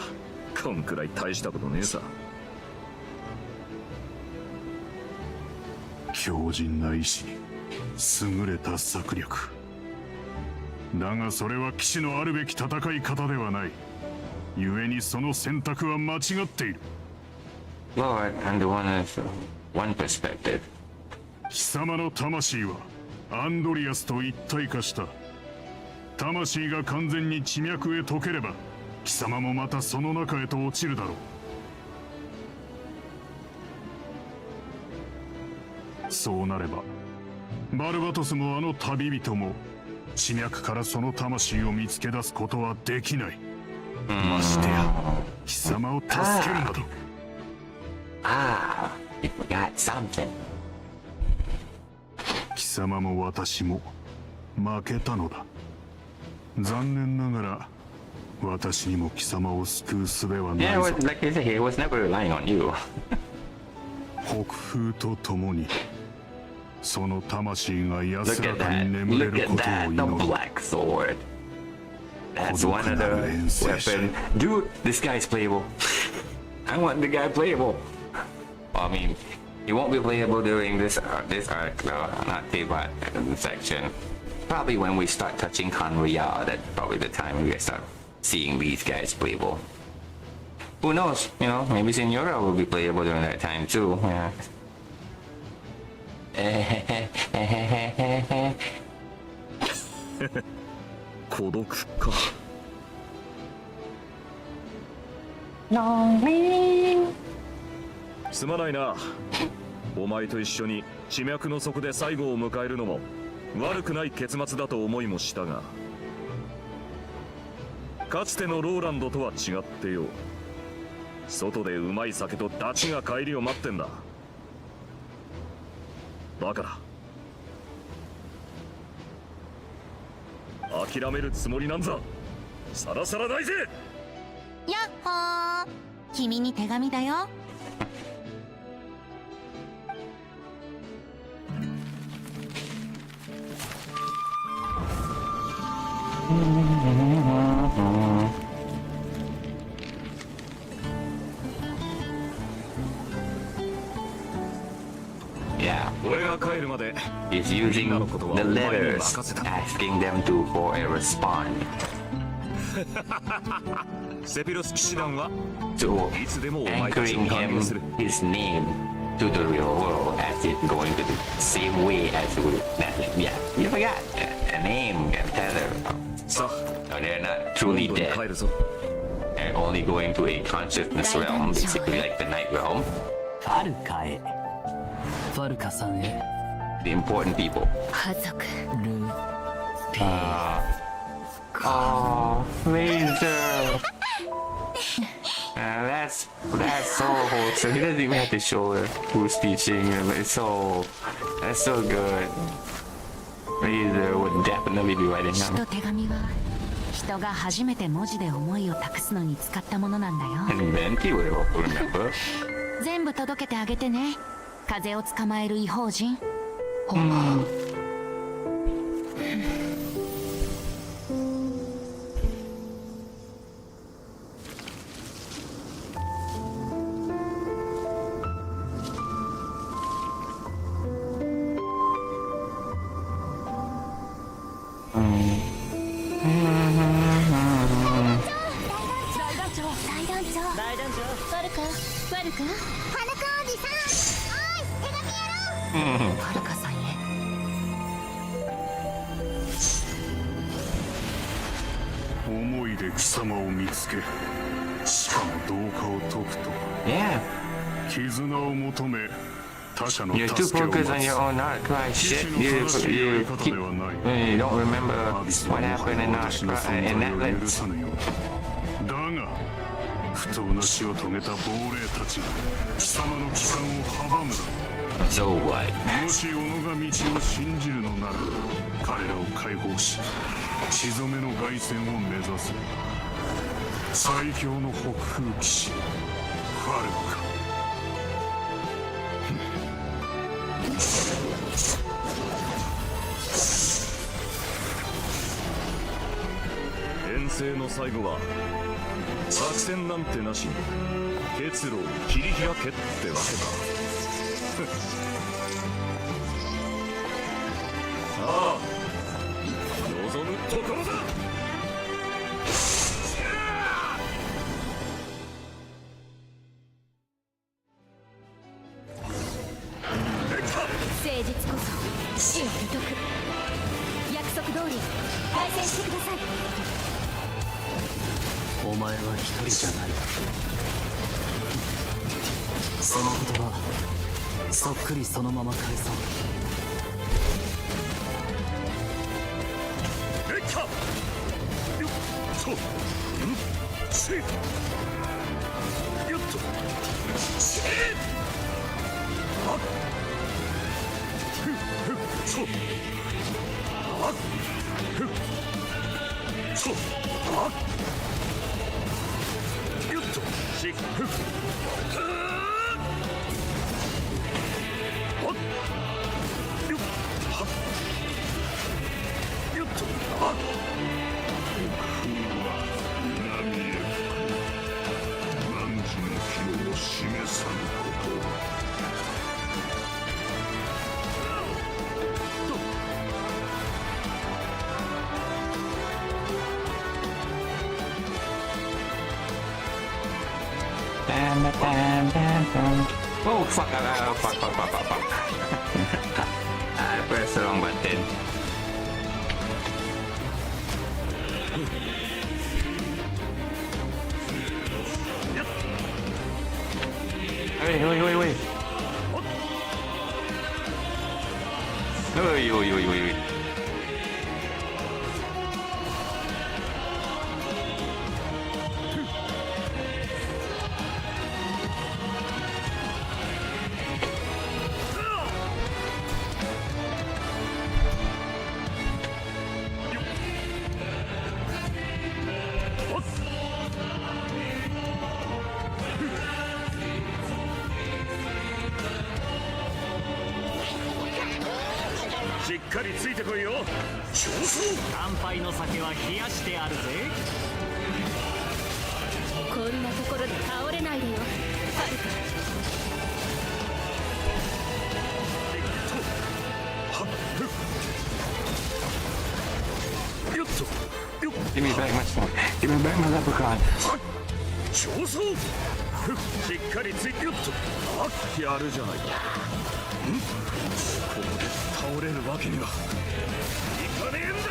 こんくらい大したことねえさ。強靭な意志に優れた策略。だがそれは騎士のあるべき戦い方ではない。故にその選択は間違っている。 Lord, under one perspective. 貴様の魂はアンドリアスと一体化した。魂が完全に地脈へ溶ければ、貴様もまたその中へと落ちるだろう。そうなればバルバトスもあの旅人も地脈からその魂を見つけ出すことはできない。ましてや貴様を助けるなど。You forgot something. 貴様も私も負けたのだ。残念ながら私にも貴様を救う術はない Yeah, ぞ。 like I said, he was never relying on you. 国風とともにその魂が Look 安ら at か that. に眠れ Look る at ことを that. The 祈る。 black sword. That's one of the weapons. Dude, this guy's playable. I want the guy playable. Well, I mean, he won't be playable during this arc though. Not the part section. Probably when we start touching Kanriya, that's probably the time we start seeing these guys playable. Who knows? You know, maybe Senora will be playable during that time too. Yeah. 孤独か。すまないな。お前と一緒に地脈の底で最後を迎えるのも悪くない結末だと思いもしたが、かつてのローランドとは違ってよ、外でうまい酒とダチが帰りを待ってんだ。だから諦めるつもりなんざさらさらないぜ。やっほー、君に手紙だよ。Yeah. 俺が帰るまで He's using the letters, asking them to for a response. セピロス騎士団は So いつでもお前たち anchoring に還 him 元する。 his name to the real world as it's going to the same way as we yeah, you forgot a name and tether. さ So they're not あ、 truly ロンドンに dead. 帰るぞ。 They're only going to a consciousness realm, basically like the night realm. ファルカへ。ファルカさんへ。 The important people. 家族。ルピ Oh, Laser. That's so wholesome. He doesn't even have to show her who's teaching him. It's that's so good. Laser would definitely be writing 詩 him. と手紙は人が初めて文字で思いを託すのに使ったものなんだよ。 And Venti would remember. 全部届けてあげてね。風を捕まえる異邦人。はるかさんへ。思いで貴様を見つけ、しかも同化を解くと Yeah. 絆を求め他者の You're too 助けを focused 待 on つ。 your own art, right? 騎 Shit. 士の You 正しいやり方ではない。 you don't remember アビス what はもは happened や in 私の that 存 in 在 that を許 lens. さぬようだ。だが不当な死を遂げた亡霊たちが貴様の帰還を阻むだろう。 So what? もし己が道を信じるのなら彼らを解放し血染めの凱旋を目指す。最強の北風騎士ファルカ。遠征の最後は作戦なんてなしに結露を切り開けってわけだ。さあ望むところだ。誠実こそ死を美徳。約束通り対戦してください。お前は一人じゃない。その言葉そっくりそのまま返そう。えっかよっとせいよっとせいあっふっふっそうあっふっそうあっよっとせいふっ Oh fuck, fuck. I pressed the wrong button. Wait. Wait.しっかりついてこいよ。上層。乾杯の酒は冷やしてあるぜ。こんなところで倒れないでよ、はるか。よっと。Give me back my sword. Give me back my leprechaun. 上層。しっかりついてよっと。やるじゃないか。ここで倒れるわけには。いかねえんだ。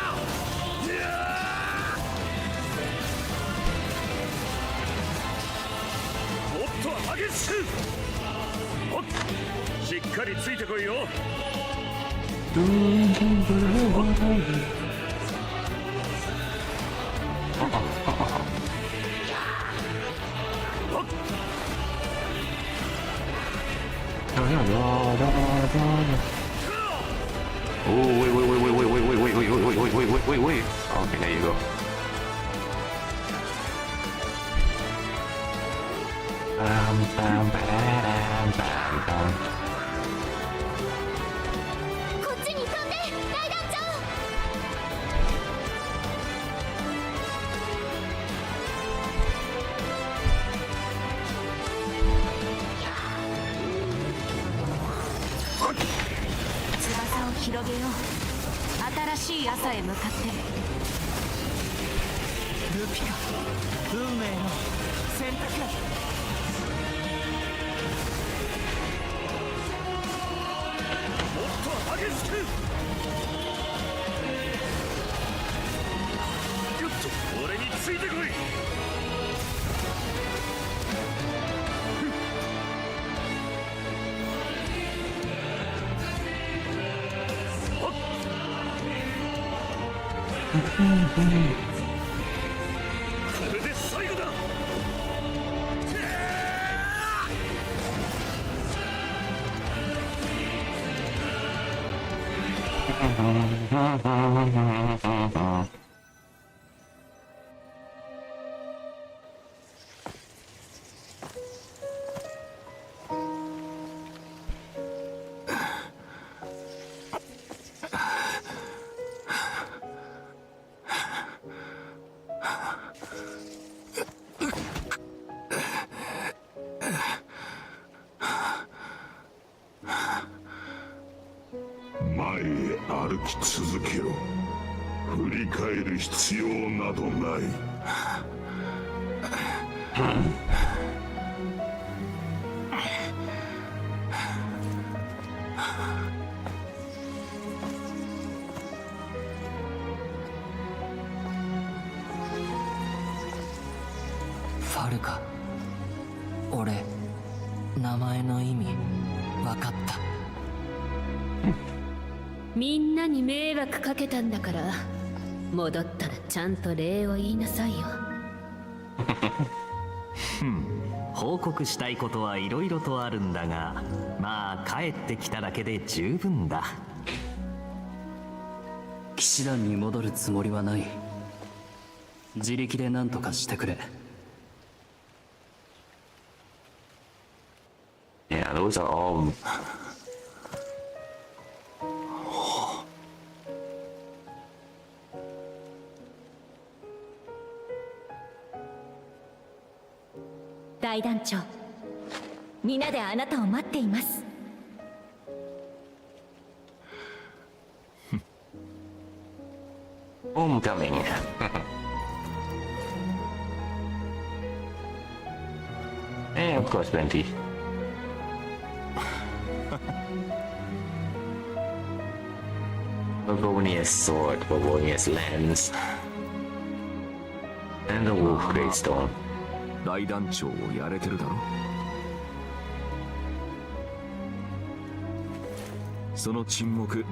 もっと激しく。しっかりついてこいよ。Oh, wait. Okay, there you go. Bam. こっちに飛んで、大団長。翼を広げよう。新しい朝へ向かって。ルピカ、運命の選択。激しく。よっと俺についてこい。これで最後だ。前へ歩き続けろ。振り返る必要などない。ファルカ、俺名前の意味分かった。みんなに迷惑かけたんだから、戻ったらちゃんと礼を言いなさいよ。報告したいことはいろいろとあるんだが、まあ帰ってきただけで十分だ。騎士団に戻るつもりはない。自力で何とかしてくれ。Yeah, those are all. 大団長、皆であなたを待っています。Homecoming. course, plenty. Favonius sword, Favonius lens, and the wolf greystone. 大団長をやれてるだろ。その沈黙、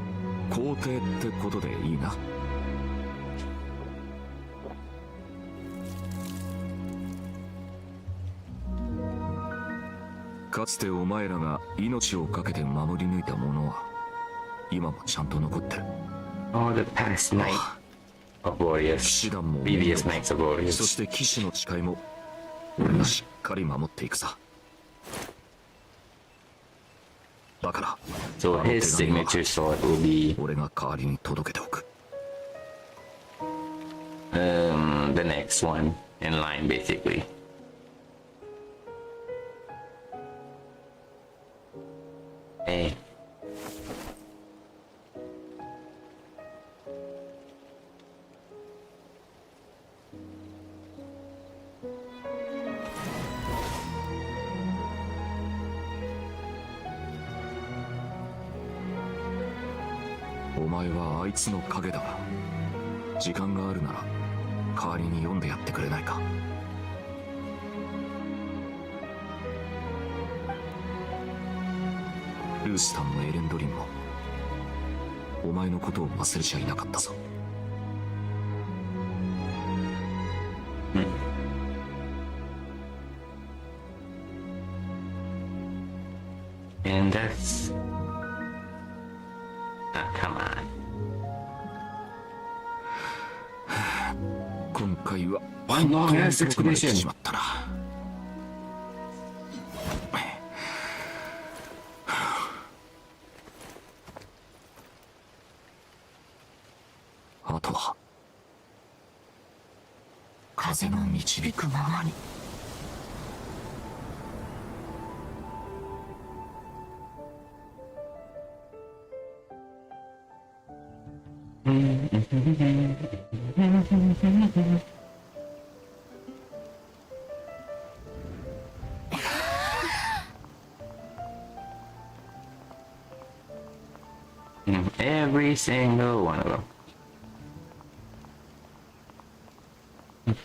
肯定ってことでいいな。かつてお前らが命を懸けて守り抜いたものは今もちゃんと残ってる。Oh, the past night of Boreus. 騎士団も Previous nights of Boreus. そして騎士の誓いも俺がしっかり守っていくさ。だから So his signature sword will be 俺が代わりに届けておく。the next one in line, basically. Hey.「お前はあいつの影だが、時間があるなら代わりに読んでやってくれないか。ルースタンもエレンドリンもお前のことを忘れちゃいなかったぞ。And that's... come on. 今回は One long ass 遠くまで来て expedition. しまったな。あとは風の導くままに。Every single one of them.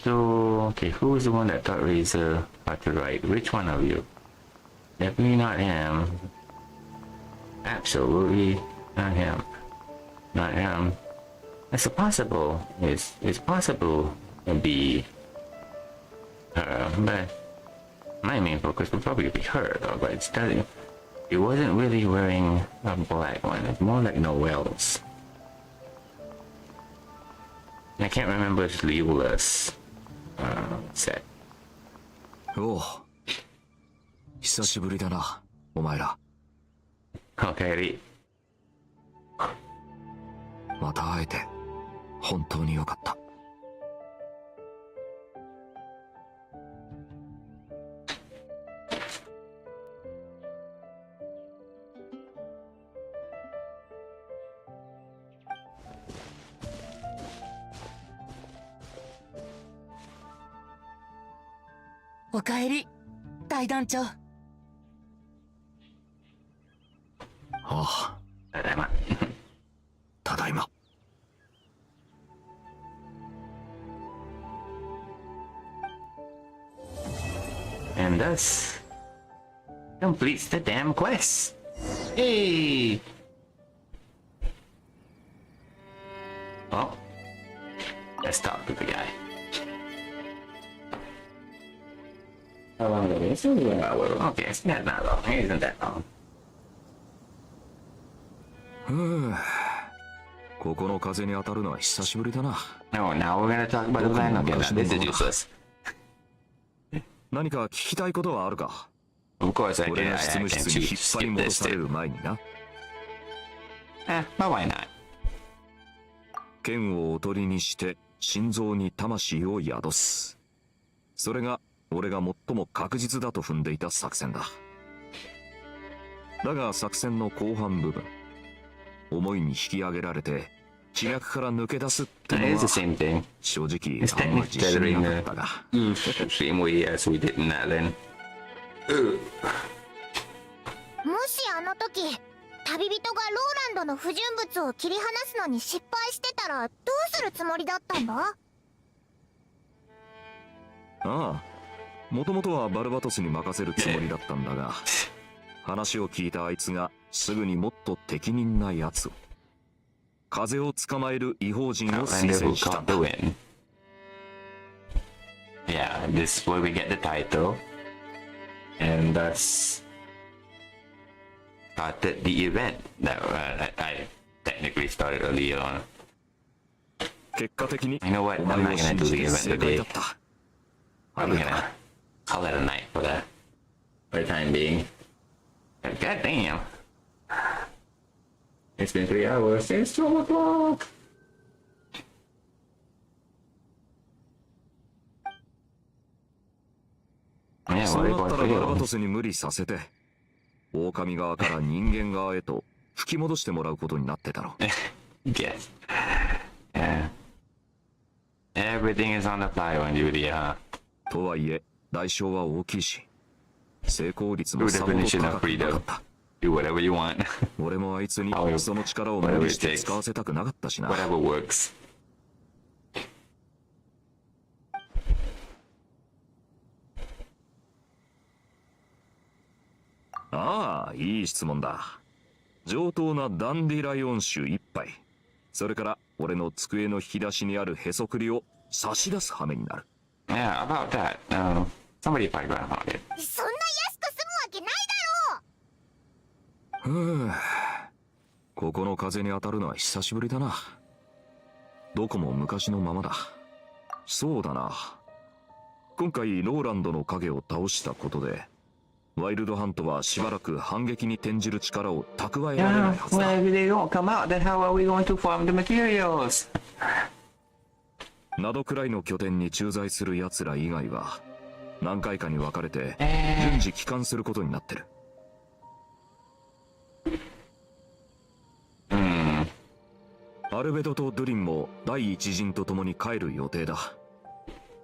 So, okay, who's the one that taught Razor how to write? Which one of you? Definitely not him. Absolutely not him. Not him. It's possible. It's possible to be her, but my main focus would probably be her though, but it's doesn't. It wasn't really wearing a black one. It's more like Noel's. I can't remember Leola's set. おう、久しぶりだな、お前ら。Okay, また会えて本当によかった。おかえり、大団長。ああ、ただいま。ただいま。and thus completes the damn quest. Hey! Oh, let's talk to the guy. How long is it? It's only an hour. Okay, it's not that long. It isn't that long. ここの風に当たるのは久しぶりだな。No, now we're gonna talk about the land. Okay, now this is useless. 何か聞きたいことはあるか？ Of course I 俺 can. が I 執務 can 室に引っ張り skip 戻 this され too. る前にな。But why not? 剣をおとりにして心臓に魂を宿す。それが俺が最も確実だと踏んでいた作戦だ。だが作戦の後半部分、思いに引き上げられて気脈から抜け出すっての It は is the same thing. 正直 It's あんま technically 自信 gathering なかったが。 the same way as we did in that then. もしあの時旅人がローランドの不純物を切り離すのに失敗してたらどうするつもりだったんだ？ああ、もともとはバルバトスに任せるつもりだったんだが、話を聞いたあいつがすぐにもっと適任なやつを、風を捕まえる異邦人を推薦したんだ。Yeah, this is where we get the title, and thus started the event that I technically started earlier on. 結果的に You know what? お I'm 前 not を gonna 信 do じ the て event 正解 today. だった。 I'm gonna call it a night for the time being. God damn. It's been 3 hours. It's 12 o'clock. Yeah, そ what う are な you った going ら to バルバ do? トスに無理させて、狼側から人間側へと吹き戻してもらうことになってたろ。Yes. Yeah. Everything is on the fly on duty, huh? とはいえ、代償は大きいし、成功率 True もさほど definition 高 of くなか freedom. った。 Do whatever you want. 俺もあいつに However, その力を無理して使わせたくなかったしな。 Whatever works. ああ、いい質問だ。上等なダンディライオン酒一杯。それから俺の机の引き出しにあるへそくりを差し出す羽目になる。Yeah, about that. Somebody probably got about it. そんな安く済むわけないだろふぅ。ここの風に当たるのは久しぶりだな。どこも昔のままだ。そうだな。今回ローランドの影を倒したことで、ワイルドハントはしばらく反撃に転じる力を蓄えられないはずだ。Well, if they don't come out, then how are we going to farm the materials? などくらいの拠点に駐在する奴ら以外は、何回かに分かれて順次帰還することになってる。アルベドとドゥリンも第一陣と共に帰る予定だ。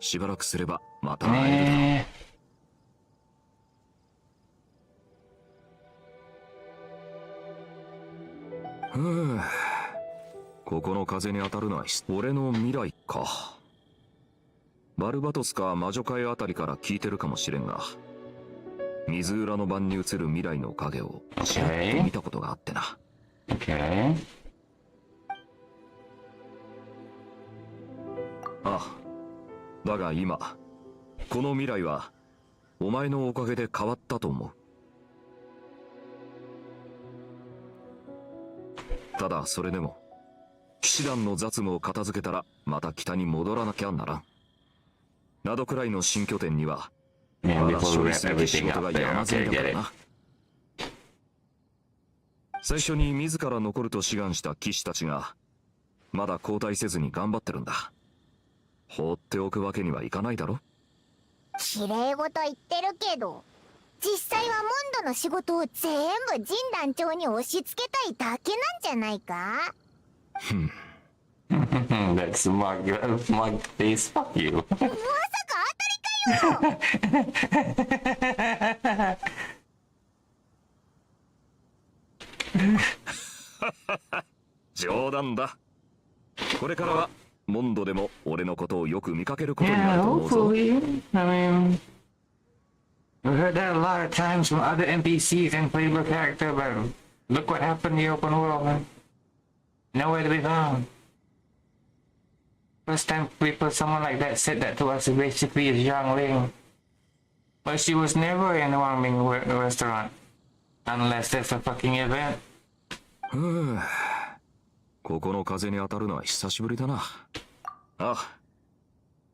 しばらくすればまた会えるだろう。ふぅ。ここの風に当たるのは俺の未来か。バルバトスか魔女界あたりから聞いてるかもしれんが、水浦の番に映る未来の影をちらっと見たことがあってな。Okay. ああ、だが今この未来はお前のおかげで変わったと思う。ただそれでも騎士団の雑務を片付けたらまた北に戻らなきゃならん。などくらいの新拠点にはま Yeah, だ before 処 we 理 wrap すべき仕 everything 事 up が there. 山積 Okay, みだか get ら it. な。最初に自ら残ると志願した騎士たちがまだ交代せずに頑張ってるんだ。放っておくわけにはいかないだろ。綺麗事言ってるけど、実際はモンドの仕事を全部神団長に押し付けたいだけなんじゃないか？That's smug face. Fuck you. まさか当たりかよ冗談だ。これからはモンドでも俺のことをよく見かけることにな Yeah, ると思うぞ。 hopefully. I mean, we heard that a lot of times from other NPCs and playable character, but look what happened in the open world, man. Nowhere to be found. First time people, someone like that said that to us basically is Yang Ling. But she was never in the Wangming restaurant. Unless there's a fucking event. ふぅ。ここの風に当たるのは久しぶりだな。ああ。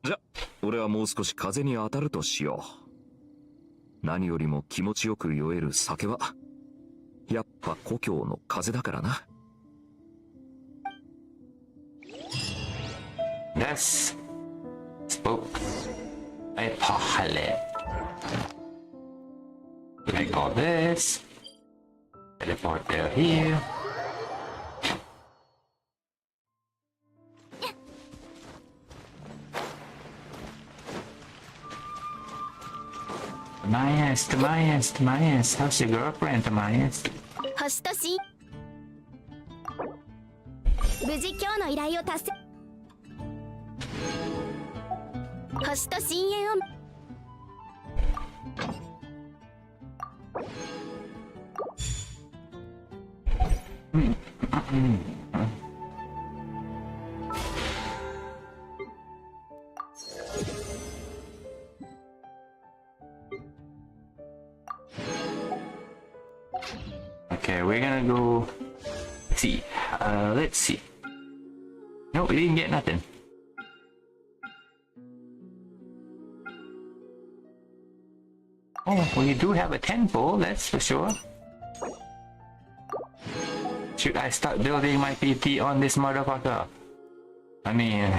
じゃ、俺はもう少し風に当たるとしよう。何よりも気持ちよく酔える酒は、やっぱ故郷の風だからな。Thus spoke a Pahale. Like all this. Teleport there here. Tomias, how's your girlfriend, Tomias? 星とし無事今日の依頼を達成星と深淵をOkay, we're gonna go see. Let's see. No, we didn't get nothing. Oh, we do have a tenfold, that's for sure. Should I start building my PT on this motherfucker? I mean,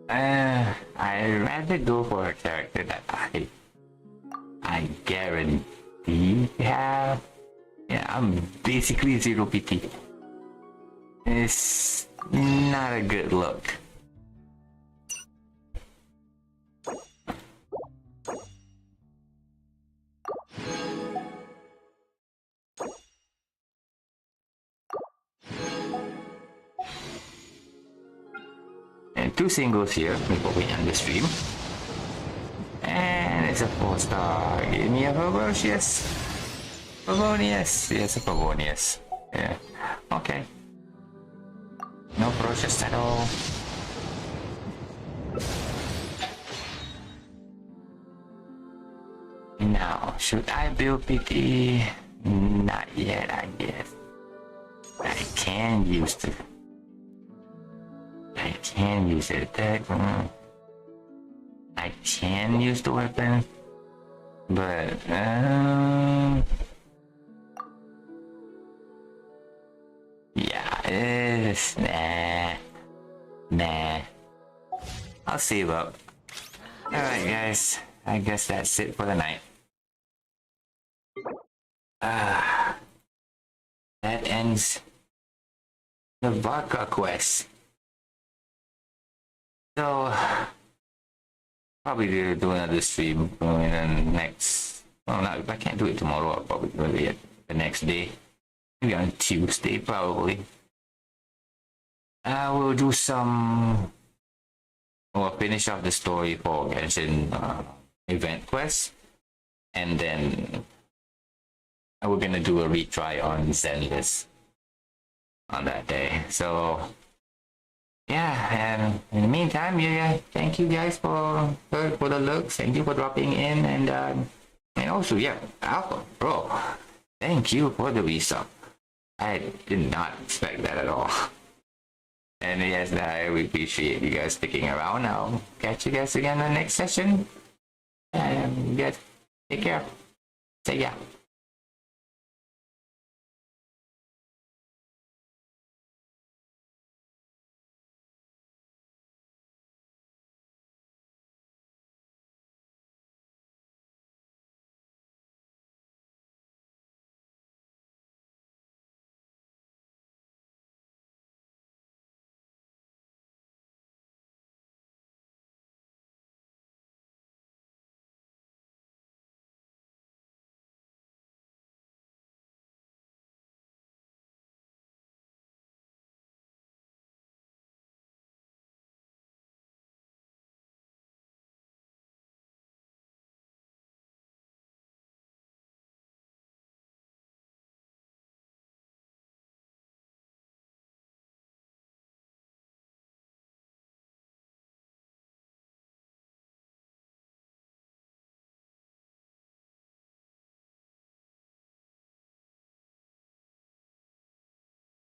I'd rather go for a character that I guarantee have. Yeah, I'm basically 0 PT. It's not a good look. And 2 singles here before we end the stream. And it's a 4-star. Give me a Boreus. Boreus. Yes, a Boreus. Yeah. Okay. No process at all. Now, should I build PT? Not yet, I guess. I can use the attack. I can use the weapon, but yeah, it's nah. I'll save up. Alright guys, I guess that's it for the night. That ends the Varka quest. So probably do another stream in the next. Well, not if I can't do it tomorrow. I'll probably do it the next day. Maybe on Tuesday, probably. I will do some. We'll finish off the story for Genshin event quest, and then we're gonna do a retry on Zenless on that day. So yeah, and in the meantime, yeah, thank you guys for the looks. Thank you for dropping in, and also yeah, Alpha bro, thank you for the resub. I did not expect that at all. And yes, I really appreciate you guys sticking around. I'll catch you guys again in the next session. And you guys take care. See ya.